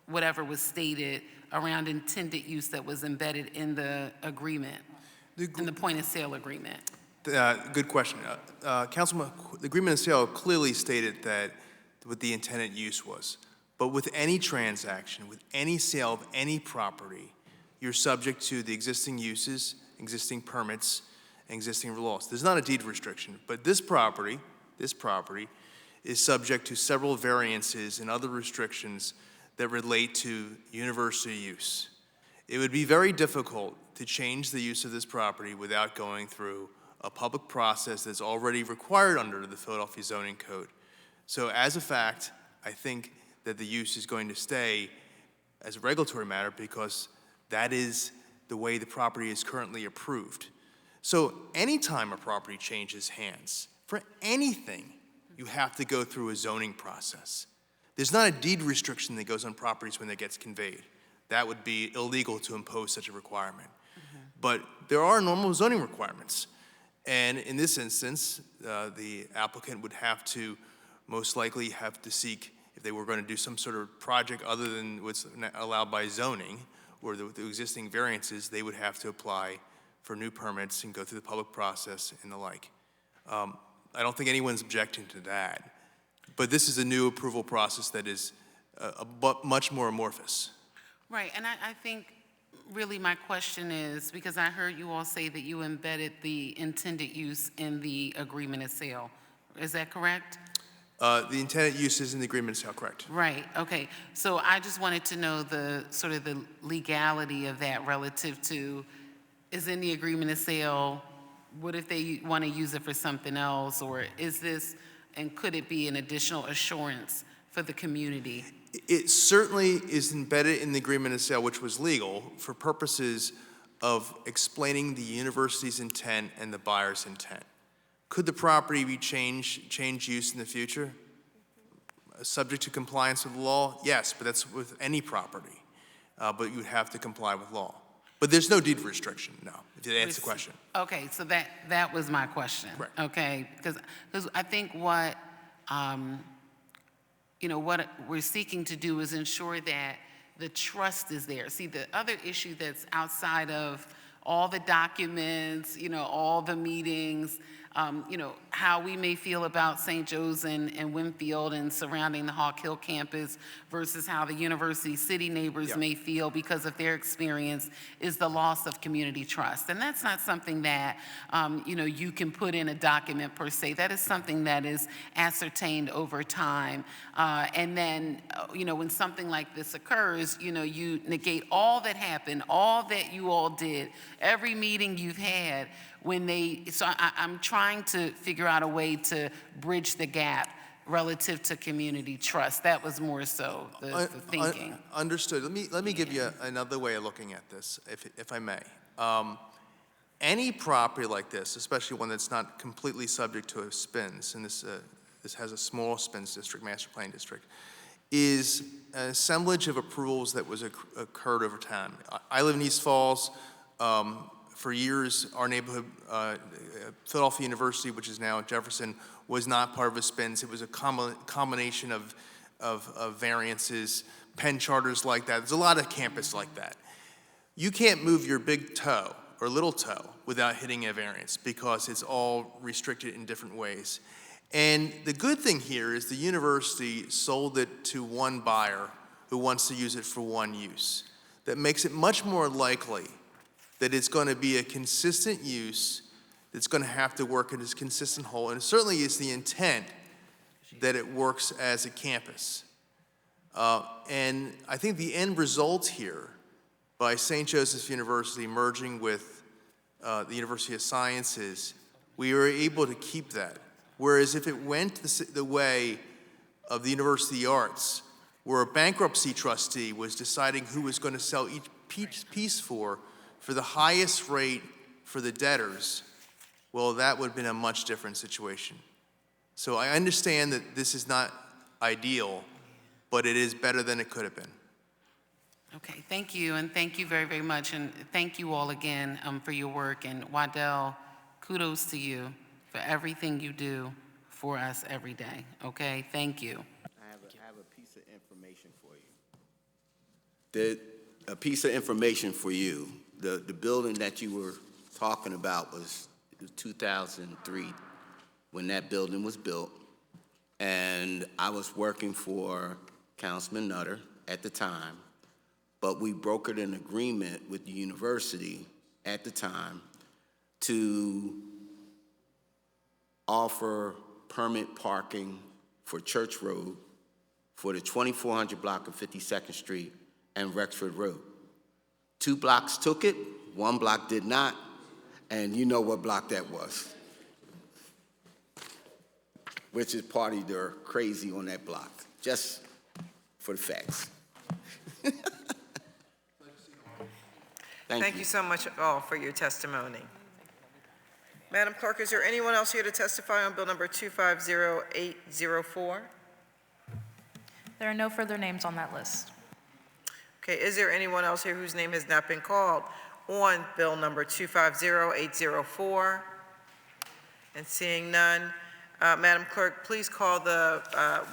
H: whatever was stated around intended use that was embedded in the agreement, in the point of sale agreement?
Q: Good question. Councilman, the agreement of sale clearly stated that what the intended use was. But with any transaction, with any sale of any property, you're subject to the existing uses, existing permits, and existing laws. There's not a deed restriction, but this property is subject to several variances and other restrictions that relate to university use. It would be very difficult to change the use of this property without going through a public process that's already required under the Philadelphia Zoning Code. So as a fact, I think that the use is going to stay as a regulatory matter because that is the way the property is currently approved. So anytime a property changes hands, for anything, you have to go through a zoning process. There's not a deed restriction that goes on properties when it gets conveyed. That would be illegal to impose such a requirement. But there are normal zoning requirements. And in this instance, the applicant would have to most likely have to seek, if they were going to do some sort of project other than what's allowed by zoning or the existing variances, they would have to apply for new permits and go through the public process and the like. I don't think anyone's objecting to that. But this is a new approval process that is much more amorphous.
H: Right, and I think really my question is, because I heard you all say that you embedded the intended use in the agreement of sale. Is that correct?
Q: The intended use is in the agreement of sale, correct?
H: Right, okay. So I just wanted to know the sort of the legality of that relative to, is in the agreement of sale, what if they want to use it for something else, or is this, and could it be an additional assurance for the community?
Q: It certainly is embedded in the agreement of sale, which was legal, for purposes of explaining the university's intent and the buyer's intent. Could the property be change use in the future? Subject to compliance with the law? Yes, but that's with any property. But you would have to comply with law. But there's no deed restriction, no, if you answer the question.
H: Okay, so that was my question.
Q: Correct.
H: Okay, because I think what what we're seeking to do is ensure that the trust is there. See, the other issue that's outside of all the documents, all the meetings, how we may feel about St. Joe's and Winfield and surrounding the Hawk Hill campus versus how the university city neighbors may feel because of their experience is the loss of community trust. And that's not something that, you can put in a document per se. That is something that is ascertained over time. And then, when something like this occurs, you negate all that happened, all that you all did, every meeting you've had when they, so I'm trying to figure out a way to bridge the gap relative to community trust. That was more so the thinking.
Q: Understood. Let me give you another way of looking at this, if I may. Any property like this, especially one that's not completely subject to a SPINS, and this has a small SPINS district, master plan district, is an assemblage of approvals that was occurred over time. I live in East Falls. For years, our neighborhood, Philadelphia University, which is now Jefferson, was not part of a SPINS. It was a combination of variances, Penn charters like that. There's a lot of campus like that. You can't move your big toe or little toe without hitting a variance because it's all restricted in different ways. And the good thing here is the university sold it to one buyer who wants to use it for one use. That makes it much more likely that it's going to be a consistent use that's going to have to work in this consistent whole, and it certainly is the intent that it works as a campus. And I think the end result here, by St. Joseph's University merging with the University of Sciences, we were able to keep that. Whereas if it went the way of the University of the Arts, where a bankruptcy trustee was deciding who was going to sell each piece for the highest rate for the debtors, well, that would have been a much different situation. So I understand that this is not ideal, but it is better than it could have been.
H: Okay, thank you, and thank you very, very much, and thank you all again for your work. And Waddell, kudos to you for everything you do for us every day. Okay, thank you.
S: I have a piece of information for you. A piece of information for you. The building that you were talking about was 2003 when that building was built, and I was working for Councilman Nutter at the time, but we brokered an agreement with the university at the time to offer permit parking for Church Road, for the 2400 block of 52nd Street and Rexford Road. 2 blocks took it, 1 block did not, and you know what block that was, which is party they're crazy on that block, just for the facts.
A: Thank you so much all for your testimony. Madam Clerk, is there anyone else here to testify on Bill number 250804?
B: There are no further names on that list.
A: Okay, is there anyone else here whose name has not been called on Bill number 250804? And seeing none, Madam Clerk, please call the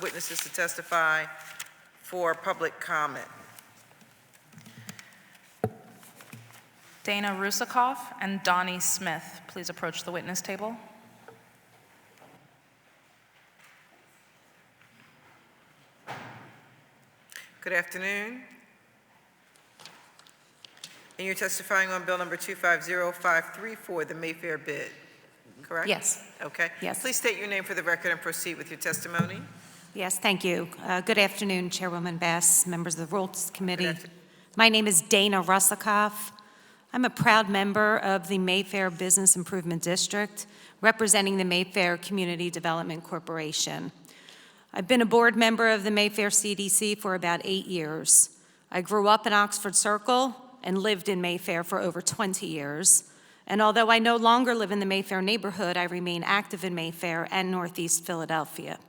A: witnesses to testify for public comment.
B: Dana Rusikoff and Donnie Smith, please approach the witness table.
A: Good afternoon. And you're testifying on Bill number 250534, the Mayfair bid, correct?
U: Yes.
A: Okay.
U: Yes.
A: Please state your name for the record and proceed with your testimony.
U: Yes, thank you. Good afternoon, Chairwoman Bass, members of the Rules Committee. My name is Dana Rusikoff. I'm a proud member of the Mayfair Business Improvement District, representing the Mayfair Community Development Corporation. I've been a board member of the Mayfair CDC for about 8 years. I grew up in Oxford Circle and lived in Mayfair for over 20 years. And although I no longer live in the Mayfair neighborhood, I remain active in Mayfair and Northeast Philadelphia.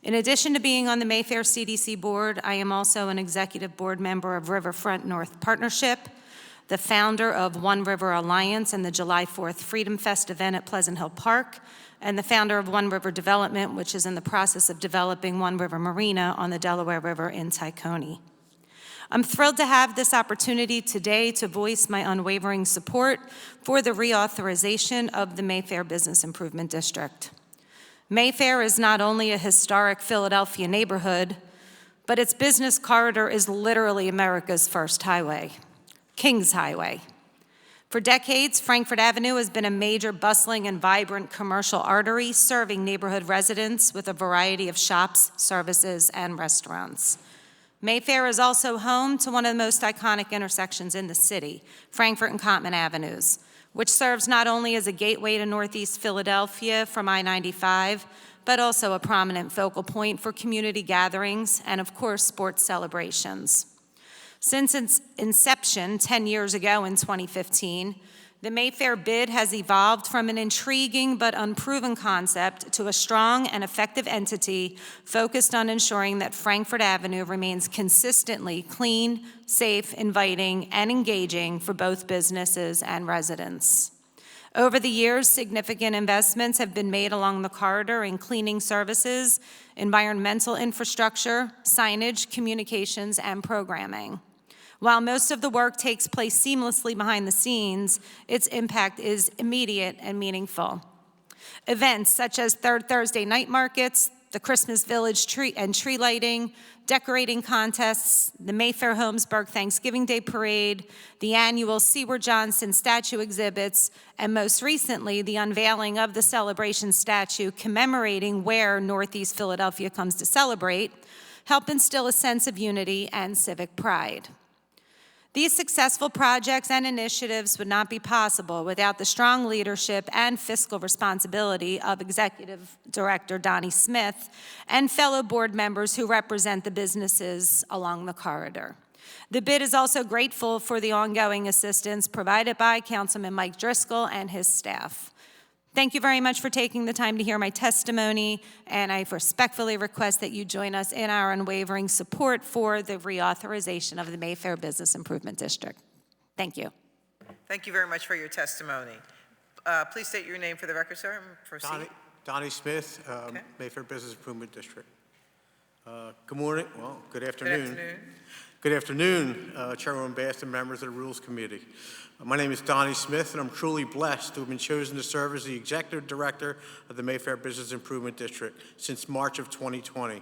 U: In addition to being on the Mayfair CDC board, I am also an executive board member of Riverfront North Partnership, the founder of One River Alliance and the July 4th Freedom Fest event at Pleasant Hill Park, and the founder of One River Development, which is in the process of developing One River Marina on the Delaware River in Tacony. I'm thrilled to have this opportunity today to voice my unwavering support for the reauthorization of the Mayfair Business Improvement District. Mayfair is not only a historic Philadelphia neighborhood, but its business corridor is literally America's first highway, King's Highway. For decades, Frankfort Avenue has been a major bustling and vibrant commercial artery serving neighborhood residents with a variety of shops, services, and restaurants. Mayfair is also home to one of the most iconic intersections in the city, Frankfort and Cottman Avenues, which serves not only as a gateway to Northeast Philadelphia from I-95, but also a prominent focal point for community gatherings and, of course, sports celebrations. Since its inception 10 years ago in 2015, the Mayfair bid has evolved from an intriguing but unproven concept to a strong and effective entity focused on ensuring that Frankfort Avenue remains consistently clean, safe, inviting, and engaging for both businesses and residents. Over the years, significant investments have been made along the corridor in cleaning services, environmental infrastructure, signage, communications, and programming. While most of the work takes place seamlessly behind the scenes, its impact is immediate and meaningful. Events such as Third Thursday night markets, the Christmas Village tree and tree lighting, decorating contests, the Mayfair Holmesburg Thanksgiving Day Parade, the annual Seward Johnson statue exhibits, and most recently, the unveiling of the celebration statue commemorating where Northeast Philadelphia comes to celebrate, help instill a sense of unity and civic pride. These successful projects and initiatives would not be possible without the strong leadership and fiscal responsibility of Executive Director Donnie Smith and fellow board members who represent the businesses along the corridor. The bid is also grateful for the ongoing assistance provided by Councilman Mike Driscoll and his staff. Thank you very much for taking the time to hear my testimony, and I respectfully request that you join us in our unwavering support for the reauthorization of the Mayfair Business Improvement District. Thank you.
A: Thank you very much for your testimony. Please state your name for the record, sir, and proceed.
C: Donnie Smith,
A: Okay.
C: Mayfair Business Improvement District. Good morning, well, good afternoon.
A: Good afternoon.
C: Good afternoon, Chairwoman Bass and members of the Rules Committee. My name is Donnie Smith, and I'm truly blessed to have been chosen to serve as the Executive Director of the Mayfair Business Improvement District since March of 2020.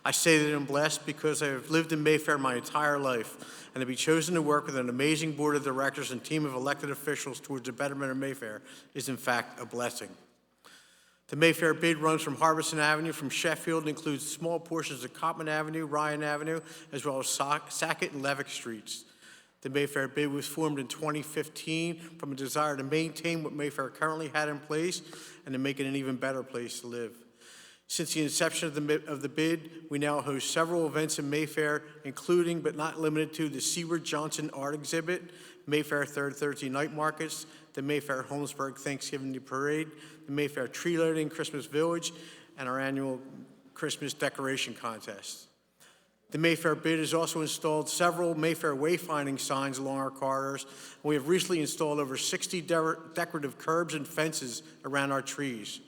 C: I say that I'm blessed because I have lived in Mayfair my entire life, and to be chosen to work with an amazing board of directors and team of elected officials towards the betterment of Mayfair is in fact a blessing. The Mayfair bid runs from Harbison Avenue from Sheffield and includes small portions of Cotman Avenue, Ryan Avenue, as well as Sackett and Levick Streets. The Mayfair bid was formed in 2015 from a desire to maintain what Mayfair currently had in place and to make it an even better place to live. Since the inception of the bid, we now host several events in Mayfair, including but not limited to the Seward Johnson Art Exhibit, Mayfair Third Thursday Night Markets, the Mayfair Holmesburg Thanksgiving Day Parade, the Mayfair Tree Lighting Christmas Village, and our annual Christmas Decoration Contest. The Mayfair bid has also installed several Mayfair wayfinding signs along our corridors, and we have recently installed over 60 decorative curbs and fences around our trees.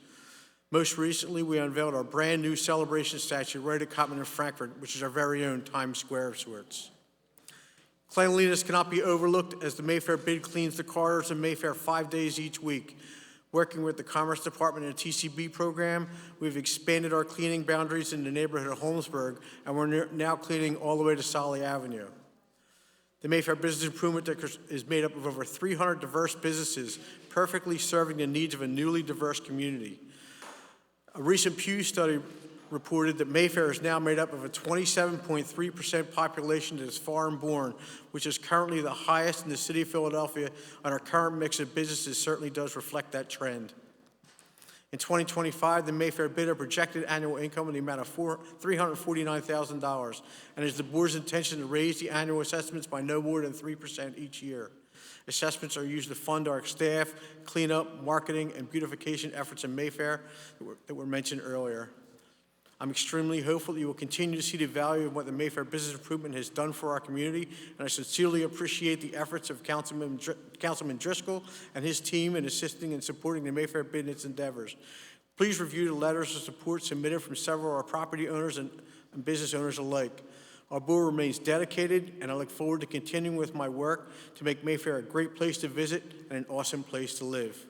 C: Most recently, we unveiled our brand new celebration statue right at Cotman and Frankfort, which is our very own Times Square of sorts. Cleanliness cannot be overlooked as the Mayfair bid cleans the corridors in Mayfair 5 days each week. Working with the Commerce Department and a TCB program, we've expanded our cleaning boundaries in the neighborhood of Holmesburg, and we're now cleaning all the way to Solly Avenue. The Mayfair Business Improvement District is made up of over 300 diverse businesses, perfectly serving the needs of a newly diverse community. A recent Pew study reported that Mayfair is now made up of a 27.3% population that is foreign-born, which is currently the highest in the city of Philadelphia, and our current mix of businesses certainly does reflect that trend. In 2025, the Mayfair bid a projected annual income in the amount of $349,000, and it is the board's intention to raise the annual assessments by no more than 3% each year. Assessments are used to fund our staff, cleanup, marketing, and beautification efforts in Mayfair that were mentioned earlier. I'm extremely hopeful that you will continue to see the value of what the Mayfair Business Improvement has done for our community, and I sincerely appreciate the efforts of Councilman Driscoll and his team in assisting and supporting the Mayfair bid in its endeavors. Please review the letters of support submitted from several of our property owners and business owners alike. Our board remains dedicated, and I look forward to continuing with my work to make Mayfair a great place to visit and an awesome place to live.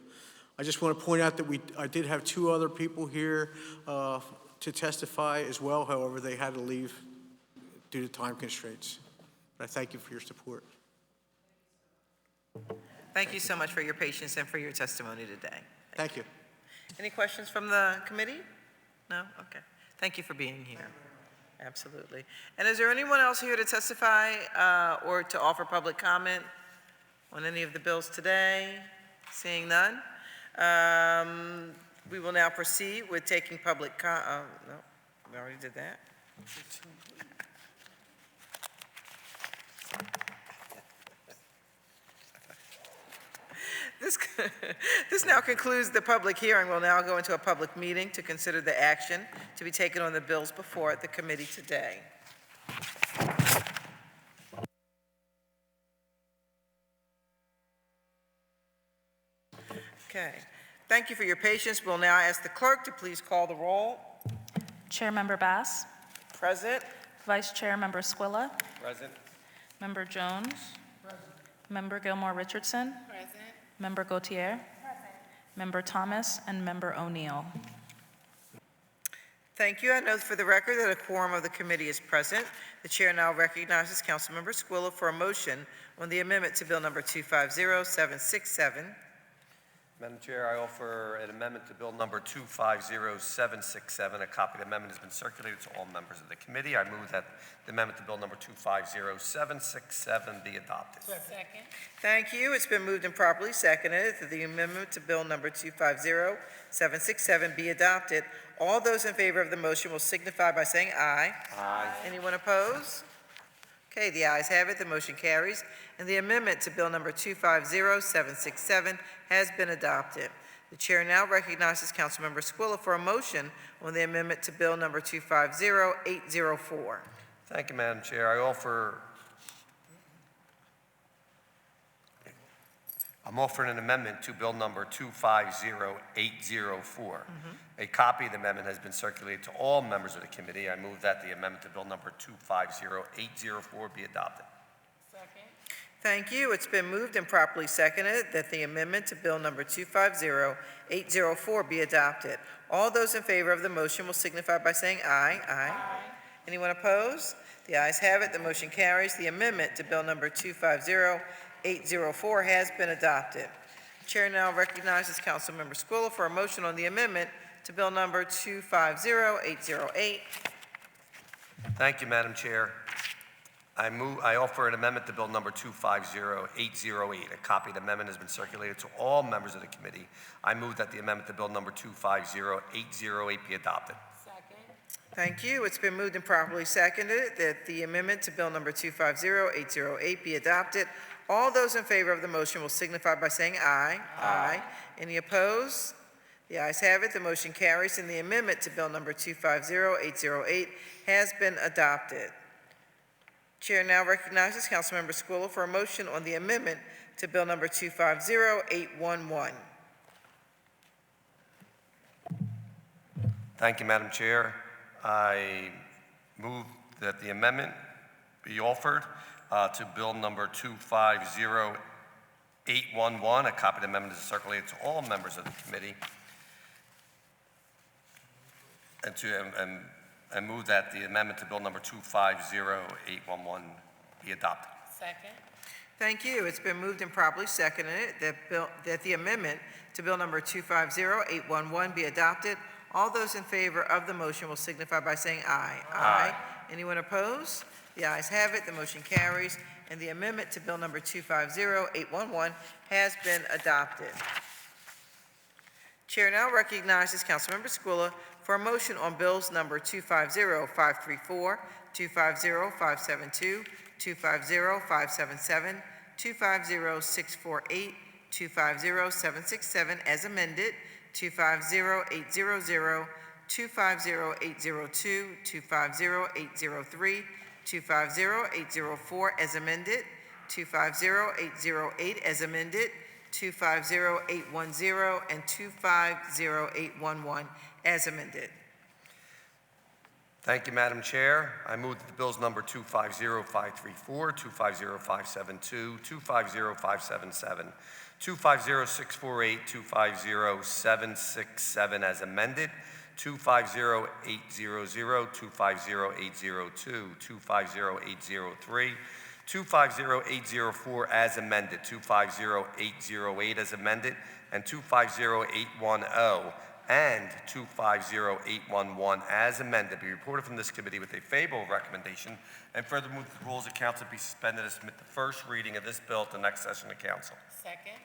C: I just want to point out that I did have two other people here to testify as well. However, they had to leave due to time constraints. But I thank you for your support.
A: Thank you so much for your patience and for your testimony today.
C: Thank you.
A: Any questions from the committee? No? Okay. Thank you for being here. Absolutely. And is there anyone else here to testify or to offer public comment on any of the bills today? Seeing none, we will now proceed with taking public no, we already did that. This now concludes the public hearing. We'll now go into a public meeting to consider the action to be taken on the bills before the committee today. Okay. Thank you for your patience. We'll now ask the clerk to please call the roll.
B: Chairmember Bass,
A: Present.
B: Vice Chair Member Squilla,
E: Present.
B: Member Jones, Member Gilmore Richardson, Member Gautier, Member Thomas, and Member O'Neill.
A: Thank you. I note for the record that a quorum of the committee is present. The chair now recognizes Councilmember Squilla for a motion on the amendment to Bill Number 250767.
E: Madam Chair, I offer an amendment to Bill Number 250767. A copy of the amendment has been circulated to all members of the committee. I move that the amendment to Bill Number 250767 be adopted.
H: Second.
A: Thank you. It's been moved and properly seconded that the amendment to Bill Number 250767 be adopted. All those in favor of the motion will signify by saying aye.
E: Aye.
A: Anyone opposed? Okay, the ayes have it. The motion carries, and the amendment to Bill Number 250767 has been adopted. The chair now recognizes Councilmember Squilla for a motion on the amendment to Bill Number 250804.
E: Thank you, Madam Chair. I'm offering an amendment to Bill Number 250804. A copy of the amendment has been circulated to all members of the committee. I move that the amendment to Bill Number 250804 be adopted.
A: Thank you. It's been moved and properly seconded that the amendment to Bill Number 250804 be adopted. All those in favor of the motion will signify by saying aye. Aye. Anyone opposed? The ayes have it. The motion carries. The amendment to Bill Number 250804 has been adopted. Chair now recognizes Councilmember Squilla for a motion on the amendment to Bill Number 250808.
E: Thank you, Madam Chair. I offer an amendment to Bill Number 250808. A copy of the amendment has been circulated to all members of the committee. I move that the amendment to Bill Number 250808 be adopted.
A: Thank you. It's been moved and properly seconded that the amendment to Bill Number 250808 be adopted. All those in favor of the motion will signify by saying aye. Aye. Any opposed? The ayes have it. The motion carries, and the amendment to Bill Number 250808 has been adopted. Chair now recognizes Councilmember Squilla for a motion on the amendment to Bill Number 250811.
E: Thank you, Madam Chair. I move that the amendment be offered to Bill Number 250811. A copy of the amendment is circulated to all members of the committee. And move that the amendment to Bill Number 250811 be adopted.
H: Second.
A: Thank you. It's been moved and properly seconded that the amendment to Bill Number 250811 be adopted. All those in favor of the motion will signify by saying aye. Aye. Anyone opposed? The ayes have it. The motion carries, and the amendment to Bill Number 250811 has been adopted. Chair now recognizes Councilmember Squilla for a motion on bills number 250534, 250572, 250577, 250648, 250767 as amended, 250800, 250802, 250803, 250804 as amended, 250808 as amended, 250810, and 250811 as amended.
E: Thank you, Madam Chair. I move that the bills number 250534, 250572, 250577, 250648, 250767 as amended, 250800, 250802, 250803, 250804 as amended, 250808 as amended, and 250810 and 250811 as amended be reported from this committee with a favorable recommendation, and further move that the rules of council be suspended and submit the first reading of this bill to the next session of council.
H: Second.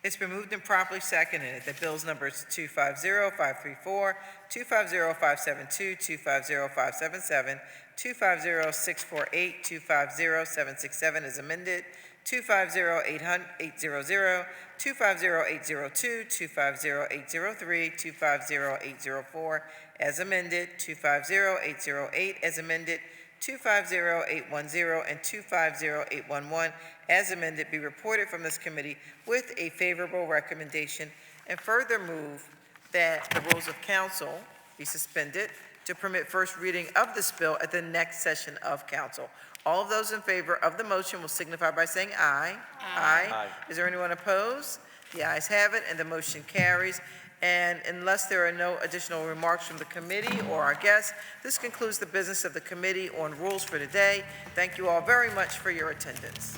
A: It's been moved and properly seconded that bills numbers 250534, 250572, 250577, 250648, 250767 is amended, 250800, 250802, 250803, 250804 as amended, 250808 as amended, 250810 and 250811 as amended be reported from this committee with a favorable recommendation, and further move that the rules of council be suspended to permit first reading of this bill at the next session of council. All of those in favor of the motion will signify by saying aye. Aye. Is there anyone opposed? The ayes have it, and the motion carries. And unless there are no additional remarks from the committee or our guests, this concludes the business of the Committee on Rules for today. Thank you all very much for your attendance.